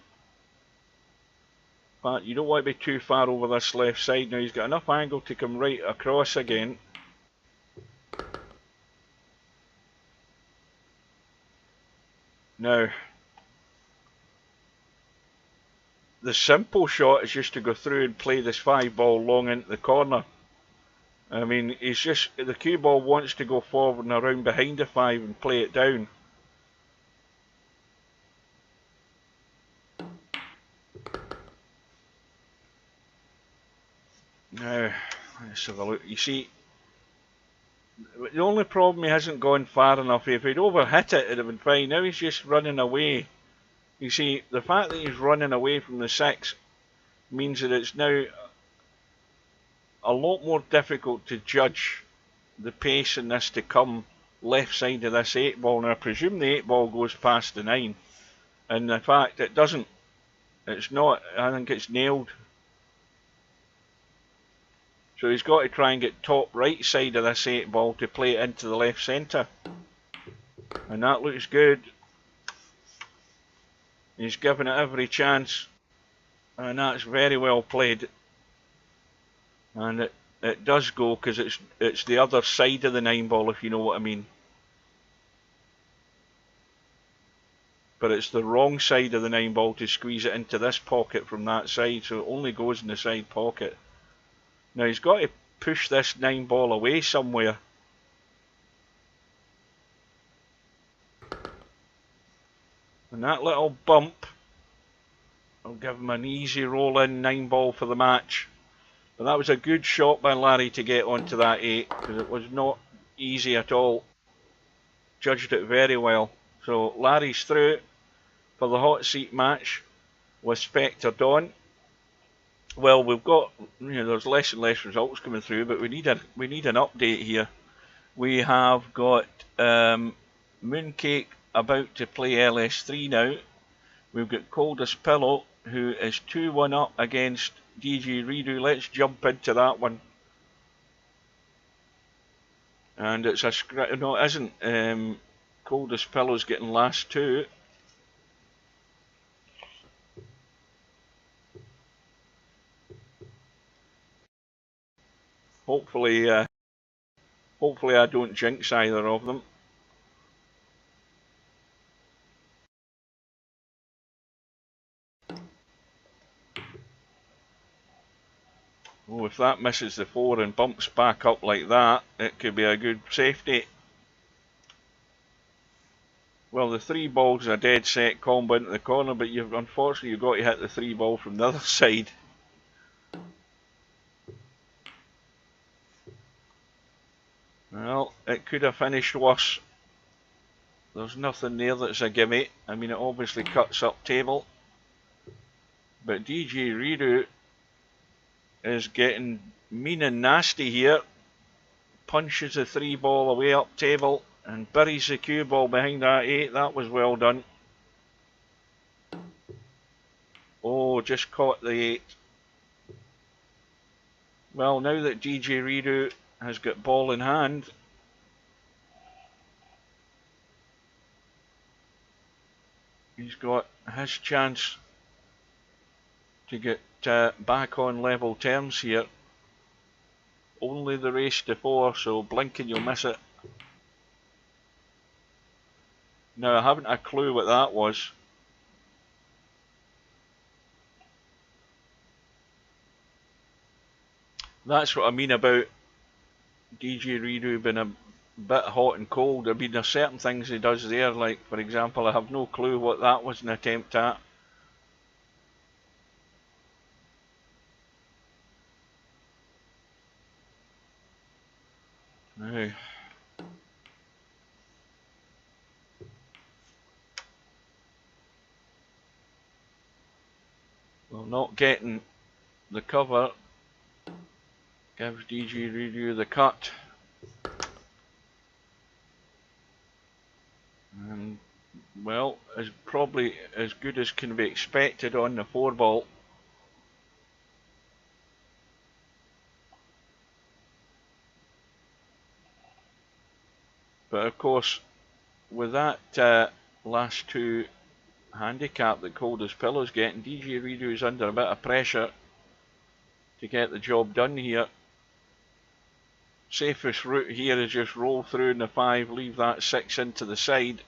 But you don't want to be too far over this left side. Now he's got enough angle to come right across again. Now, the simple shot is just to go through and play this 5 ball long into the corner. I mean, he's just, the cue ball wants to go forward and around behind the 5 and play it down. Now, let's have a look. You see, the only problem, he hasn't gone far enough. If he'd overhit it, it'd have been fine. Now he's just running away. You see, the fact that he's running away from the 6 means that it's now a lot more difficult to judge the pace in this to come left side of this 8 ball. Now I presume the 8 ball goes past the 9, and in fact it doesn't. It's not. I think it's nailed. So he's got to try and get top right side of this 8 ball to play it into the left centre, and that looks good. He's given it every chance, and that's very well played. And it does go, because it's the other side of the 9 ball, if you know what I mean. But it's the wrong side of the 9 ball to squeeze it into this pocket from that side, so it only goes in the side pocket. Now he's got to push this 9 ball away somewhere. And that little bump will give him an easy roll in 9 ball for the match. But that was a good shot by Larry to get onto that 8, because it was not easy at all. Judged it very well. So Larry's through for the hot seat match with Spectre Dawn. Well, we've got, there's less and less results coming through, but we need an update here. We have got Mooncake about to play LS3 now. We've got Coldest Pillow, who is 2-1 up against DG Redo. Let's jump into that one. And it's a no, it isn't. Coldest Pillow's getting last 2. Hopefully I don't jinx either of them. Oh, if that misses the 4 and bumps back up like that, it could be a good safety. Well, the 3 ball's a dead set combo into the corner, but unfortunately you've got to hit the 3 ball from the other side. Well, it could have finished worse. There's nothing there that's a gimme. I mean, it obviously cuts up table. But DG Redo is getting mean and nasty here. Punches the 3 ball away up table and buries the cue ball behind that 8. That was well done. Oh, just caught the 8. Well, now that DG Redo has got ball in hand, he's got his chance to get back on level terms here. Only the race to 4, so blink and you'll miss it. Now I haven't a clue what that was. That's what I mean about DJ Redo being a bit hot and cold. I mean, there's certain things he does there, like, for example, I have no clue what that was an attempt at. Now, well, not getting the cover gives DJ Redo the cut. And, well, is probably as good as can be expected on the 4-ball. But of course, with that last two handicap that Coldest Pillow's getting, DJ Redo is under a bit of pressure to get the job done here. Safest route here is just roll through in the 5, leave that 6 into the side.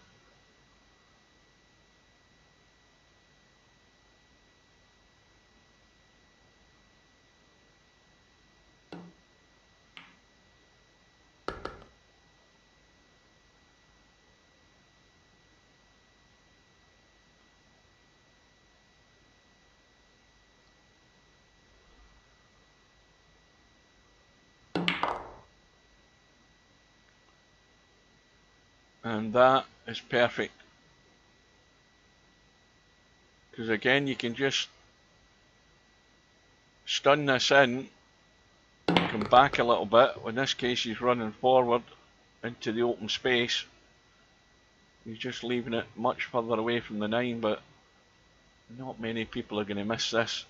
And that is perfect. Because again, you can just stun this in, come back a little bit. In this case, he's running forward into the open space. He's just leaving it much further away from the 9, but not many people are going to miss this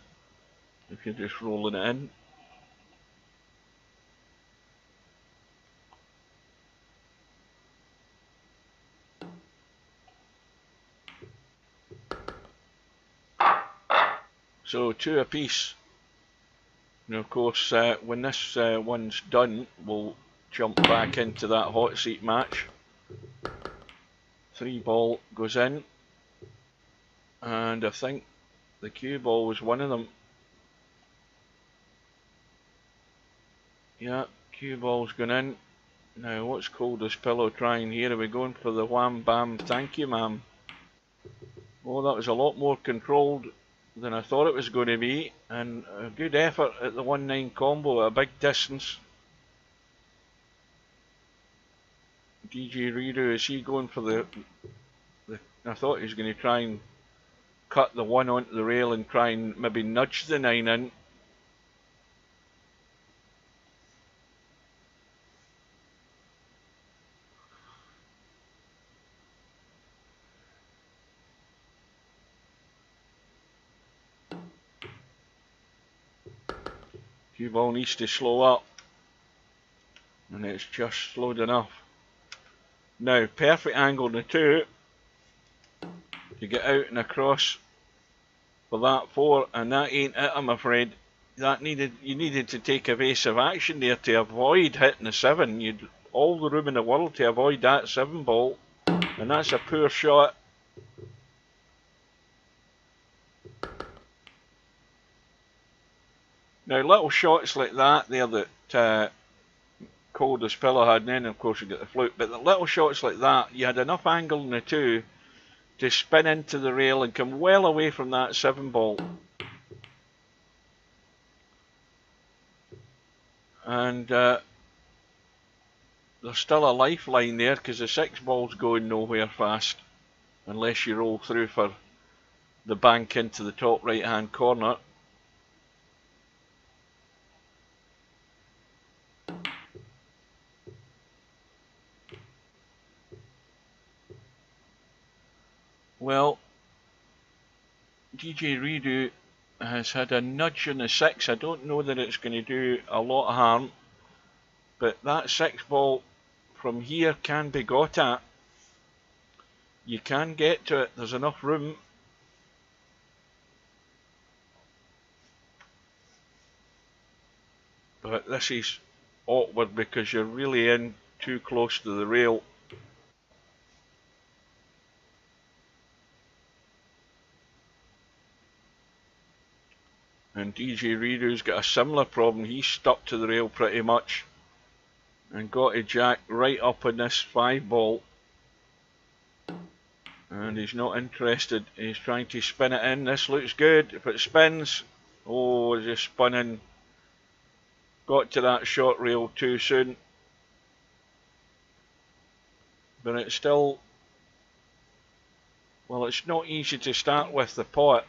if you're just rolling it in. So 2 apiece. Now of course, when this one's done, we'll jump back into that hot seat match. 3-ball goes in, and I think the cue ball was one of them. Yeah, cue ball's gone in. Now what's Coldest Pillow trying here? Are we going for the wham bam thank you ma'am? Oh, that was a lot more controlled than I thought it was going to be, and a good effort at the 1-9 combo at a big distance. DJ Redo, is he going for the I thought he was going to try and cut the 1 onto the rail and try and maybe nudge the 9 in. Cue ball needs to slow up, and it's just slowed enough. Now, perfect angle in the 2 to get out and across for that 4, and that ain't it, I'm afraid. You needed to take evasive action there to avoid hitting the 7. You'd all the room in the world to avoid that 7-ball, and that's a poor shot. Now, little shots like that there that Coldest Pillow had, and then of course you get the fluke, but the little shots like that, you had enough angle in the 2 to spin into the rail and come well away from that 7-ball. And there's still a lifeline there because the 6-ball's going nowhere fast unless you roll through for the bank into the top right hand corner. Well, DJ Redo has had a nudge on the 6. I don't know that it's going to do a lot of harm, but that 6-ball from here can be got at. You can get to it, there's enough room. But this is awkward because you're really in too close to the rail. And DJ Reado's got a similar problem. He's stuck to the rail pretty much. And got a jack right up in this 5 ball. And he's not interested. He's trying to spin it in. This looks good. If it spins, oh, it's just spun in. Got to that short rail too soon. But it's still, well, it's not easy to start with the pot.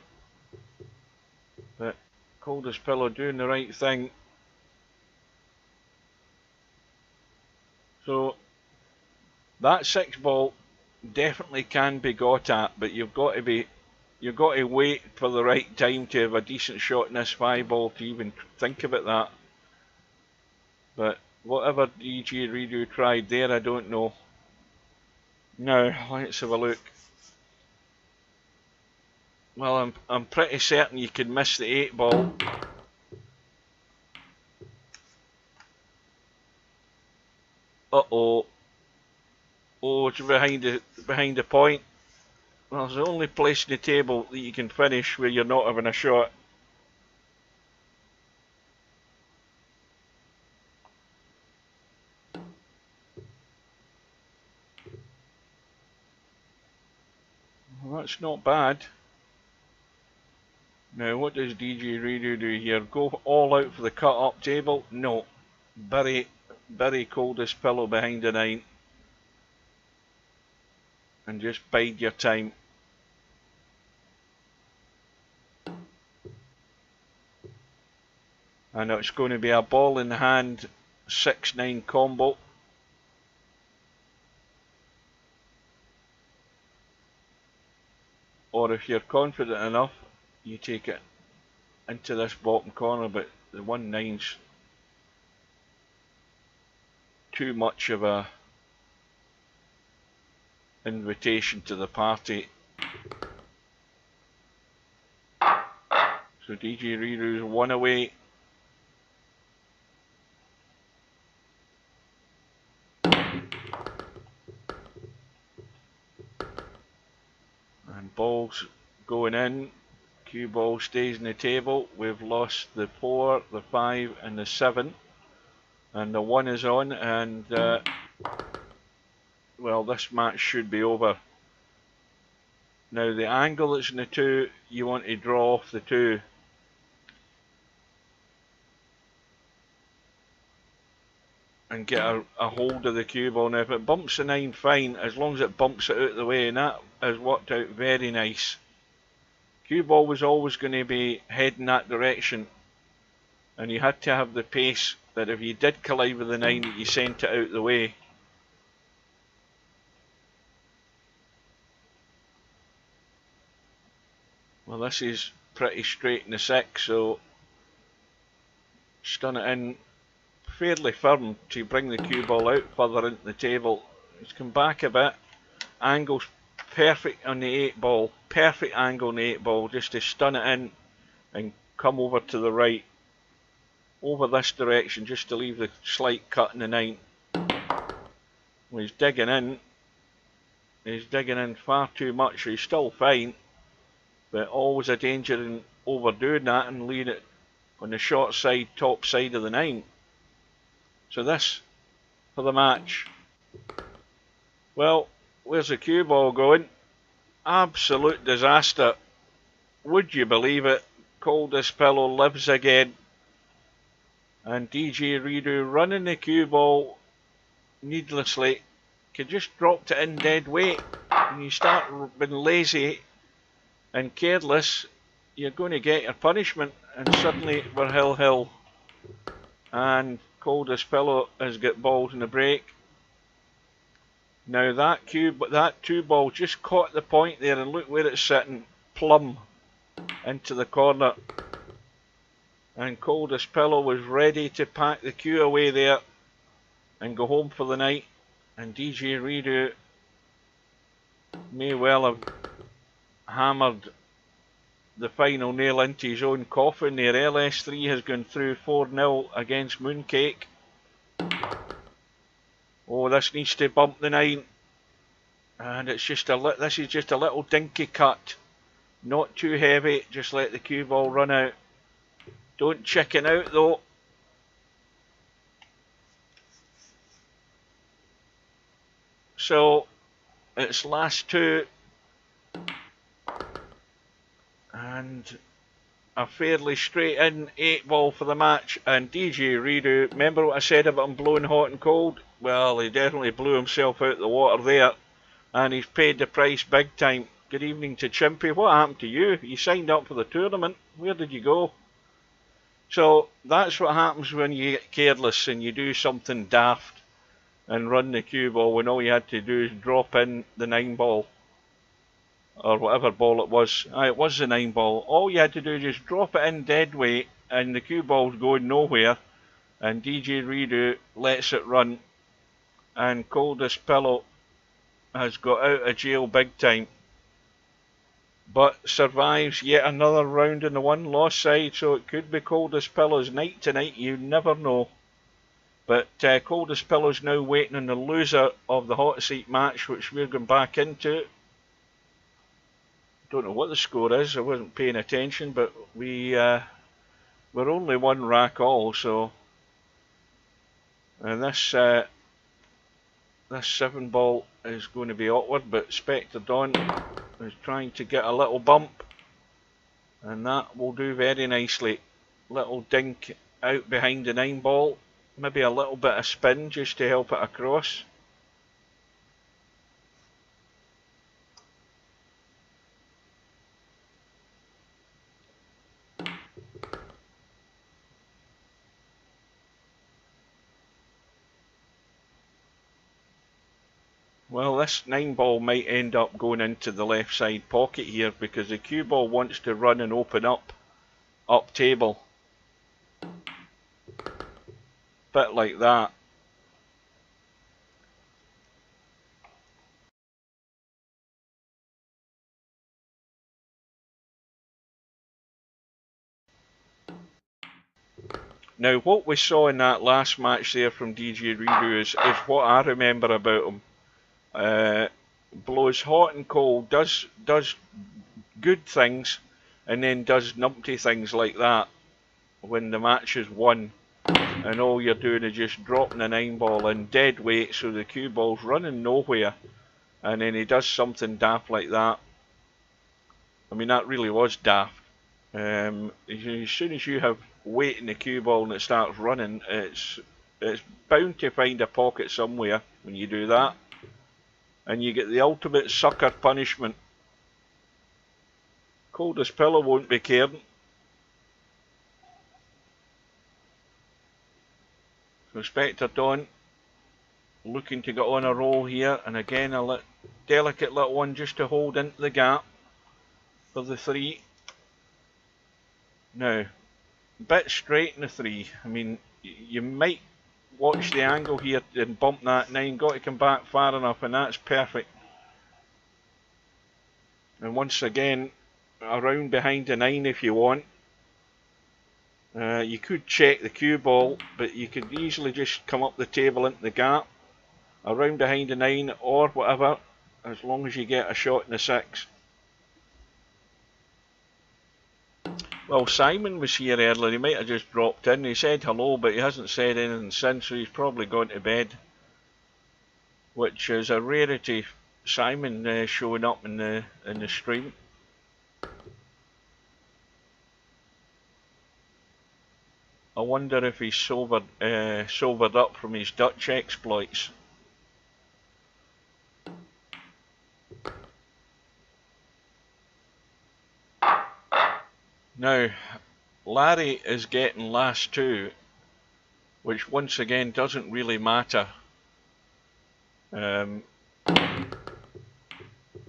But Coldest Pillow doing the right thing. So that 6 ball definitely can be got at, but you've got to wait for the right time to have a decent shot in this 5 ball to even think about that. But whatever DJ Redo tried there, I don't know. Now let's have a look. Well, I'm pretty certain you can miss the 8 ball. Uh-oh. Oh, it's behind the point. Well, it's the only place in the table that you can finish where you're not having a shot. Well, that's not bad. Now, what does DJ Redo do here? Go all out for the cut-up table? No. Bury Coldest Pillow behind the 9. And just bide your time. And it's going to be a ball in hand 6-9 combo. Or if you're confident enough, you take it into this bottom corner, but the 1-9's too much of a invitation to the party. So DJ Redo's 1 away. And balls going in. Cue ball stays in the table. We've lost the 4, the 5 and the 7. And the 1 is on, and well, this match should be over. Now the angle that's in the 2, you want to draw off the 2. And get a hold of the cue ball. Now if it bumps the 9, fine, as long as it bumps it out of the way, and that has worked out very nice. Cue ball was always going to be heading that direction, and you had to have the pace that if you did collide with the 9, that you sent it out the way. Well, this is pretty straight in the 6, so stun it in fairly firm to bring the cue ball out further into the table. It's come back a bit. Angle's perfect on the 8 ball. Perfect angle on the 8 ball, just to stun it in and come over to the right. Over this direction, just to leave the slight cut in the 9. Well, he's digging in. He's digging in far too much, so he's still fine. But always a danger in overdoing that and leaving it on the short side, top side of the 9. So this for the match. Well, where's the cue ball going? Absolute disaster. Would you believe it? Coldest Pillow lives again. And DJ Redo running the cue ball needlessly. Could just dropped it in dead weight. When you start being lazy and careless, you're going to get your punishment, and suddenly we're hill. And Coldest Pillow has got balls in the break. Now that 2 ball just caught the point there, and look where it's sitting, plumb into the corner. And Coldest Pillow was ready to pack the cue away there and go home for the night. And DJ Redo may well have hammered the final nail into his own coffin there. LS3 has gone through 4-0 against Mooncake. Oh, this needs to bump the 9. And it's just this is just a little dinky cut. Not too heavy, just let the cue ball run out. Don't chicken out though. So it's last two, and a fairly straight in 8-ball for the match. And DJ Redo, remember what I said about him blowing hot and cold? Well, he definitely blew himself out the water there, and he's paid the price big time. Good evening to Chimpy. What happened to you? You signed up for the tournament. Where did you go? So that's what happens when you get careless and you do something daft and run the cue ball when all you had to do is drop in the 9-ball. Or whatever ball it was. It was the 9-ball. All you had to do is just drop it in dead weight and the cue ball's going nowhere. And DJ Redo lets it run. And Coldest Pillow has got out of jail big time. But survives yet another round in the one-loss side, so it could be Coldest Pillow's night tonight, you never know. But Coldest Pillow's now waiting on the loser of the hot seat match, which we're going back into. Don't know what the score is, I wasn't paying attention, but we're only one rack all, so... And this 7-ball is going to be awkward, but Spectre Dawn is trying to get a little bump, and that will do very nicely. Little dink out behind the 9-ball, maybe a little bit of spin just to help it across. Well, this 9-ball might end up going into the left side pocket here because the cue ball wants to run and open up table. Bit like that. Now, what we saw in that last match there from DJ Redo is what I remember about him. Blows hot and cold, does good things, and then does numpty things like that when the match is won, and all you're doing is just dropping a 9-ball in dead weight, so the cue ball's running nowhere, and then he does something daft like that. I mean, that really was daft. As soon as you have weight in the cue ball and it starts running, it's bound to find a pocket somewhere when you do that. And you get the ultimate sucker punishment. Coldest Pillow won't be caring. So Spectre Dawn looking to get on a roll here, and again a delicate little one just to hold into the gap for the 3. Now, a bit straight in the 3. I mean, you might watch the angle here and bump that 9, got to come back far enough, and that's perfect. And once again, around behind the 9 if you want. You could check the cue ball, but you could easily just come up the table into the gap, around behind the 9 or whatever, as long as you get a shot in the 6. Well, Simon was here earlier, he might have just dropped in. He said hello, but he hasn't said anything since, so he's probably gone to bed. Which is a rarity, Simon showing up in the stream. I wonder if he's sobered up from his Dutch exploits. Now, Larry is getting last 2, which once again doesn't really matter.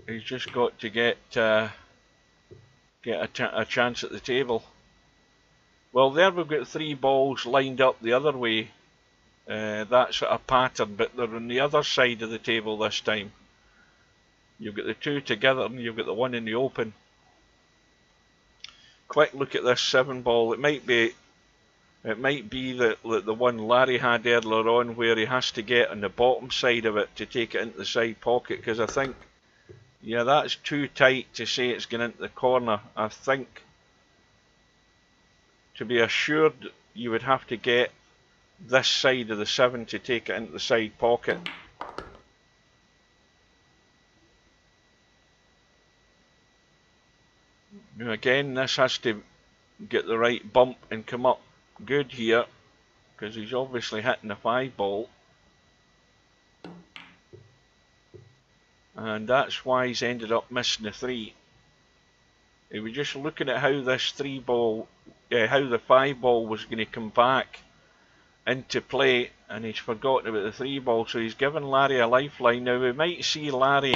He's just got to get a chance at the table. Well, there we've got 3 balls lined up the other way. That sort of pattern, but they're on the other side of the table this time. You've got the 2 together and you've got the 1 in the open. Quick look at this 7-ball. It might be that the one Larry had earlier on, where he has to get on the bottom side of it to take it into the side pocket, because I think, yeah, that's too tight to say it's going into the corner. I think to be assured, you would have to get this side of the 7 to take it into the side pocket. Now again, this has to get the right bump and come up good here, because he's obviously hitting the 5 ball. And that's why he's ended up missing the 3. He was just looking at how this 3 ball, how the 5 ball was going to come back into play, and he's forgotten about the 3 ball, so he's given Larry a lifeline. Now we might see Larry,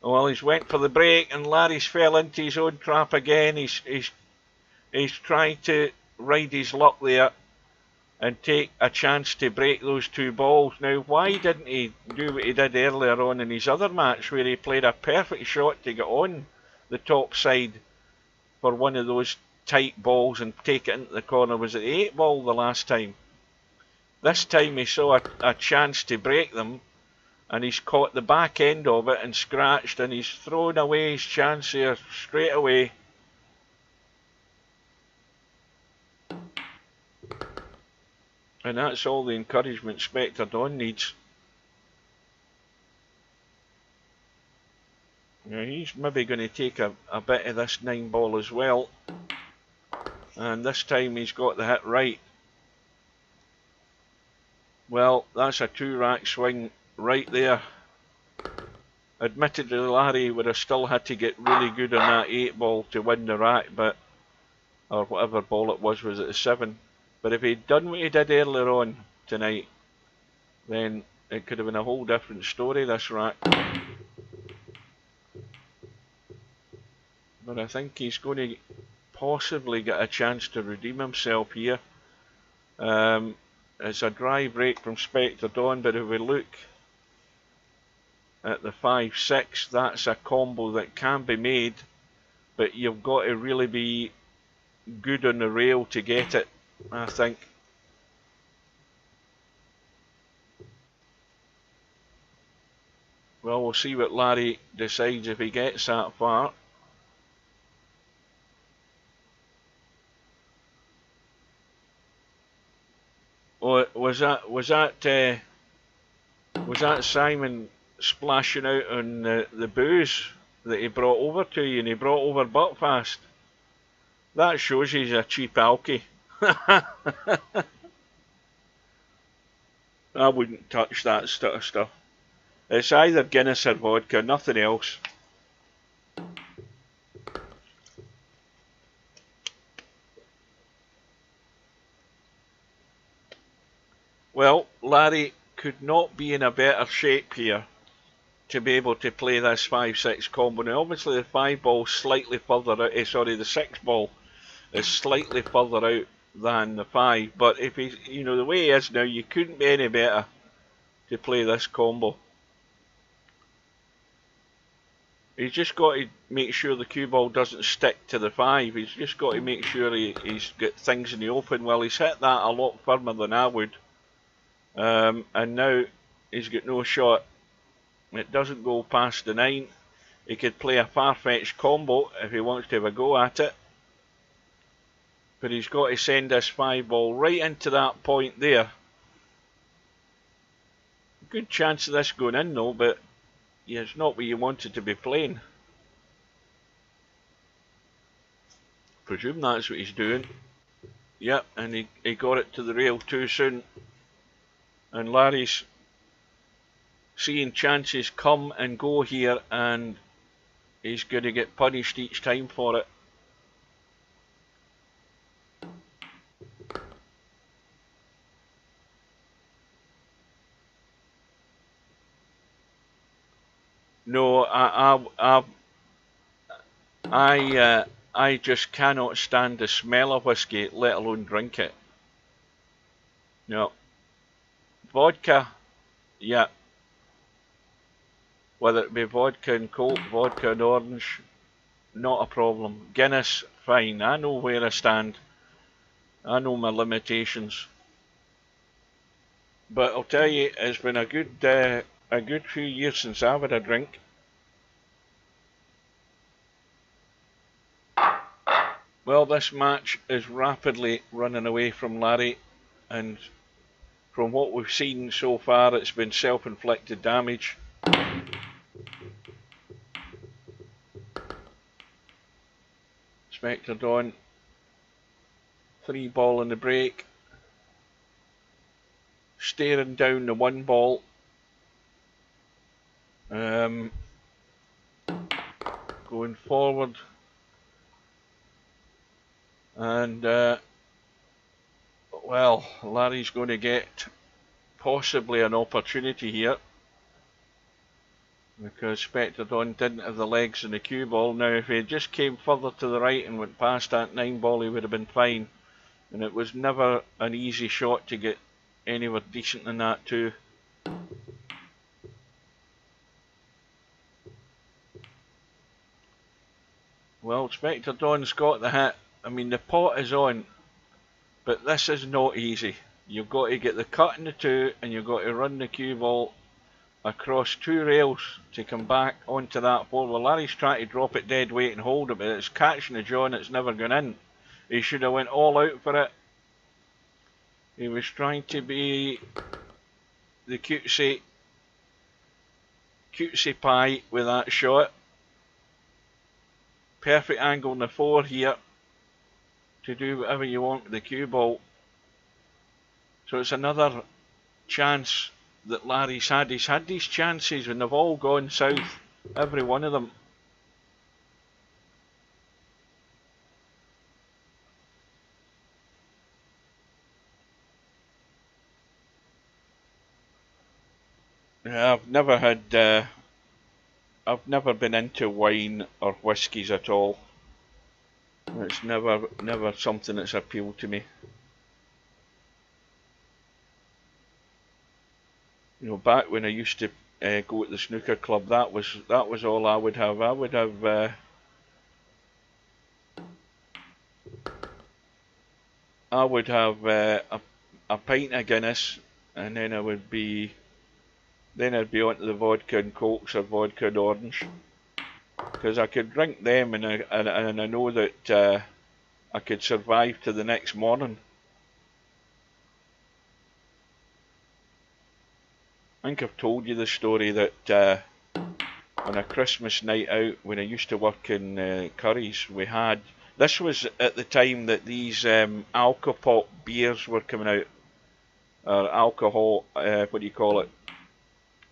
well, he's went for the break and Larry's fell into his own trap again. He's trying to ride his luck there and take a chance to break those 2 balls. Now, why didn't he do what he did earlier on in his other match, where he played a perfect shot to get on the top side for one of those tight balls and take it into the corner? Was it the 8 ball the last time? This time he saw a chance to break them, and he's caught the back end of it and scratched, and he's thrown away his chance here straight away. And that's all the encouragement Spectre Dawn needs. Now he's maybe going to take a bit of this 9 ball as well. And this time he's got the hit right. Well, that's a 2-rack swing right there. Admittedly, Larry would have still had to get really good on that 8 ball to win the rack, but, or whatever ball it was it a 7? But if he'd done what he did earlier on tonight, then it could have been a whole different story, this rack. But I think he's going to possibly get a chance to redeem himself here. It's a dry break from Spectre Dawn, but if we look at the 5-6, that's a combo that can be made, but you've got to really be good on the rail to get it, I think. Well, we'll see what Larry decides if he gets that far. Oh, was that Simon splashing out on the booze that he brought over to you, and he brought over Buckfast? That shows he's a cheap alky. I wouldn't touch that sort of stuff. It's either Guinness or vodka, nothing else. Well, Larry could not be in a better shape here to be able to play this 5-6 combo. Now, obviously the 5 ball slightly further out, sorry, the 6 ball is slightly further out than the 5, but if he, you know, the way he is now, you couldn't be any better to play this combo. He's just got to make sure the cue ball doesn't stick to the 5. He's just got to make sure he's got things in the open. Well, he's hit that a lot firmer than I would. And now he's got no shot. It doesn't go past the 9. He could play a far-fetched combo if he wants to have a go at it. But he's got to send this 5 ball right into that point there. Good chance of this going in though, but yeah, it's not what you wanted to be playing. Presume that's what he's doing. Yep, and he got it to the rail too soon. And Larry's seeing chances come and go here, and he's going to get punished each time for it. No, I just cannot stand the smell of whiskey, let alone drink it. No. Vodka, yeah. Whether it be vodka and Coke, vodka and orange, not a problem. Guinness, fine. I know where I stand. I know my limitations. But I'll tell you, it's been a good few years since I've had a drink. Well, this match is rapidly running away from Larry, and from what we've seen so far, it's been self-inflicted damage. Spectre Dawn, 3 ball in the break, staring down the 1 ball. Going forward, and well, Larry's going to get possibly an opportunity here, because Spectre Dawn didn't have the legs in the cue ball. Now if he just came further to the right and went past that 9 ball, he would have been fine, and it was never an easy shot to get anywhere decent than that too. Well, Spectre Dawn's got the hit. I mean, the pot is on, but this is not easy. You've got to get the cut in the 2, and you've got to run the cue ball across 2 rails to come back onto that 4. Well, Larry's trying to drop it dead weight and hold it, but it's catching the jaw and it's never gone in. He should have went all out for it. He was trying to be the cutesy pie with that shot. Perfect angle in the 4 here to do whatever you want with the cue ball. So it's another chance that Larry's had. He's had these chances and they've all gone south, every one of them. Yeah, I've never been into wine or whiskies at all. It's never something that's appealed to me. You know, back when I used to go to the snooker club, that was all I would have. I would have a pint of Guinness, and then I'd be onto the vodka and cokes or vodka and orange, because I could drink them, and I know that I could survive to the next morning. I think I've told you the story that on a Christmas night out when I used to work in Curry's, we had, this was at the time that these Alcopop beers were coming out, or alcohol, what do you call it?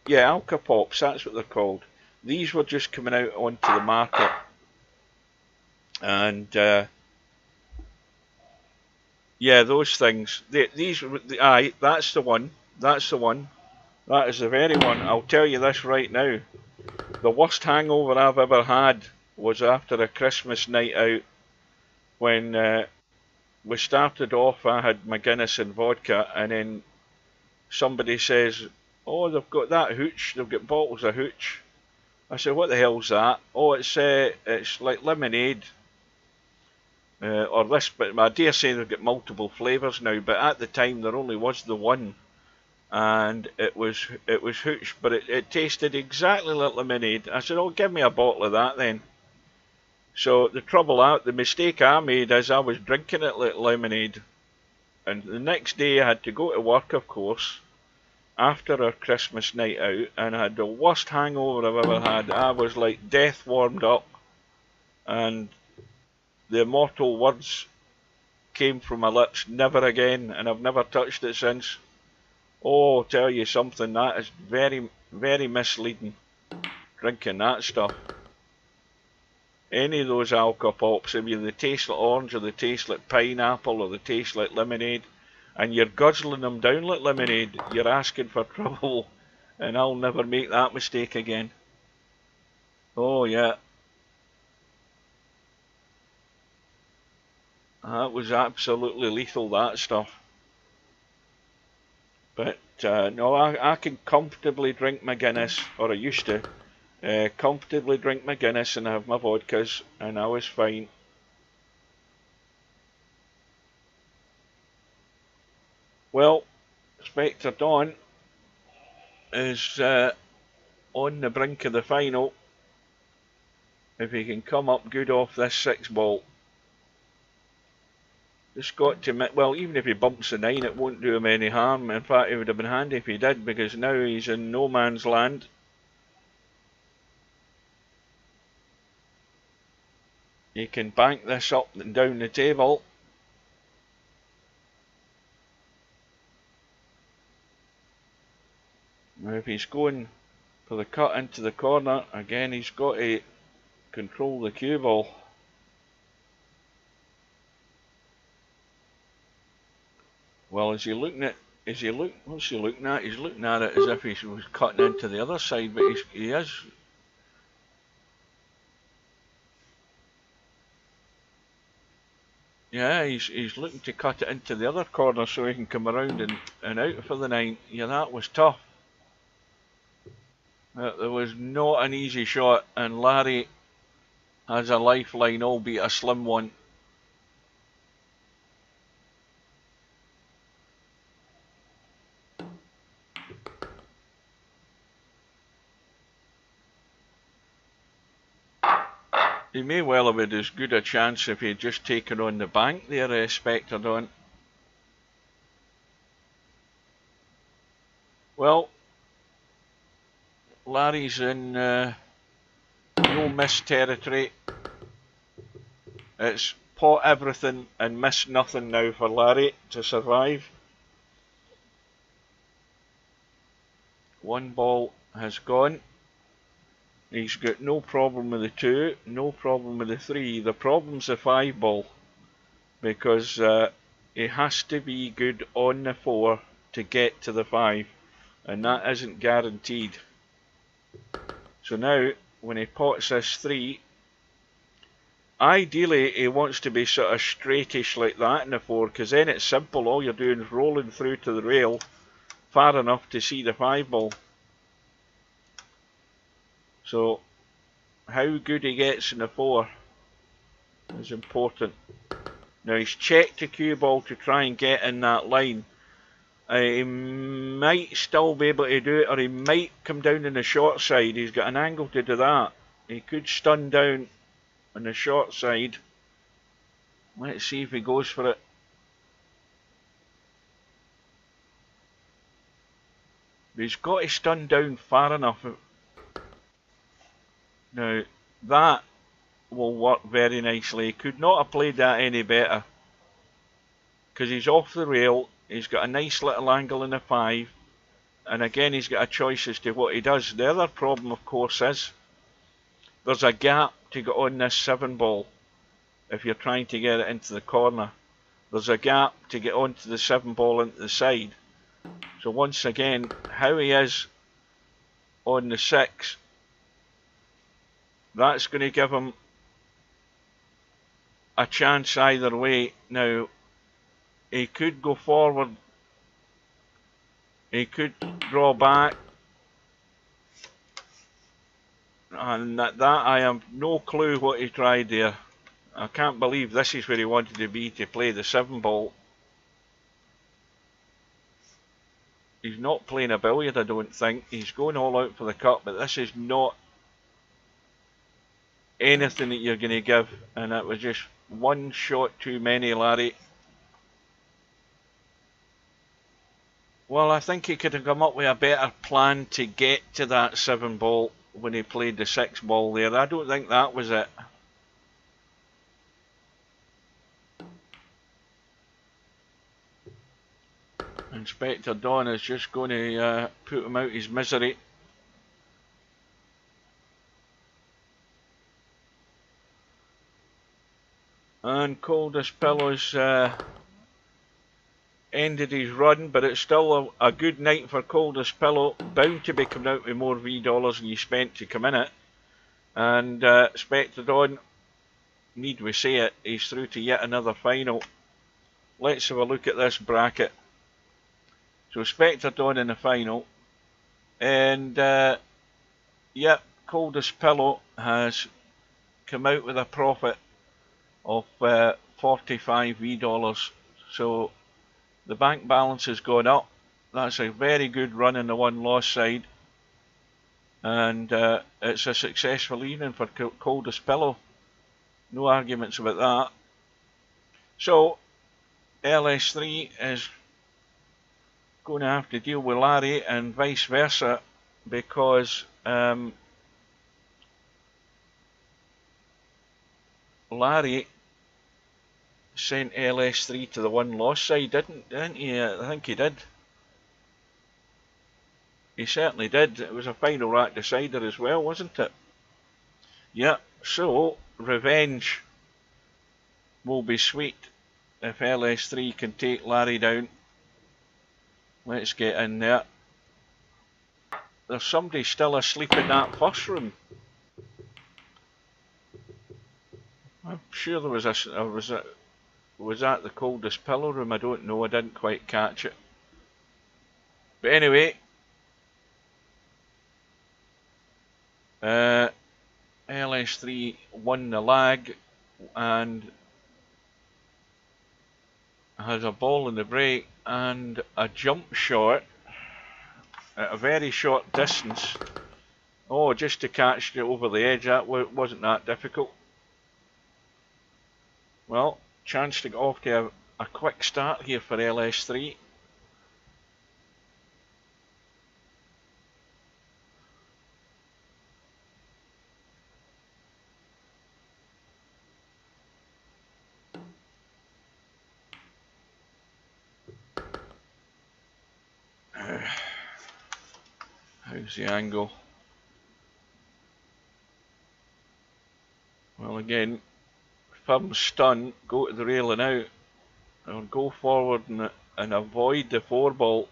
Yeah, Alcopops, that's what they're called. These were just coming out onto the market, and yeah, those things. Aye, that's the one. That's the one. That is the very one. I'll tell you this right now. The worst hangover I've ever had was after a Christmas night out, when we started off. I had my Guinness and vodka, and then somebody says, "Oh, they've got that hooch. They've got bottles of hooch." I said, "What the hell's that?" "Oh, it's like lemonade." Or this, but I dare say they've got multiple flavours now, but at the time there only was the one, and it was hooch, but it tasted exactly like lemonade. I said, "Oh, give me a bottle of that then." So the mistake I made is I was drinking it like lemonade, and the next day I had to go to work, of course, after our Christmas night out, and I had the worst hangover I've ever had. I was like death warmed up, and the immortal words came from my lips, "Never again," and I've never touched it since. Oh, I'll tell you something, that is very, very misleading, drinking that stuff. Any of those Alcopops, if they taste like orange, or they taste like pineapple, or they taste like lemonade, and you're guzzling them down like lemonade, you're asking for trouble, and I'll never make that mistake again. Oh yeah. That was absolutely lethal, that stuff. But no, I can comfortably drink my Guinness, or I used to comfortably drink my Guinness and have my vodkas, and I was fine. Well, Spectre Dawn is on the brink of the final. If he can come up good off this 6 ball. Just got to, well, even if he bumps the 9, it won't do him any harm. In fact, it would have been handy if he did, because now he's in no man's land. You can bank this up and down the table. Now if he's going for the cut into the corner, again he's got to control the cue ball. Well, what's he looking at? He's looking at it as if he was cutting into the other side, but he is. Yeah, he's looking to cut it into the other corner so he can come around and out for the 9. Yeah, that was tough. There was not an easy shot, and Larry has a lifeline, albeit a slim one. He may well have had as good a chance if he had just taken on the bank there, Spectre Dawn. Well, Larry's in no miss territory. It's pot everything and miss nothing now for Larry to survive. One ball has gone. He's got no problem with the 2, no problem with the 3. The problem's the 5 ball, because he has to be good on the 4 to get to the 5, and that isn't guaranteed. So now, when he pots this 3, ideally he wants to be sort of straightish like that in the 4, because then it's simple. All you're doing is rolling through to the rail far enough to see the 5 ball. So how good he gets in the 4 is important. Now he's checked the cue ball to try and get in that line. He might still be able to do it, or he might come down on the short side. He's got an angle to do that. He could stun down on the short side. Let's see if he goes for it. He's got to stun down far enough. Now that will work very nicely. He could not have played that any better, because he's off the rail. He's got a nice little angle in the 5, and again he's got a choice as to what he does. The other problem, of course, is there's a gap to get on this 7 ball. If you're trying to get it into the corner, there's a gap to get onto the 7 ball into the side. So once again, how he is on the 6, that's going to give him a chance either way. Now, he could go forward, he could draw back, and that I have no clue what he tried there. I can't believe this is where he wanted to be, to play the 7 ball. He's not playing a billiard, I don't think. He's going all out for the cut, but this is not anything that you're going to give, and that was just one shot too many, Larry. Well, I think he could have come up with a better plan to get to that 7 ball when he played the 6 ball there. I don't think that was it. Inspector Dawn is just going to put him out his misery. And Coldest Pillows ended his run, but it's still a good night for Coldest Pillow. Bound to be coming out with more V dollars than you spent to come in it. And Spectre Dawn, need we say it, he's through to yet another final. Let's have a look at this bracket. So Spectre Dawn in the final, and yep, Coldest Pillow has come out with a profit of 45 V dollars. So the bank balance has gone up. That's a very good run in the one loss side, and it's a successful evening for Coldest Pillow. No arguments about that. So LS3 is going to have to deal with Larry and vice versa, because Larry sent LS3 to the one loss side, didn't he? I think he did. He certainly did. It was a final rack decider as well, wasn't it? Yeah, so revenge will be sweet if LS3 can take Larry down. Let's get in there. There's somebody still asleep in that first room. I'm sure there was was that the coldest pillow room? I don't know, I didn't quite catch it. But anyway, LS3 won the lag and has a ball in the break and a jump shot at a very short distance. Oh, just to catch it over the edge, that wasn't that difficult. Well, chance to get off to a quick start here for LS3. How's the angle? Well, again, firm stun, go to the rail and out, or go forward and avoid the 4-ball.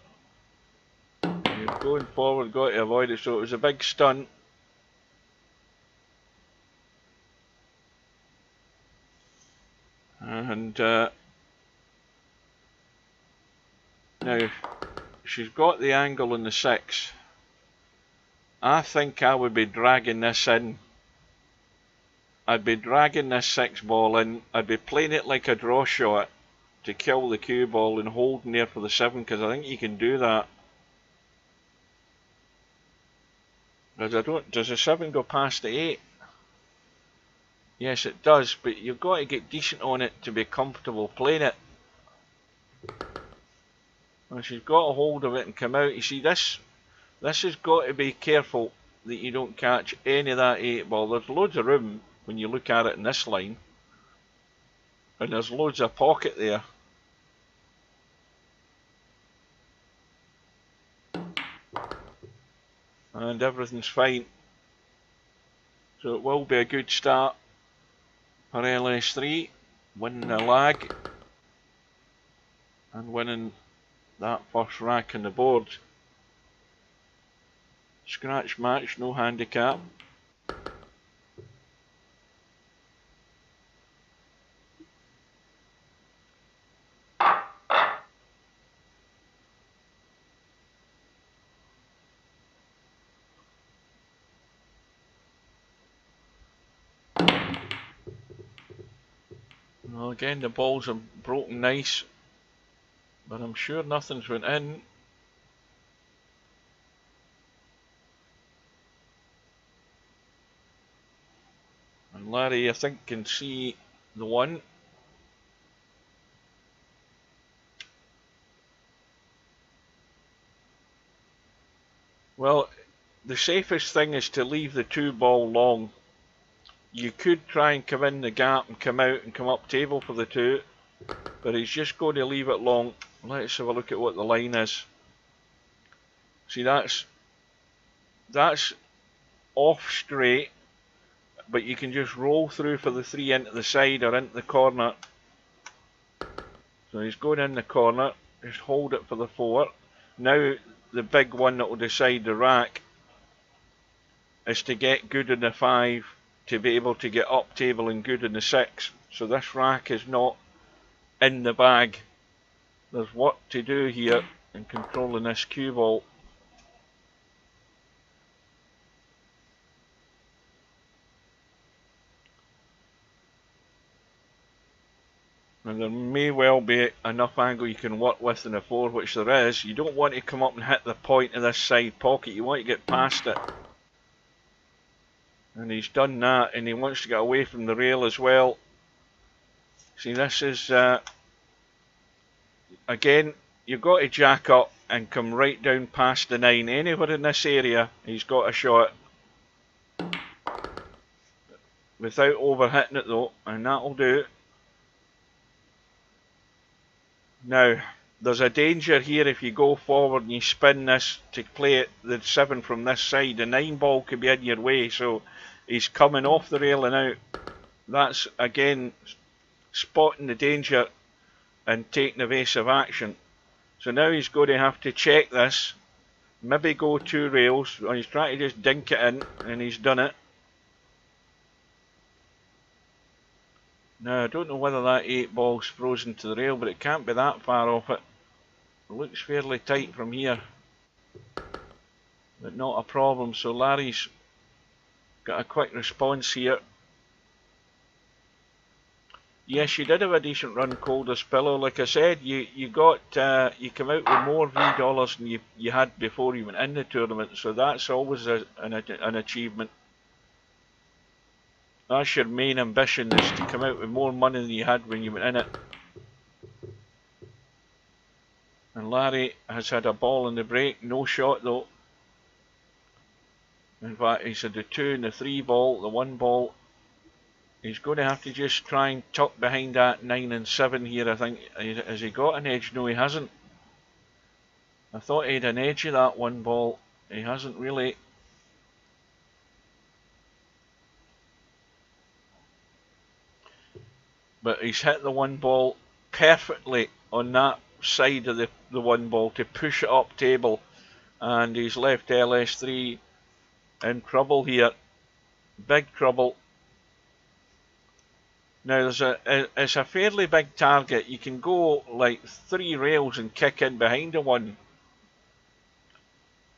You're going forward, got to avoid it, so it was a big stunt. And now, she's got the angle in the 6. I think I would be dragging this in. I'd be dragging this 6-ball in. I'd be playing it like a draw shot to kill the cue ball and holding there for the 7, because I think you can do that. Does the 7 go past the 8? Yes, it does, but you've got to get decent on it to be comfortable playing it. Well, she's got a hold of it and come out. You see, this has got to be careful that you don't catch any of that 8-ball. There's loads of room when you look at it in this line, and there's loads of pocket there. And everything's fine. So it will be a good start for LS3, winning the lag and winning that first rack on the board. Scratch match, no handicap. Well, again, the balls are broken nice, but I'm sure nothing's went in. And Larry, I think, can see the 1. Well, the safest thing is to leave the 2-ball long. You could try and come in the gap and come out and come up table for the 2, but he's just going to leave it long. Let's have a look at what the line is. See, that's off straight, but you can just roll through for the 3 into the side or into the corner. So he's going in the corner, just hold it for the 4. Now the big one that will decide the rack is to get good in the 5 to be able to get up table and good in the 6. So this rack is not in the bag. There's work to do here in controlling this cue ball. And there may well be enough angle you can work with in the 4, which there is. You don't want to come up and hit the point of this side pocket, you want to get past it. And he's done that, and he wants to get away from the rail as well. See, this is again, you've got to jack up and come right down past the 9. Anywhere in this area, he's got a shot. Without overhitting it though, and that'll do. Now, there's a danger here if you go forward and you spin this to play it, the 7 from this side. The 9 ball could be in your way, so he's coming off the rail and out. That's, again, spotting the danger and taking evasive action. So now he's going to have to check this, maybe go 2 rails, or he's trying to just dink it in, and he's done it. Now, I don't know whether that 8 ball's frozen to the rail, but it can't be that far off it. It looks fairly tight from here, but not a problem. So Larry's got a quick response here. Yes, you did have a decent run, Coldest Pillow. Like I said, you come out with more V dollars than you had before you went in the tournament, so that's always an achievement. That's your main ambition, is to come out with more money than you had when you went in it. And Larry has had a ball in the break, no shot though. In fact, he's had the 2 and the 3 ball, the 1 ball. He's going to have to just try and tuck behind that 9 and 7 here, I think. Has he got an edge? No, he hasn't. I thought he had an edge of that 1 ball. He hasn't really. But he's hit the 1 ball perfectly on that side of the 1 ball to push it up table. And he's left LS3 in trouble here. Big trouble. Now it's a fairly big target. You can go like 3 rails and kick in behind the 1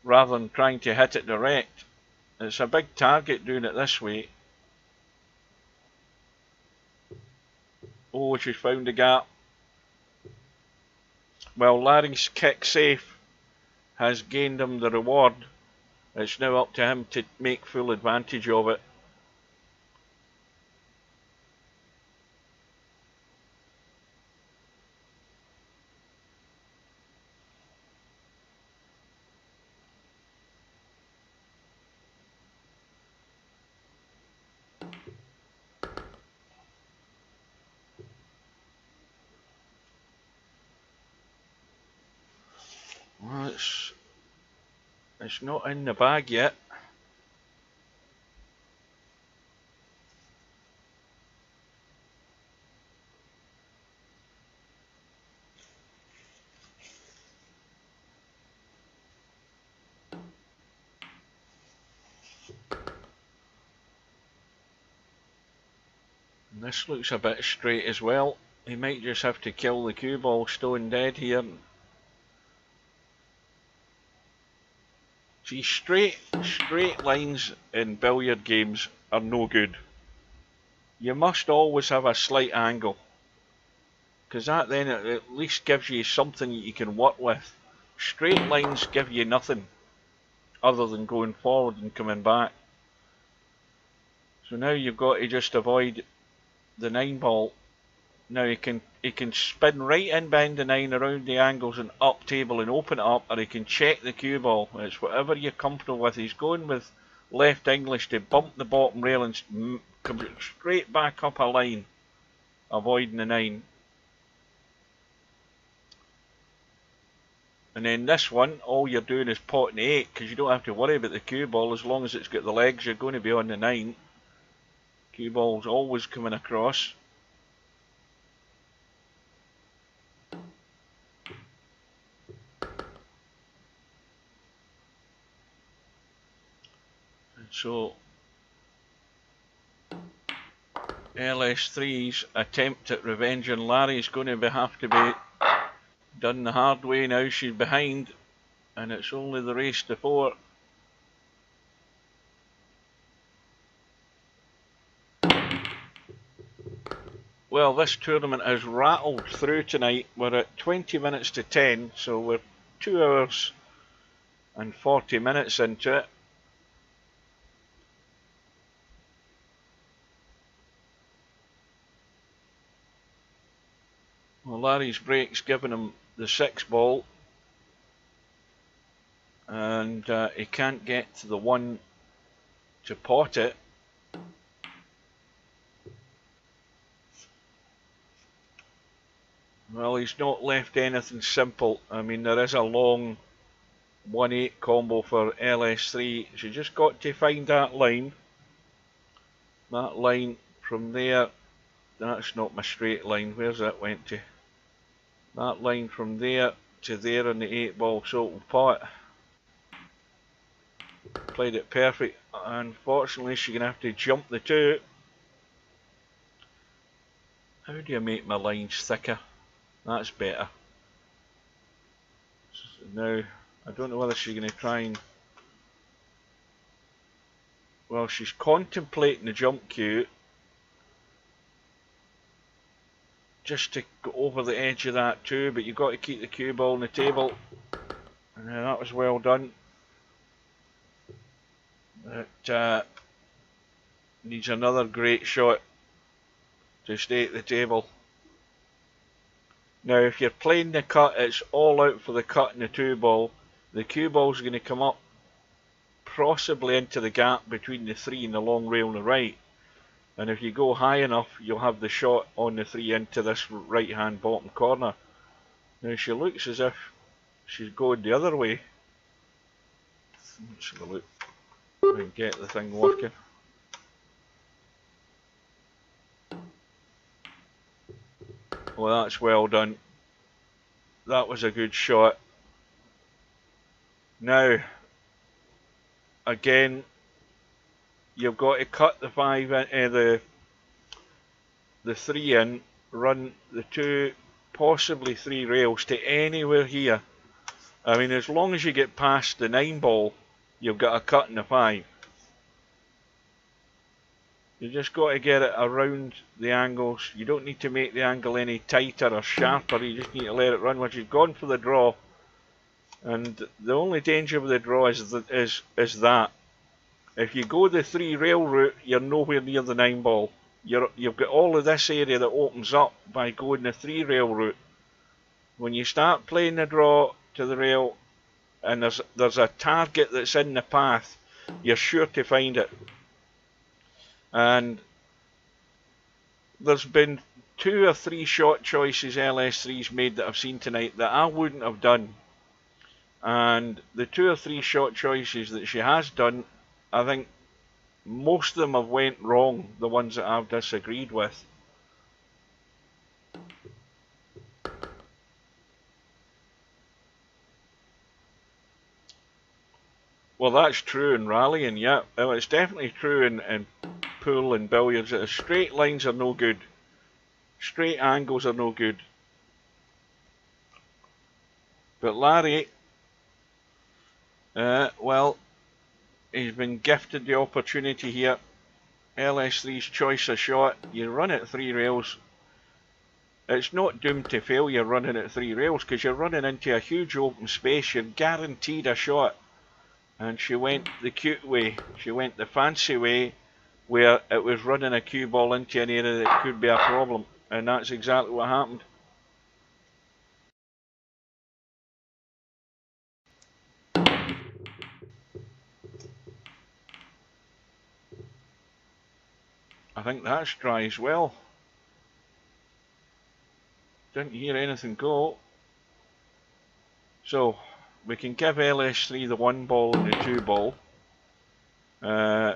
rather than trying to hit it direct. It's a big target doing it this way. Oh, she's found a gap. Well, Larry's kick safe has gained him the reward. It's now up to him to make full advantage of it. Well, it's not in the bag yet. And this looks a bit straight as well. He might just have to kill the cue ball stone dead here. See, straight lines in billiard games are no good. You must always have a slight angle, because that then at least gives you something you can work with. Straight lines give you nothing other than going forward and coming back. So now you've got to just avoid the 9 ball. Now he can spin right in behind the 9 around the angles and up table and open it up, or he can check the cue ball. It's whatever you're comfortable with. He's going with left English to bump the bottom rail and come straight back up a line, avoiding the 9. And then this one, all you're doing is potting the 8, because you don't have to worry about the cue ball as long as it's got the legs. You're going to be on the 9. Cue ball's always coming across. So LS3's attempt at revenge on Larry's going to have to be done the hard way now. She's behind, and it's only the race to 4. Well, this tournament has rattled through tonight. We're at 20 minutes to 10, so we're 2 hours and 40 minutes into it. Well, Larry's break's given him the 6 ball, and he can't get to the 1 to pot it. Well, he's not left anything simple. I mean, there is a long 1-8 combo for LS3. So just got to find that line. That line from there, that's not my straight line. Where's that went to? That line from there to there on the 8 ball. So it will pot. Played it perfect. Unfortunately, she's going to have to jump the 2. How do you make my lines thicker? That's better. So now, I don't know whether she's going to try and... Well, she's contemplating the jump cue. Just to go over the edge of that too, but you've got to keep the cue ball on the table. And that was well done. It needs another great shot to stay at the table. Now if you're playing the cut, it's all out for the cut in the 2 ball. The cue ball is going to come up possibly into the gap between the 3 and the long rail on the right. And if you go high enough, you'll have the shot on the 3 into this right hand bottom corner. Now she looks as if she's going the other way. Let's have a look and get the thing working. Well, that's well done. That was a good shot. Now, again, you've got to cut the 5 in, the 3 in, run the 2, possibly 3 rails to anywhere here. I mean, as long as you get past the 9 ball, you've got a cut in the 5. You just got to get it around the angles. You don't need to make the angle any tighter or sharper. You just need to let it run. Once you've gone for the draw, and the only danger with the draw is that if you go the 3 rail route, you're nowhere near the 9 ball. You've got all of this area that opens up by going the 3 rail route. When you start playing the draw to the rail, and there's a target that's in the path, you're sure to find it. And there's been 2 or 3 shot choices LS3's made that I've seen tonight that I wouldn't have done. And the 2 or 3 shot choices that she has done, I think most of them have went wrong, the ones that I've disagreed with. Well, that's true in rallying, yeah. Well, it's definitely true in pool and billiards. Straight lines are no good. Straight angles are no good. But Larry, well, he's been gifted the opportunity here. LS3's choice of shot. You run it 3 rails. It's not doomed to failure running at 3 rails because you're running into a huge open space. You're guaranteed a shot. And she went the cute way. She went the fancy way, where it was running a cue ball into an area that could be a problem. And that's exactly what happened. I think that's dry as well. Didn't hear anything go. So we can give LS3 the 1 ball and the 2 ball. Now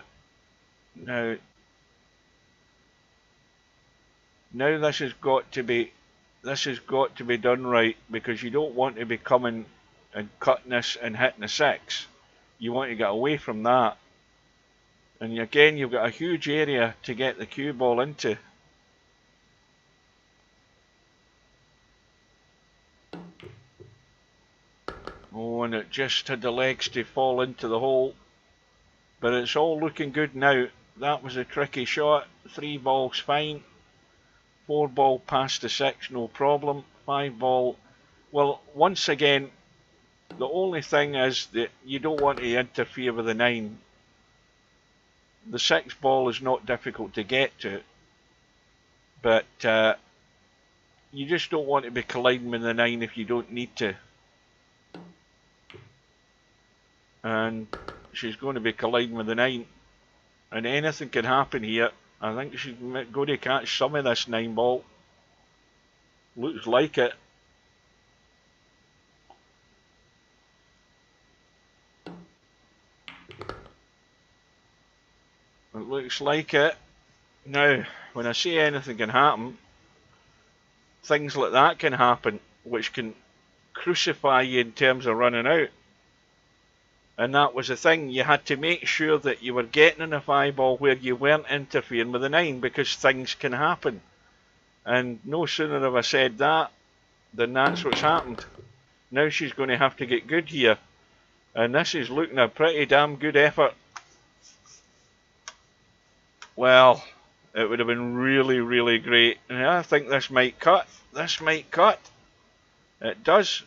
this has got to be done right, because you don't want to be coming and cutting this and hitting a 6. You want to get away from that. And again, you've got a huge area to get the cue ball into. Oh, and it just had the legs to fall into the hole. But it's all looking good now. That was a tricky shot. 3 balls fine. 4 ball past the 6, no problem. 5 ball. Well, once again, the only thing is that you don't want to interfere with the 9. The 6 ball is not difficult to get to. But you just don't want to be colliding with the 9 if you don't need to. And she's going to be colliding with the 9. And anything can happen here. I think she's going to catch some of this 9 ball. Looks like it. It looks like it. Now, when I say anything can happen, things like that can happen, which can crucify you in terms of running out. And that was the thing, you had to make sure that you were getting in a 5 ball where you weren't interfering with the 9, because things can happen. And no sooner have I said that than that's what's happened. Now she's going to have to get good here. And this is looking a pretty damn good effort. Well, it would have been really, really great. And I think this might cut. This might cut. It does.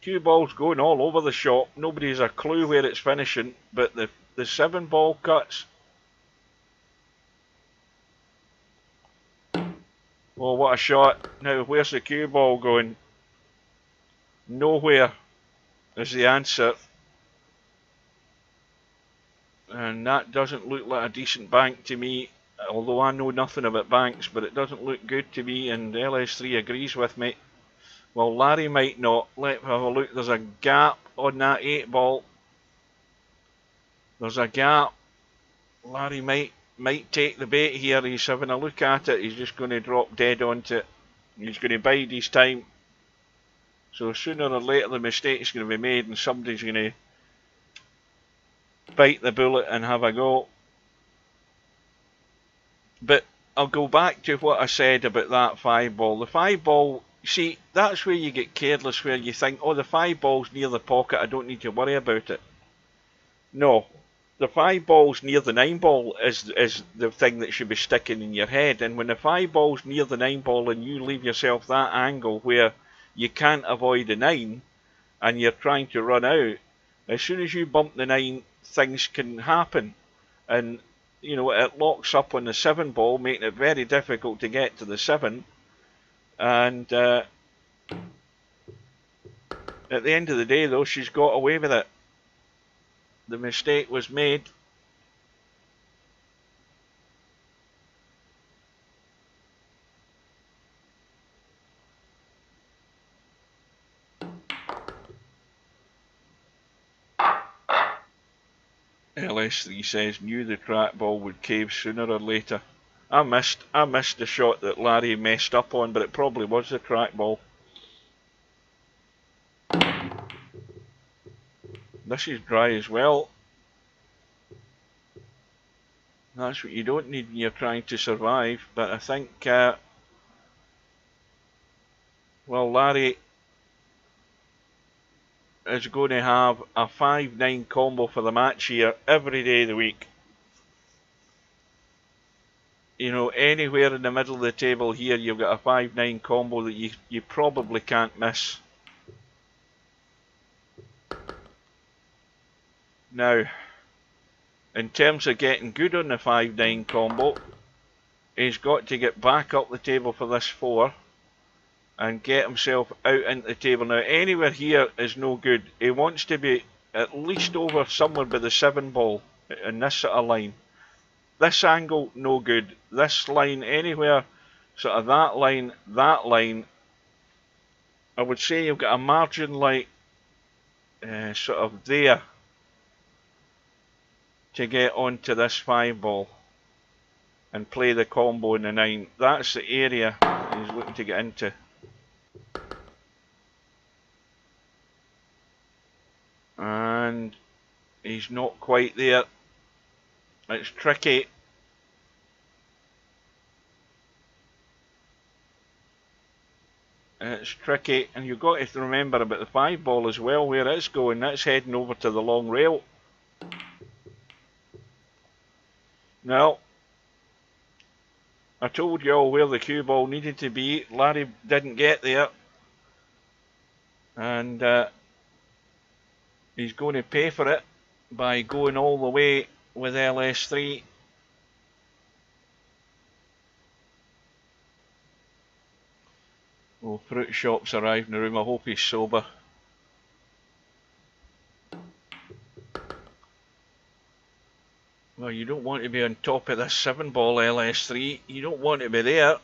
Cue balls going all over the shop. Nobody has a clue where it's finishing, but the 7 ball cuts. Oh, what a shot. Now, where's the cue ball going? Nowhere is the answer. And that doesn't look like a decent bank to me, although I know nothing about banks, but it doesn't look good to me, and LS3 agrees with me. Well, Larry might not. Let's have a look. There's a gap on that 8 ball. There's a gap. Larry might take the bait here. He's having a look at it. He's just going to drop dead onto it. He's going to bide his time. So sooner or later the mistake's going to be made and somebody's going to bite the bullet and have a go. But I'll go back to what I said about that 5 ball. The 5 ball, see, that's where you get careless, where you think, oh, the 5 ball's near the pocket, I don't need to worry about it. No, the 5 ball's near the 9 ball is the thing that should be sticking in your head. And when the 5 ball's near the 9 ball and you leave yourself that angle where you can't avoid a 9 and you're trying to run out, as soon as you bump the 9, things can happen. And, you know, it locks up on the 7 ball, making it very difficult to get to the 7. And at the end of the day, though, she's got away with it. The mistake was made. LS3 says, knew the trackball would cave sooner or later. I missed the shot that Larry messed up on, but it probably was the trackball. This is dry as well. That's what you don't need when you're trying to survive. But I think, well, Larry is going to have a 5-9 combo for the match here every day of the week. You know, anywhere in the middle of the table here, you've got a 5-9 combo that you probably can't miss. Now, in terms of getting good on the 5-9 combo, he's got to get back up the table for this 4 and get himself out into the table. Now, anywhere here is no good. He wants to be at least over somewhere by the 7 ball in this sort of line. This angle, no good. This line, anywhere, sort of that line, I would say you've got a margin like sort of there to get onto this 5 ball and play the combo in the 9. That's the area he's looking to get into. And he's not quite there. It's tricky. It's tricky, and you've got to remember about the 5 ball as well, where it's going. That's heading over to the long rail. Now, I told you all where the cue ball needed to be. Larry didn't get there. And he's going to pay for it by going all the way with LS3. Oh, fruit shop's arrived in the room. I hope he's sober. Well, you don't want to be on top of this 7-ball LS3. You don't want to be there.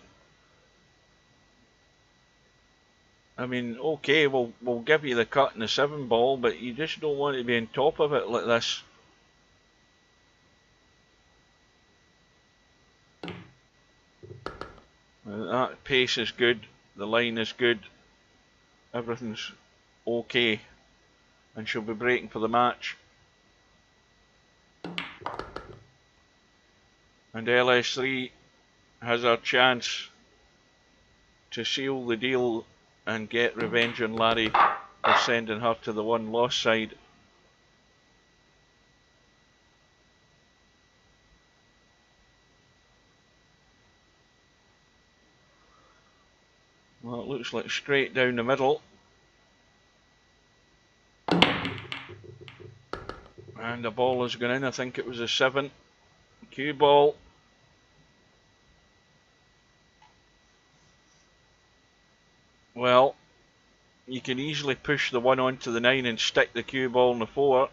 I mean, okay, we'll give you the cut in the 7-ball, but you just don't want to be on top of it like this. That pace is good. The line is good. Everything's okay. And she'll be breaking for the match. And LS3 has her chance to seal the deal and get revenge on Larry for sending her to the one-loss side. Well, it looks like straight down the middle. And the ball has gone in. I think it was a 7. Cue ball. Well, you can easily push the 1 onto the 9 and stick the cue ball in the 4.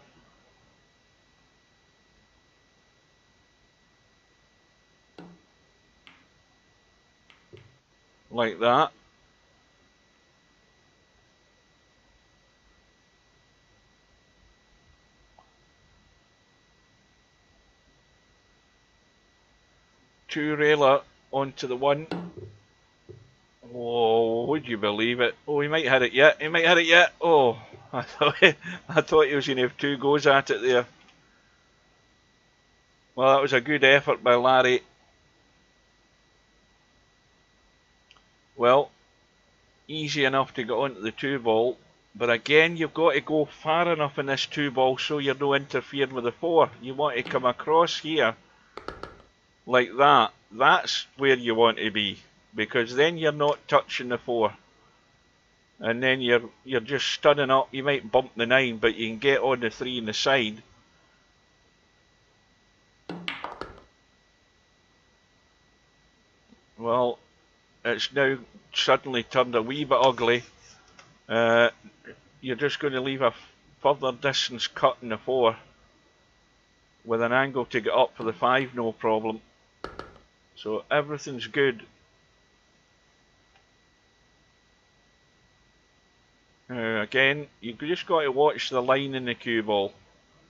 Like that. Two railer onto the 1. Oh, would you believe it? Oh, he might hit it yet. He might hit it yet. Oh, I thought he was going to have 2 goes at it there. Well, that was a good effort by Larry. Well, easy enough to get onto the 2-ball. But again, you've got to go far enough in this 2-ball so you're not interfering with the 4. You want to come across here like that. That's where you want to be, because then you're not touching the 4. And then you're just stunning up. You might bump the 9, but you can get on the 3 on the side. Well, it's now suddenly turned a wee bit ugly. You're just going to leave a further distance cut in the 4 with an angle to get up for the 5, no problem. So everything's good. Again, you've just got to watch the line in the cue ball.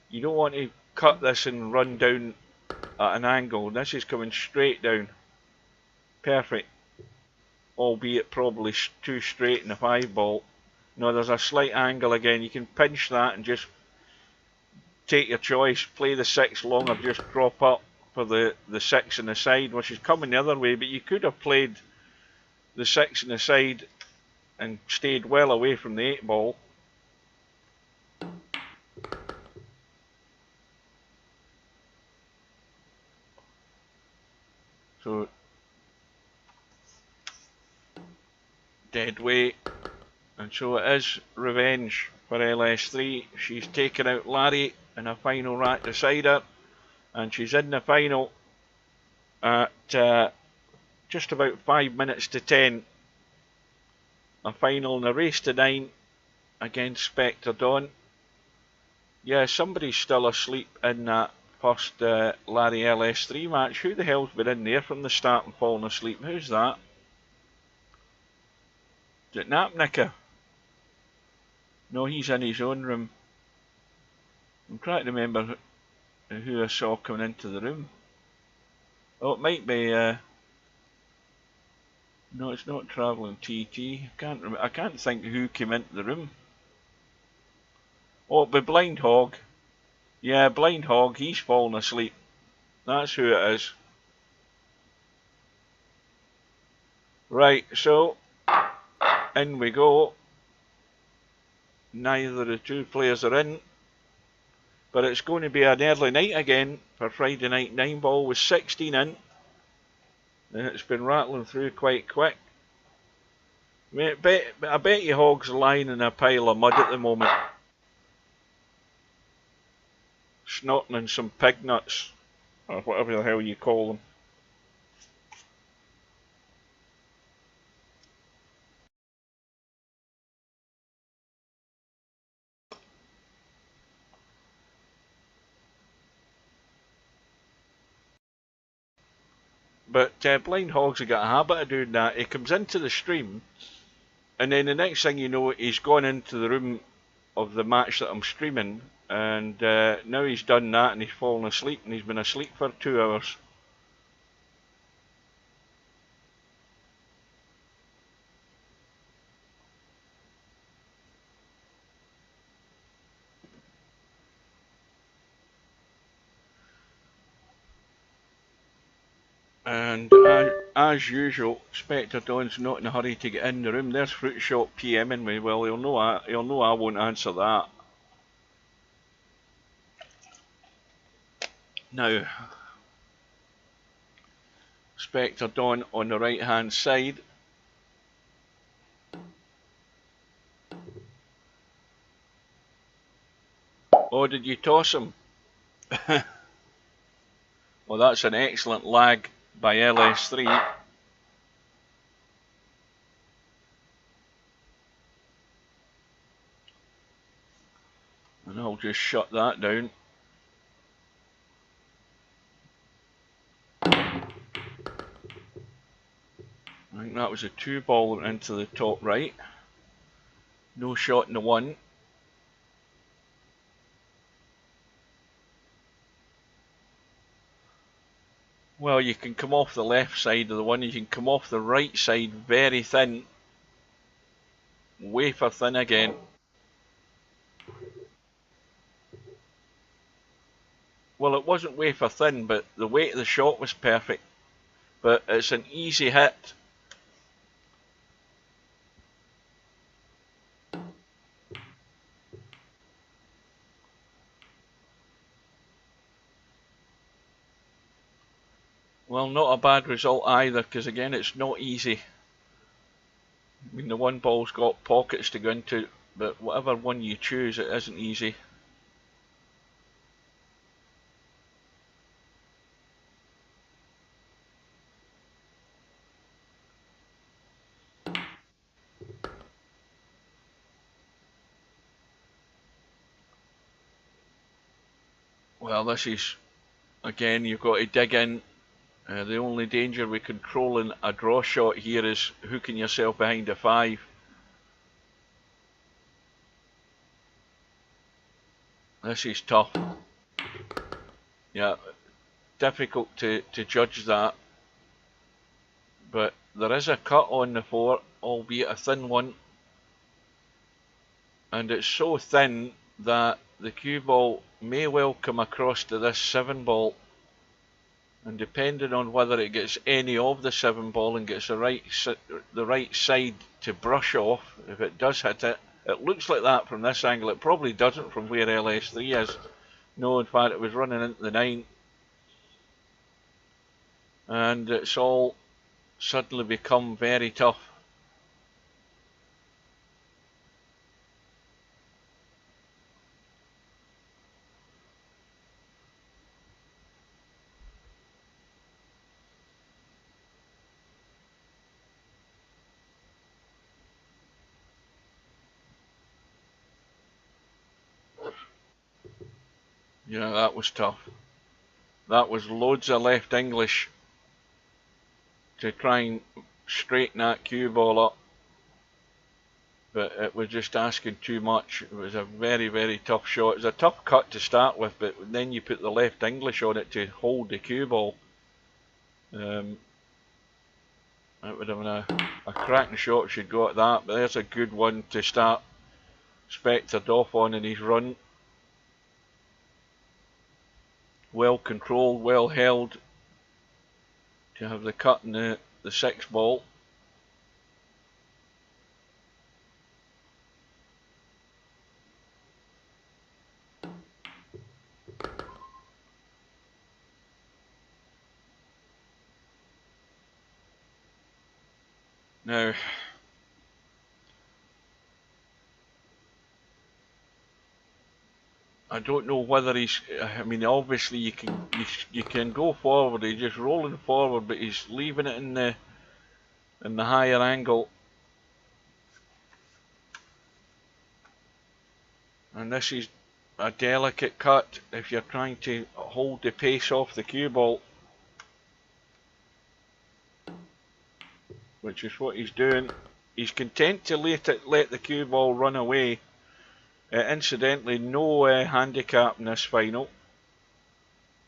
You don't want to cut this and run down at an angle. This is coming straight down. Perfect. Albeit probably too straight in the 5-ball. No, there's a slight angle again. You can pinch that and just take your choice. Play the 6 long or just drop up for the 6 on the side, which is coming the other way. But you could have played the 6 on the side and stayed well away from the 8-ball. So, dead weight. And so it is revenge for LS3. She's taken out Larry in a final rat decider. And she's in the final at just about 5 minutes to 10. A final in a race to 9 against Spectre Dawn. Yeah, somebody's still asleep in that first Larry LS3 match. Who the hell's been in there from the start and fallen asleep? Who's that? Is it Napnicker? No, he's in his own room. I'm trying to remember who I saw coming into the room. Oh, it might be. No, it's not Travelling TT. I can't think who came into the room. Oh, it'll be Blind Hog. Yeah, Blind Hog. He's fallen asleep. That's who it is. Right, so in we go. Neither of the 2 players are in. But it's going to be an early night again for Friday night 9-ball with 16 in. And it's been rattling through quite quick. I bet you Hog's lying in a pile of mud at the moment. Snotting in some pig nuts. Or whatever the hell you call them. But Blind Hogs have got a habit of doing that. He comes into the stream, and then the next thing you know, he's gone into the room of the match that I'm streaming, and now he's done that and he's fallen asleep, and he's been asleep for 2 hours. And as usual, Spectre Don's not in a hurry to get in the room. There's Fruit Shop PMing me. Well, he'll know I won't answer that. Now, Spectre Don on the right hand side. Oh, did you toss him? Well, that's an excellent lag by LS3. And I'll just shut that down. I think that was a 2-ball into the top right. No shot in the 1. Well, you can come off the left side of the 1, you can come off the right side very thin. Wafer thin again. Well, it wasn't wafer thin, but the weight of the shot was perfect. But it's an easy hit. Well, not a bad result either, because again, it's not easy. I mean, the 1-ball's got pockets to go into, but whatever one you choose, it isn't easy. Well, this is, again, you've got to dig in. The only danger with controlling a draw shot here is hooking yourself behind a 5. This is tough. Yeah, difficult to judge that. But there is a cut on the 4, albeit a thin one. And it's so thin that the cue ball may well come across to this 7-ball. And depending on whether it gets any of the 7-ball and gets the right side to brush off, if it does hit it, it looks like that from this angle. It probably doesn't from where LS3 is. No, in fact, it was running into the 9. And it's all suddenly become very tough. Yeah, that was tough. That was loads of left English to try and straighten that cue ball up. But it was just asking too much. It was a very, very tough shot. It was a tough cut to start with, but then you put the left English on it to hold the cue ball. It would have been a cracking shot if you'd got that, but there's a good one to start Spectre off on in his run. Well controlled, well held to have the cut in the 6-ball. Now, I don't know whether he's. I mean, obviously you can go forward. He's just rolling forward, but he's leaving it in the higher angle. And this is a delicate cut if you're trying to hold the pace off the cue ball. which is what he's doing. He's content to let the cue ball run away. Incidentally, no handicap in this final.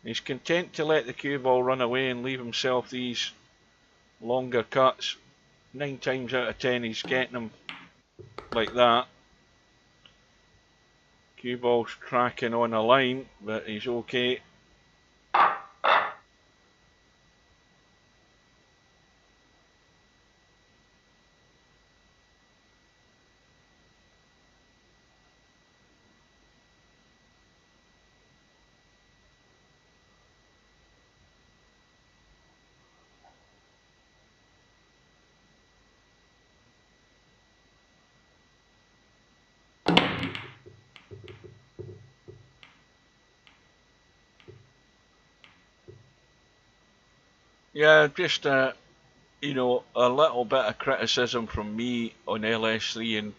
He's content to let the cue ball run away and leave himself these longer cuts. 9 times out of 10 he's getting them like that. Cue ball's tracking on a line, but he's okay. Yeah, just you know, a little bit of criticism from me on LS3 and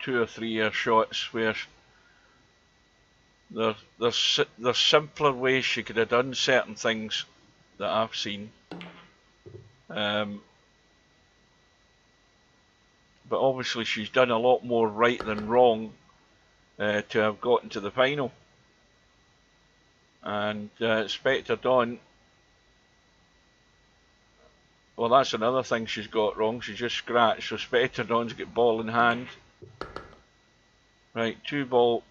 2 or 3 year shots where there's simpler ways she could have done certain things that I've seen. But obviously she's done a lot more right than wrong to have gotten to the final. And Spectre Dawn, well, that's another thing she's got wrong. She's just scratched. So Spectre Dawn's got ball in hand. Right, 2 ball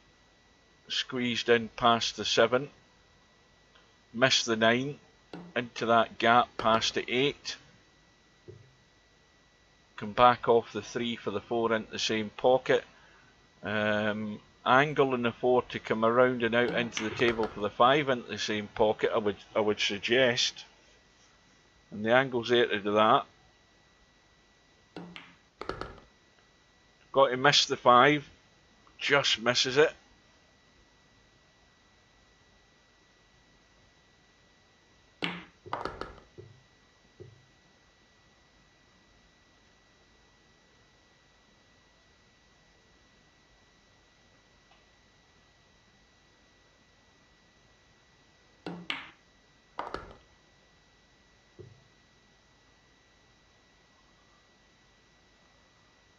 squeezed in past the 7. Missed the 9. Into that gap past the 8. Come back off the 3 for the 4 into the same pocket. Angle in the 4 to come around and out into the table for the 5 into the same pocket, I would suggest. And the angle's there to do that. Got to miss the 5. Just misses it.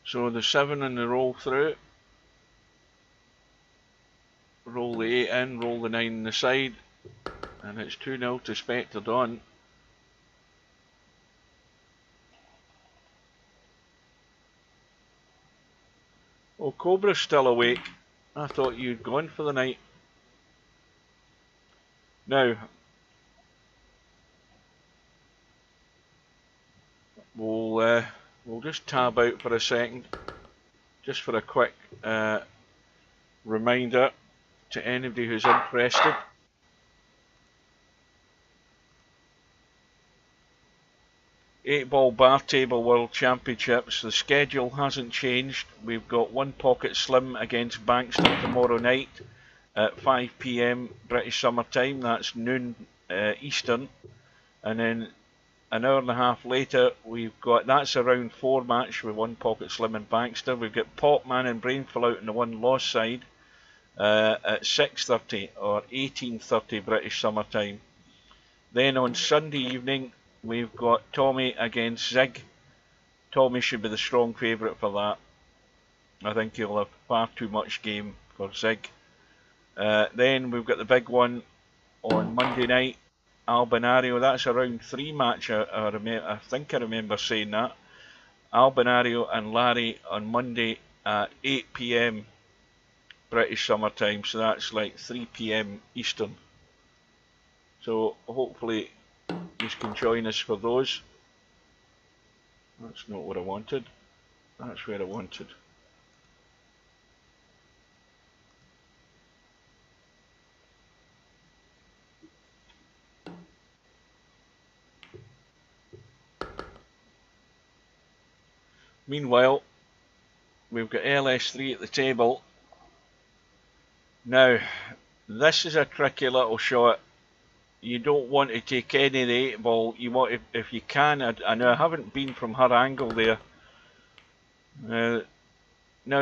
So the 7 in the roll through. Roll the 8 in, roll the 9 in the side. And it's 2-0 to Spectre Dawn. Oh, Cobra's still awake. I thought you'd gone for the night. Now, we'll just tab out for a second, just for a quick reminder to anybody who's interested. Eight-ball bar table world championships. The schedule hasn't changed. We've got One Pocket Slim against Bankston tomorrow night at 5 PM British Summer Time. That's noon Eastern. And then an hour and a half later, we've got, that's a round 4 match with One Pocket Slim and Bankster. We've got Popman and Brainful out on the one loss side at 6:30 or 18:30 British Summer Time. Then on Sunday evening, we've got Tommy against Zig. Tommy should be the strong favourite for that. I think he'll have far too much game for Zig. Then we've got the big one on Monday night. Albinario, that's a round 3 match, I think I remember saying that. Albinario and Larry on Monday at 8 PM British Summer Time, so that's like 3 PM Eastern. So hopefully you can join us for those. That's not what I wanted. That's where I wanted. Meanwhile, we've got LS3 at the table. Now, this is a tricky little shot. You don't want to take any of the 8-ball. You want, if you can, I know I haven't been from her angle there. Now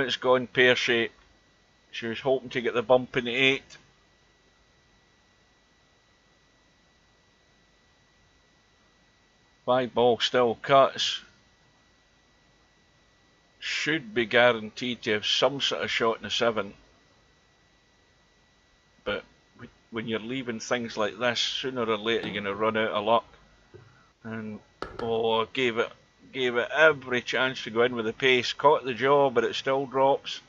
it's gone pear-shaped. She was hoping to get the bump in the 8. Five ball still cuts. should be guaranteed to have some sort of shot in the 7. But when you're leaving things like this, sooner or later you're going to run out of luck. And oh, gave it every chance to go in with the pace. Caught the jaw, but it still drops.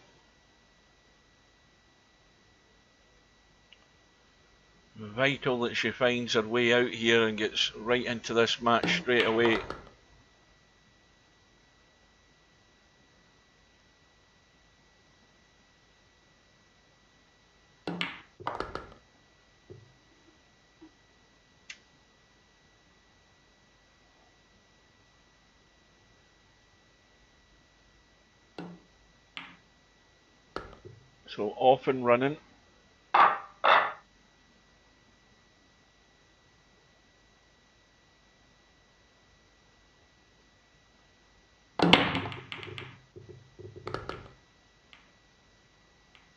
Vital that she finds her way out here and gets right into this match straight away. So off and running.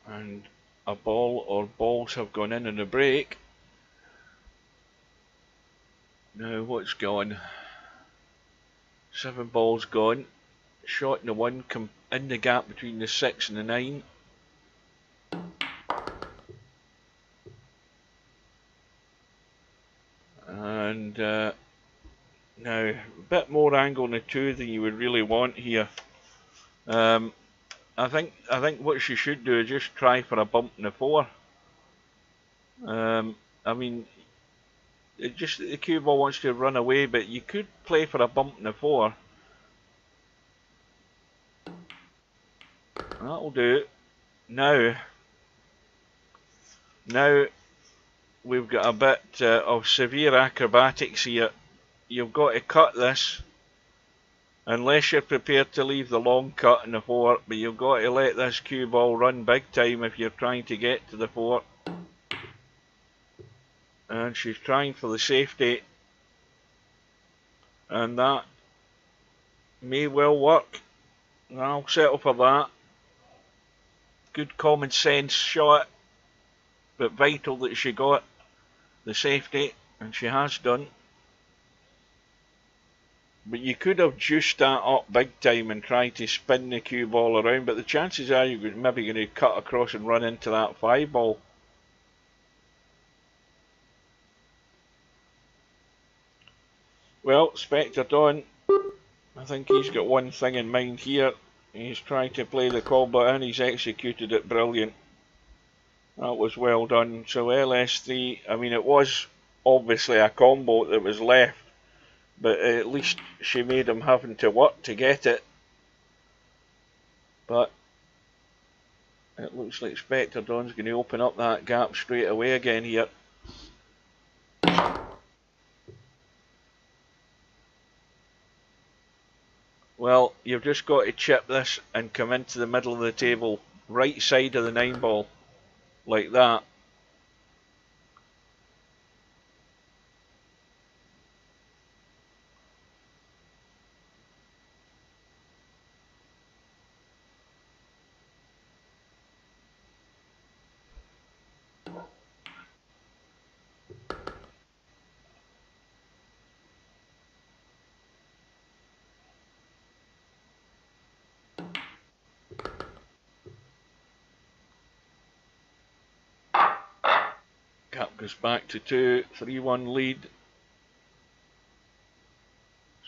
And a ball or balls have gone in the break. Now what's gone? 7 balls gone. Shot in the 1, come in the gap between the 6 and the 9. And now a bit more angle in the 2 than you would really want here. I think what she should do is just try for a bump in the 4. I mean, the cue ball wants to run away, but you could play for a bump in the 4. That'll do. Now we've got a bit of severe acrobatics here. You've got to cut this, unless you're prepared to leave the long cut in the 4, but you've got to let this cue ball run big time if you're trying to get to the 4. And she's trying for the safety, and that may well work. I'll settle for that. Good common sense shot, but vital that she got the safety, and she has done. But you could have juiced that up big time and tried to spin the cue ball around, but the chances are you're maybe going to cut across and run into that 5 ball. Well, Spectre Dawn, I think he's got one thing in mind here. He's trying to play the combo and he's executed it brilliant. That was well done. So LS3, I mean, it was obviously a combo that was left, but at least she made him having to work to get it. But it looks like Spectre Dawn's going to open up that gap straight away again here. Well, you've just got to chip this and come into the middle of the table, right side of the 9 ball, like that. Gap goes back to 2, 3-1 lead.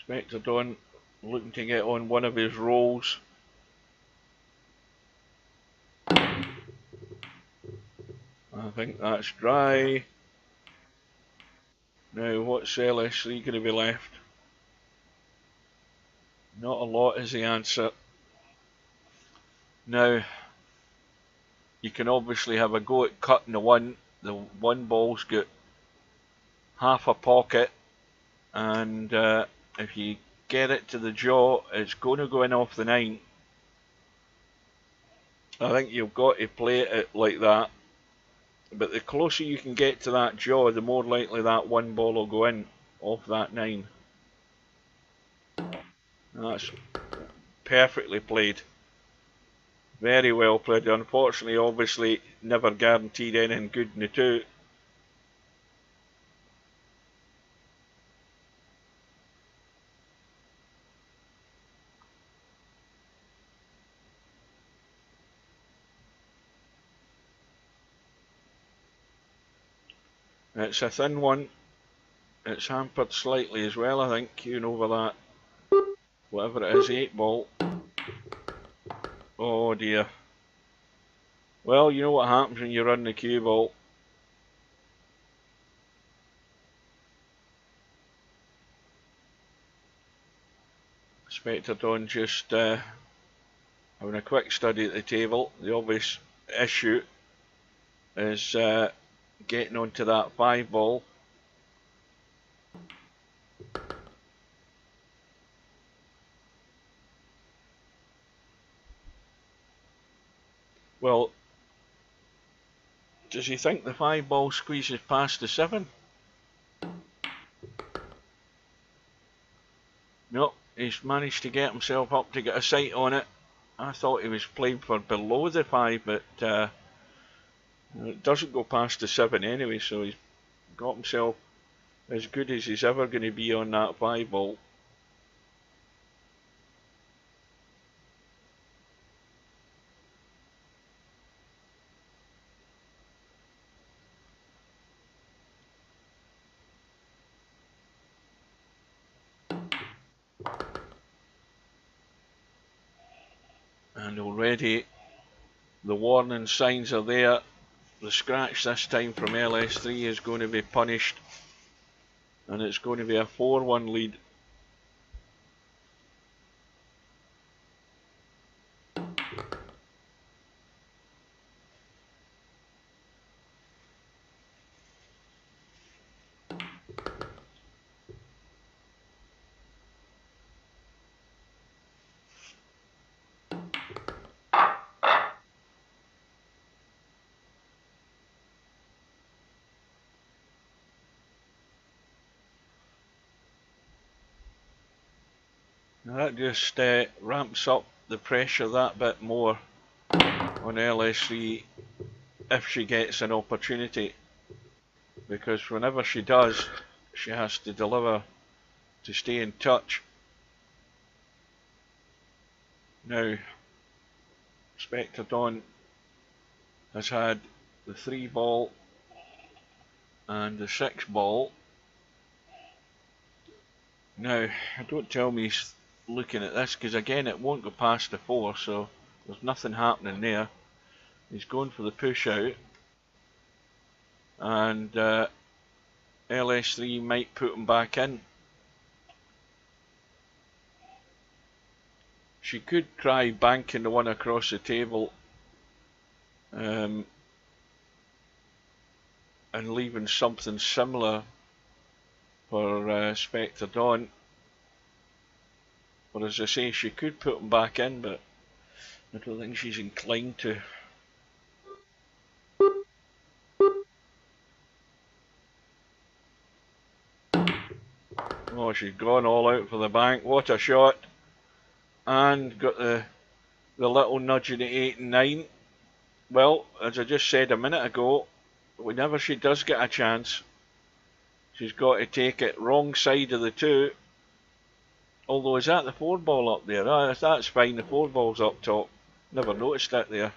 Spectre Dawn looking to get on one of his rolls. I think that's dry. Now what's LS3 going to be left? Not a lot is the answer. Now you can obviously have a go at cutting the 1. The 1 ball's got half a pocket, and if you get it to the jaw, it's going to go in off the 9. I think you've got to play it like that, but the closer you can get to that jaw, the more likely that 1 ball will go in off that 9. That's perfectly played. Very well played. Unfortunately, obviously, never guaranteed anything good in the 2. It's a thin one. It's hampered slightly as well, I think, queuing over that. Whatever it is, 8 ball. Oh dear. Well, you know what happens when you run the cue ball. Spectre Dawn just having a quick study at the table. The obvious issue is getting onto that 5 ball. Well, does he think the 5 ball squeezes past the 7? No, he's managed to get himself up to get a sight on it. I thought he was playing for below the 5, but it doesn't go past the 7 anyway, so he's got himself as good as he's ever going to be on that 5 ball. And already the warning signs are there. The scratch this time from LS3 is going to be punished, and it's going to be a 4-1 lead. Now that just ramps up the pressure that bit more on LS3 if she gets an opportunity, because whenever she does, she has to deliver to stay in touch. Now, Spectre Dawn has had the 3 ball and the 6 ball. Now, don't tell me he's looking at this, because again it won't go past the 4, so there's nothing happening there. He's going for the push out, and LS3 might put him back in. She could try banking the one across the table and leaving something similar for Spectre Dawn. But as I say, she could put him back in, but I don't think she's inclined to. Oh, she's gone all out for the bank. What a shot. And got the little nudge in the 8 and 9. Well, as I just said a minute ago, whenever she does get a chance, she's got to take it wrong side of the 2. Although, is that the 4 ball up there? Ah, that's fine, the 4 ball's up top. Never noticed that there.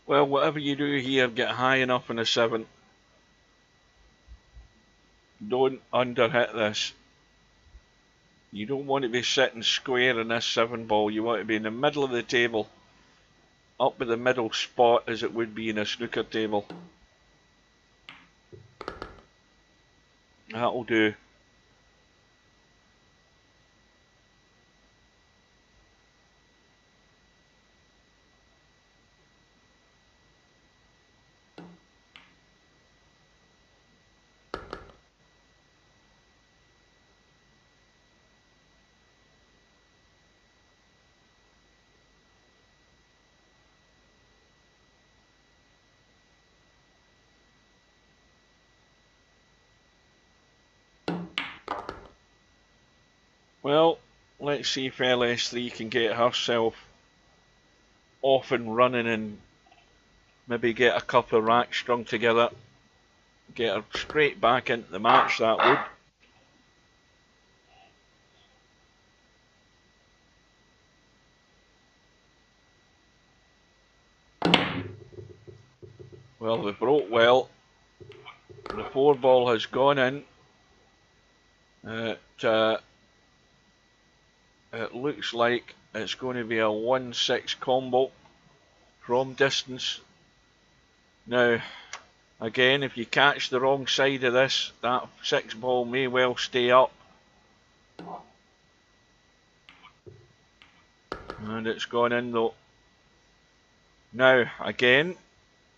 Well, whatever you do here, get high enough in a 7. Don't underhit this. You don't want to be sitting square in this 7 ball. You want to be in the middle of the table, up at the middle spot as it would be in a snooker table. That'll do. Well, let's see if LS3 can get herself off and running and Maybe get a couple of racks strung together. Get her straight back into the match, that would. Well, we broke well. The 4 ball has gone in. It looks like it's going to be a 1-6 combo from distance. Now, again, if you catch the wrong side of this, that 6 ball may well stay up. And it's gone in though. Now, again,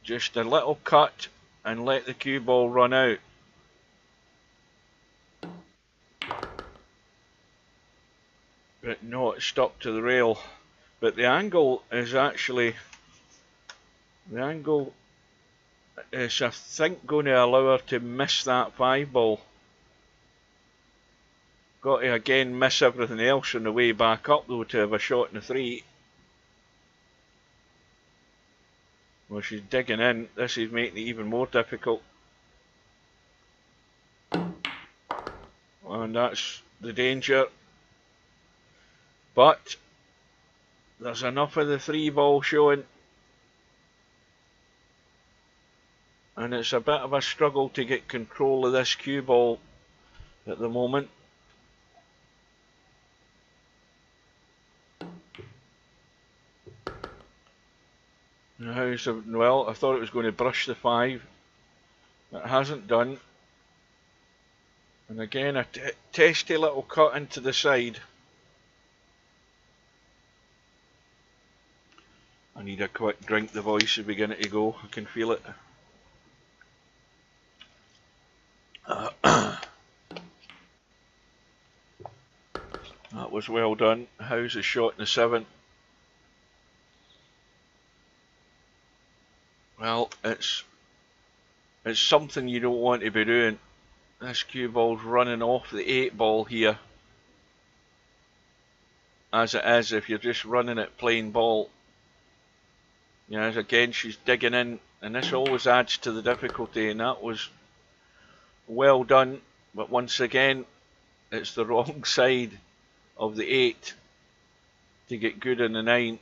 just a little cut and let the cue ball run out. But no, it's stuck to the rail. But the angle is actually, the angle is, I think, going to allow her to miss that 5 ball. Got to again miss everything else on the way back up though to have a shot in the 3. Well, she's digging in. This is making it even more difficult. And that's the danger. But there's enough of the 3 ball showing. And it's a bit of a struggle to get control of this cue ball at the moment. Well, I thought it was going to brush the 5. It hasn't done. And again, a testy little cut into the side. I need a quick drink, the voice is beginning to go, I can feel it. That was well done. How's the shot in the 7? Well, it's something you don't want to be doing. This cue ball's running off the 8 ball here. As it is, if you're just running it plain ball. You know, again, she's digging in, and this always adds to the difficulty, and that was well done. But once again, it's the wrong side of the 8 to get good in the 9.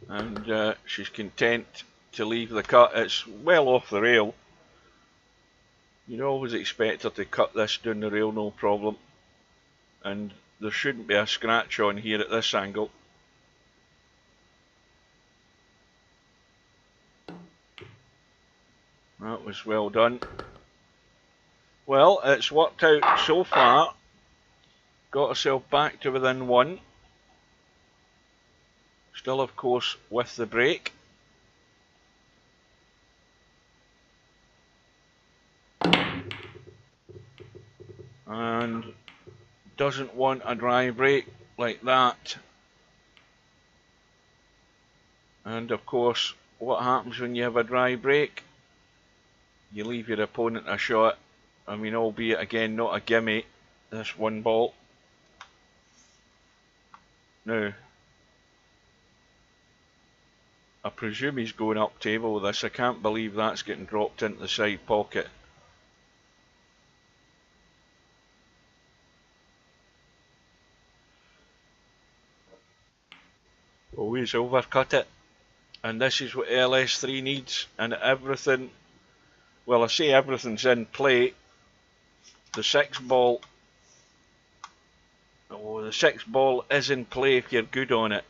And she's content to leave the cut. It's well off the rail. You'd always expect her to cut this down the rail, no problem. And there shouldn't be a scratch on here at this angle. That was well done. Well, it's worked out so far. Got herself back to within 1. Still, of course, with the break. And doesn't want a dry break like that. And of course, what happens when you have a dry break? You leave your opponent a shot. I mean, albeit again not a gimme, this 1 ball. Now, I presume he's going up table with this. I can't believe that's getting dropped into the side pocket. Oh, he's overcut it. And this is what LS3 needs. And everything, well, I say everything's in play. The 6 ball, oh, the 6 ball is in play if you're good on it.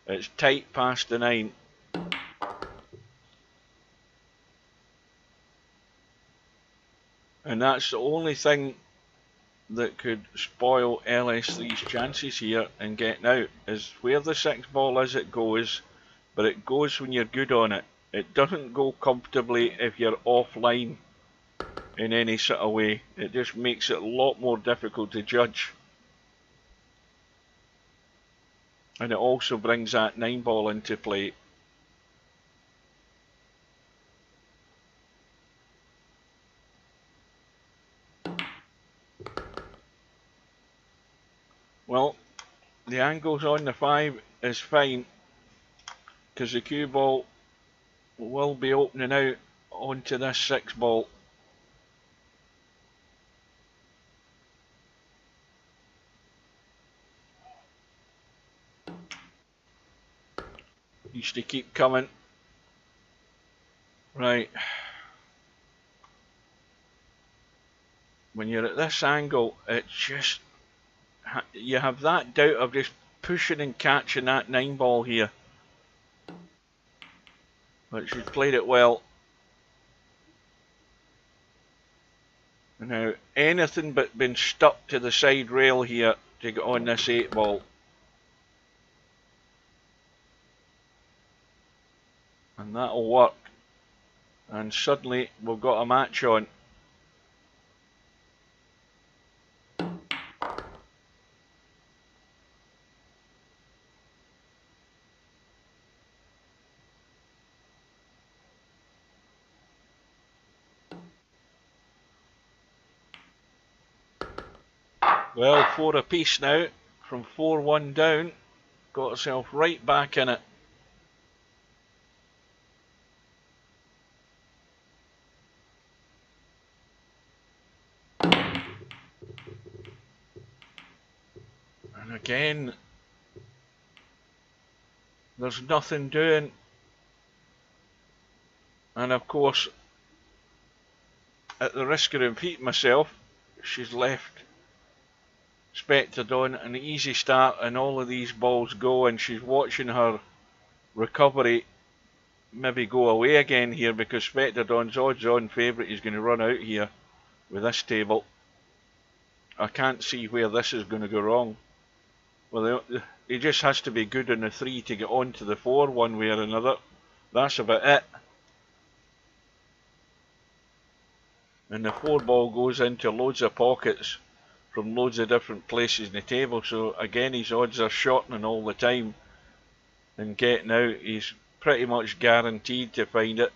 It's tight past the 9. And that's the only thing that could spoil LS3's chances here in getting out, is where the 6 ball is it goes, but it goes when you're good on it. It doesn't go comfortably if you're offline in any sort of way. It just makes it a lot more difficult to judge. And it also brings that 9 ball into play. angles on the 5 is fine, because the cue ball will be opening out onto this 6 ball. Needs to keep coming. Right. When you're at this angle, it's just, you have that doubt of just pushing and catching that 9 ball here. But she's played it well. Now, anything but being stuck to the side rail here to get on this 8 ball. And that'll work. And suddenly we've got a match on. Well, 4 apiece now, from 4-1 down, got herself right back in it. And again, there's nothing doing. And of course, at the risk of repeating myself, she's left Spectred on an easy start, and all of these balls go, and she's watching her recovery maybe go away again here, because Spectred on's odds-on favourite is going to run out here with this table. I can't see where this is going to go wrong. Well, he just has to be good on the 3 to get on to the 4 one way or another. That's about it. And the 4 ball goes into loads of pockets from loads of different places in the table, so again his odds are shortening all the time, and getting out he's pretty much guaranteed to find it.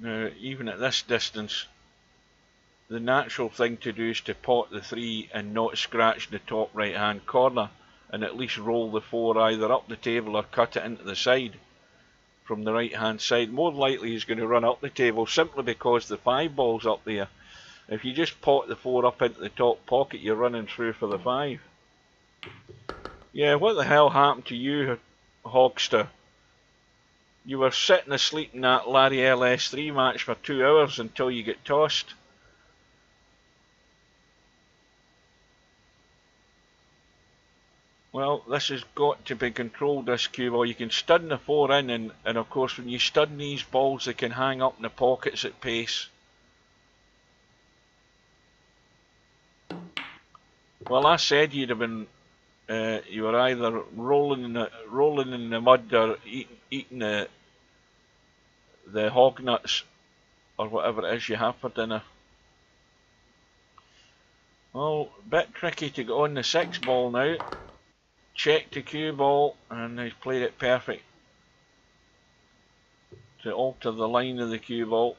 Now, even at this distance, the natural thing to do is to pot the 3 and not scratch the top right hand corner, and at least roll the 4 either up the table or cut it into the side from the right hand side. More likely he's going to run up the table, simply because the 5 ball's up there. If you just pot the 4 up into the top pocket, you're running through for the 5. Yeah, what the hell happened to you, Hogster? You were sitting asleep in that Larry LS3 match for 2 hours until you get tossed. Well, this has got to be controlled, this cue ball. You can stun the 4 in, and of course when you stun these balls they can hang up in the pockets at pace. Well, I said you'd have been, you were either rolling in the mud or eating the hog nuts or whatever it is you have for dinner. Well, a bit tricky to get on the 6 ball now. Check the cue ball, and he's played it perfect to alter the line of the cue ball.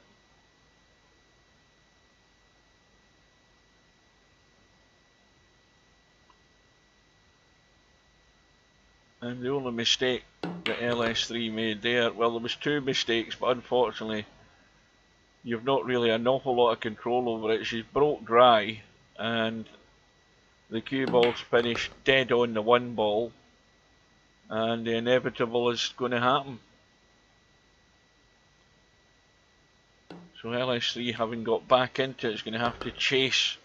And the only mistake that LS3 made there, well, there was 2 mistakes, but unfortunately you've not really an awful lot of control over it. She's broke dry, and the cue ball's finished dead on the 1 ball, and the inevitable is going to happen. So LS3, having got back into it, is going to have to chase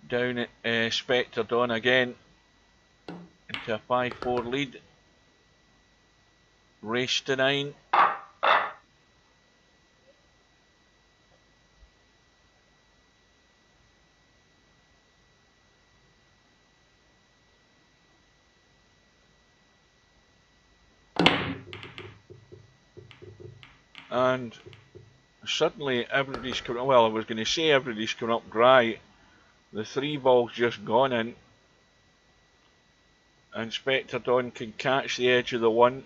down Spectred on again into a 5-4 lead. Race to 9. And suddenly everybody's coming, well, I was going to say everybody's coming up dry. The 3 ball's just gone in, and Spectred on can catch the edge of the 1.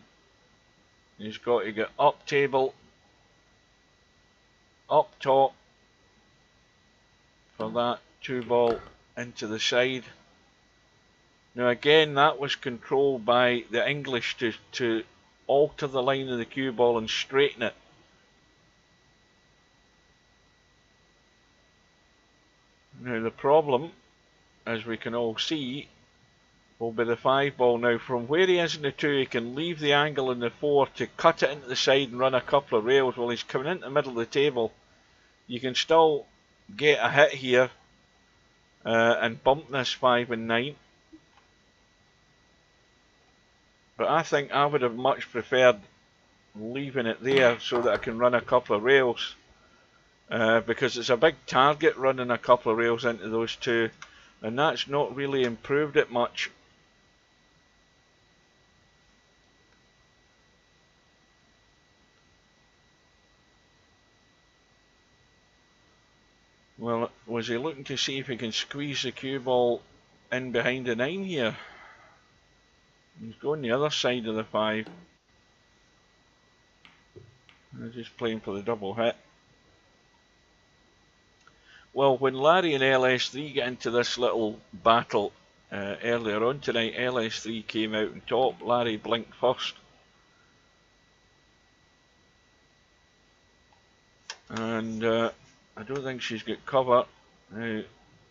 He's got to get up table up top for that 2 ball into the side. Now again, that was controlled by the English to alter the line of the cue ball and straighten it. Now the problem, as we can all see, will be the 5 ball. Now from where he is in the 2, he can leave the angle in the 4 to cut it into the side and run a couple of rails while he's coming into the middle of the table. You can still get a hit here and bump this 5 and 9. But I think I would have much preferred leaving it there so that I can run a couple of rails. Because it's a big target running a couple of rails into those 2, and that's not really improved it much. Well, was he looking to see if he can squeeze the cue ball in behind the 9 here? He's going the other side of the 5. They're just playing for the double hit. Well, when Larry and LS3 get into this little battle earlier on tonight, LS3 came out on top. Larry blinked first. And I don't think she's got cover. Now,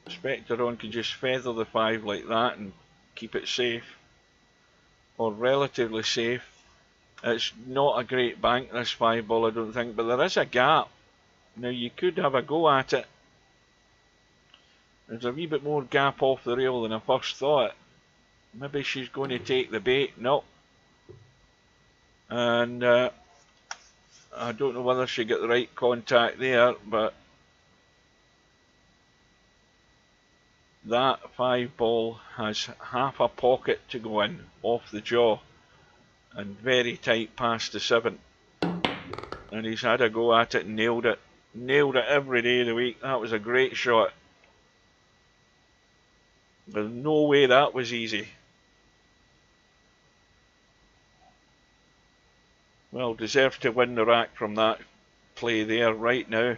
Spectron can just feather the 5 like that and keep it safe. Or relatively safe. It's not a great bank, this 5 ball, I don't think, but there is a gap. Now, you could have a go at it. There's a wee bit more gap off the rail than I first thought. Maybe she's going to take the bait. No. And I don't know whether she got the right contact there, but that 5 ball has half a pocket to go in off the jaw and very tight past the 7. And he's had a go at it and nailed it. Nailed it every day of the week. That was a great shot. There's no way that was easy. Well, deserves to win the rack from that play there right now.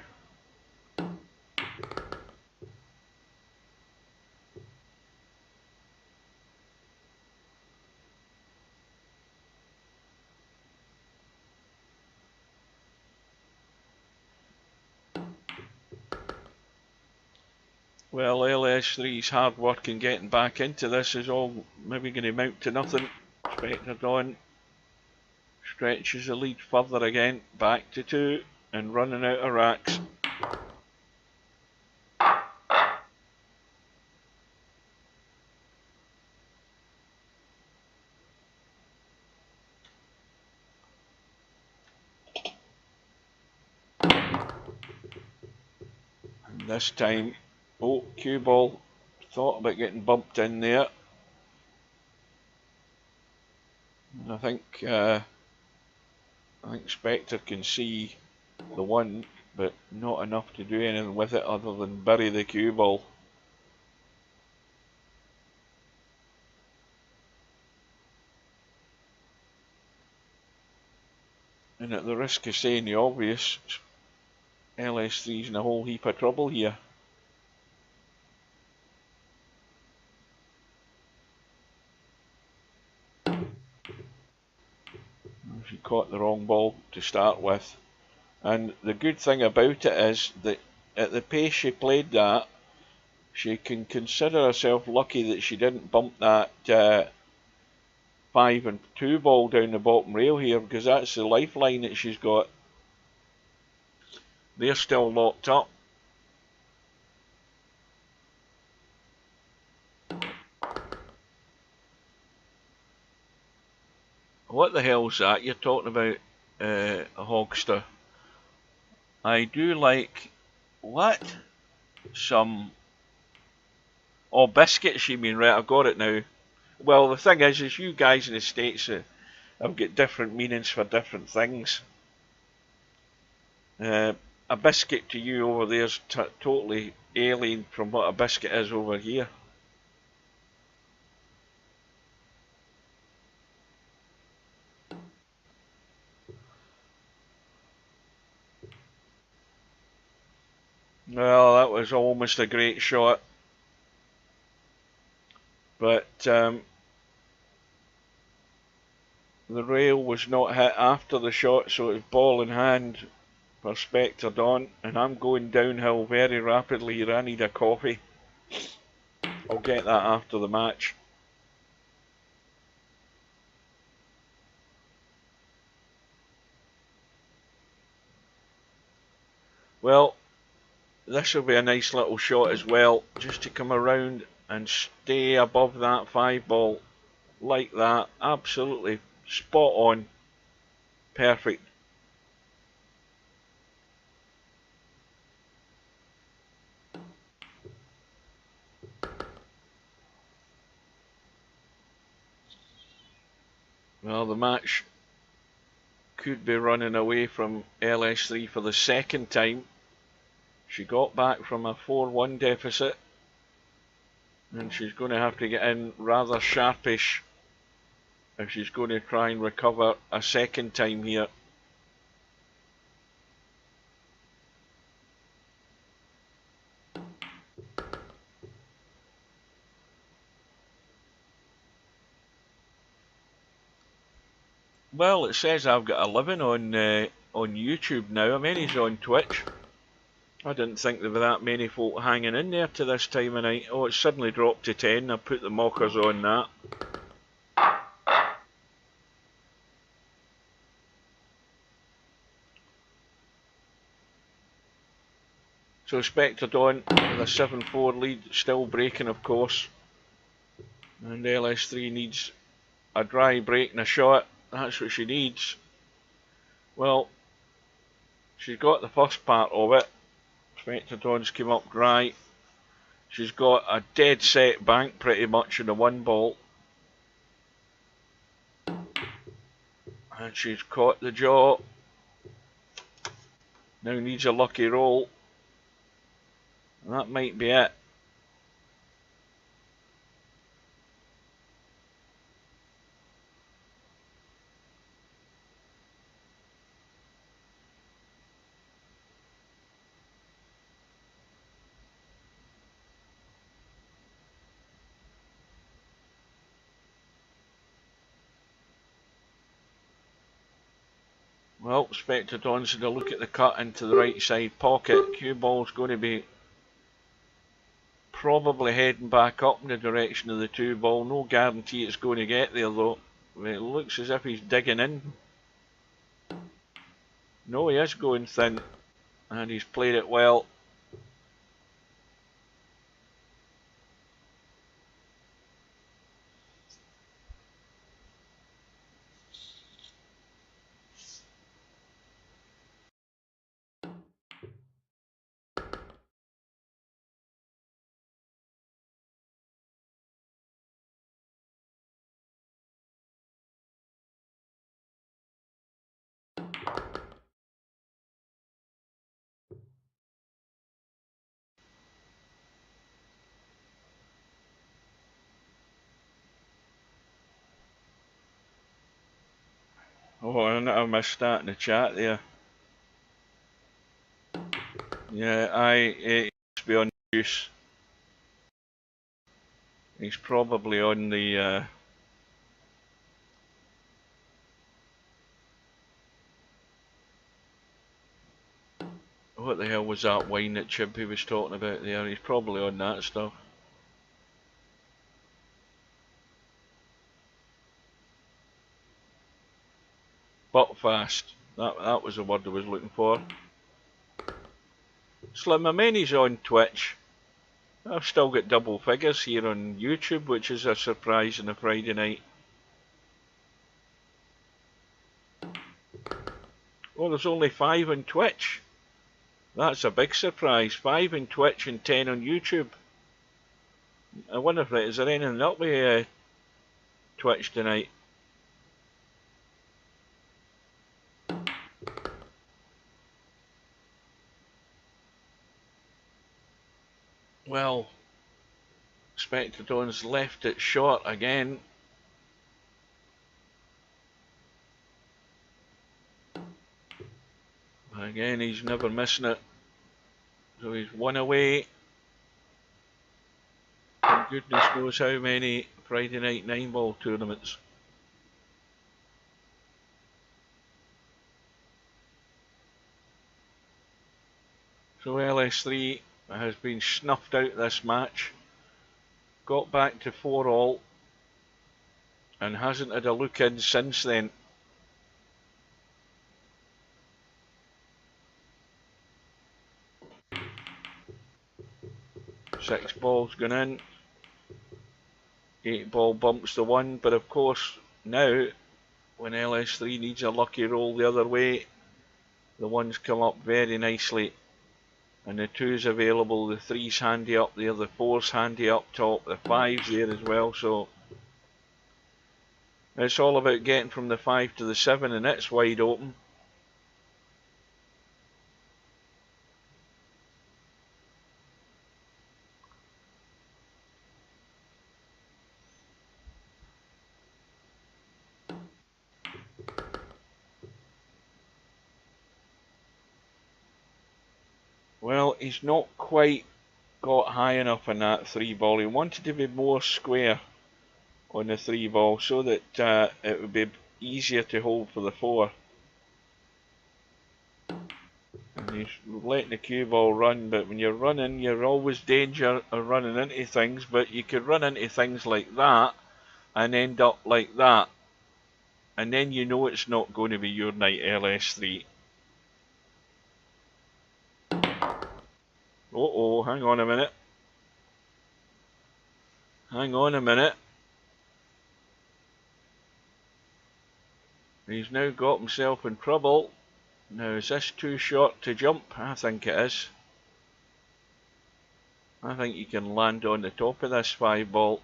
Well, LS3's hard work in getting back into this is all maybe going to amount to nothing. Spectre Dawn stretches the lead further again, back to 2 and running out of racks. And this time, oh, cue ball thought about getting bumped in there. And I think Spectre can see the 1, but not enough to do anything with it other than bury the cue ball. And at the risk of saying the obvious, LS3's in a whole heap of trouble here. She caught the wrong ball to start with. And the good thing about it is that at the pace she played that, she can consider herself lucky that she didn't bump that 5 and 2 ball down the bottom rail here, because that's the lifeline that she's got. They're still locked up. What the hell's that? You're talking about a Hogster. I do like... What? Some... Oh, biscuits you mean, right, I've got it now. Well, the thing is you guys in the States have got different meanings for different things. A biscuit to you over there is totally alien from what a biscuit is over here. that was almost a great shot. But the rail was not hit after the shot, so it was ball in hand for Spectre Dawn. And I'm going downhill very rapidly here. I need a coffee. I'll get that after the match. Well, this will be a nice little shot as well, just to come around and stay above that 5-ball like that. Absolutely spot on. Perfect. Well, the match could be running away from LS3 for the second time. She got back from a 4-1 deficit, and she's going to have to get in rather sharpish if she's going to try and recover a second time here. Well, it says I've got 11 on YouTube now. How many's on Twitch? I didn't think there were that many folk hanging in there to this time of night. Oh, it's suddenly dropped to 10. I put the mockers on that. So Spectre Dawn with a 7-4 lead, still breaking of course. And LS3 needs a dry break and a shot. That's what she needs. Well, she's got the first part of it. Spectre Dawn's came up dry. She's got a dead set bank pretty much in the 1-ball. And she's caught the jaw. Now needs a lucky roll. And that might be it. Well, Spectre Dawn's had a look at the cut into the right side pocket. Cue ball's going to be probably heading back up in the direction of the 2-ball. No guarantee it's going to get there though. It looks as if he's digging in. No, he is going thin, and he's played it well. Oh, I missed that in the chat there. Yeah, it must be on juice. He's probably on the what the hell was that wine that Chimpy was talking about there? He's probably on that stuff. But fast. That was the word I was looking for. Slim Ameni's on Twitch. I've still got double figures here on YouTube, which is a surprise on a Friday night. Oh, there's only 5 on Twitch. That's a big surprise. 5 on Twitch and 10 on YouTube. I wonder if is there anything up with Twitch tonight? Well, Spectre Dawn's left it short again. Again, he's never missing it. So he's one away. And goodness knows how many Friday night 9-ball tournaments. So LS3 has been snuffed out this match. Got back to 4-all. And hasn't had a look in since then. Six balls gone in. 8-ball bumps the one, but of course now when LS3 needs a lucky roll the other way, the ones come up very nicely, and the 2's available, the 3's handy up there, the 4's handy up top, the 5's there as well, so it's all about getting from the 5 to the 7, and it's wide open. Well, he's not quite got high enough in that 3-ball. He wanted to be more square on the 3-ball so that it would be easier to hold for the 4. And he's letting the cue ball run, but when you're running, you're always danger of running into things, but you could run into things like that and end up like that, and then you know it's not going to be your night, LS3. Uh-oh, hang on a minute. Hang on a minute. He's now got himself in trouble. Now, is this too short to jump? I think it is. I think you can land on the top of this 5-ball.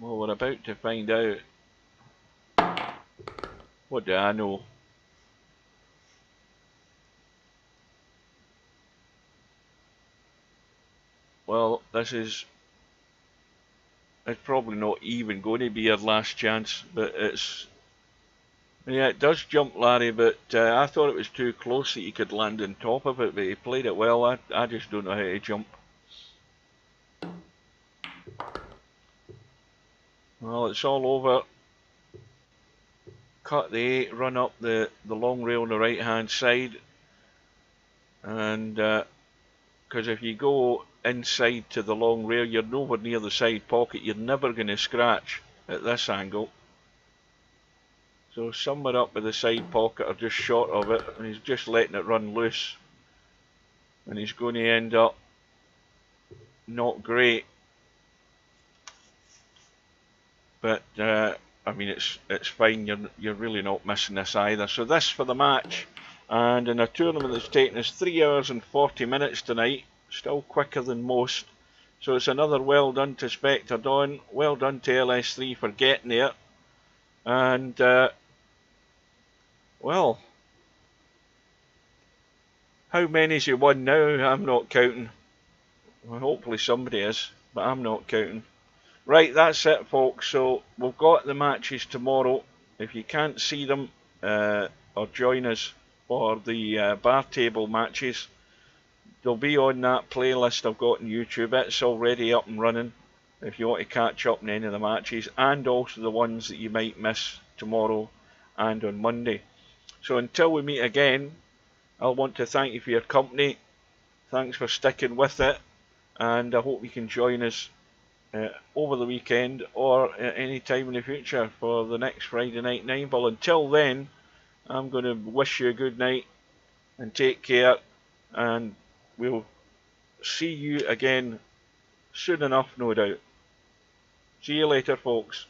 Well, we're about to find out. What do I know? Well, it's probably not even going to be your last chance, but yeah, it does jump, Larry, but I thought it was too close that you could land on top of it, but he played it well. I just don't know how to jump. Well, it's all over. Cut the 8, run up the long rail on the right hand side, and because if you go inside to the long rail, you're nowhere near the side pocket, you're never going to scratch at this angle. So somewhere up at the side pocket or just short of it, and he's just letting it run loose, and he's going to end up not great. But I mean, it's fine. You're really not missing this either. So this for the match, and in a tournament that's taken us 3 hours and 40 minutes tonight, still quicker than most. So it's another well done to Spectre Dawn, well done to LS3 for getting there, and well, how many's you won now? I'm not counting. Well, hopefully somebody is, but I'm not counting. Right, that's it, folks. So we've got the matches tomorrow. If you can't see them or join us for the bar table matches, they'll be on that playlist I've got on YouTube. It's already up and running if you want to catch up on any of the matches, and also the ones that you might miss tomorrow and on Monday. So until we meet again, I want to thank you for your company. Thanks for sticking with it, and I hope you can join us over the weekend or at any time in the future for the next Friday night 9-ball. Until then, I'm going to wish you a good night and take care, and we'll see you again soon enough, no doubt. See you later, folks.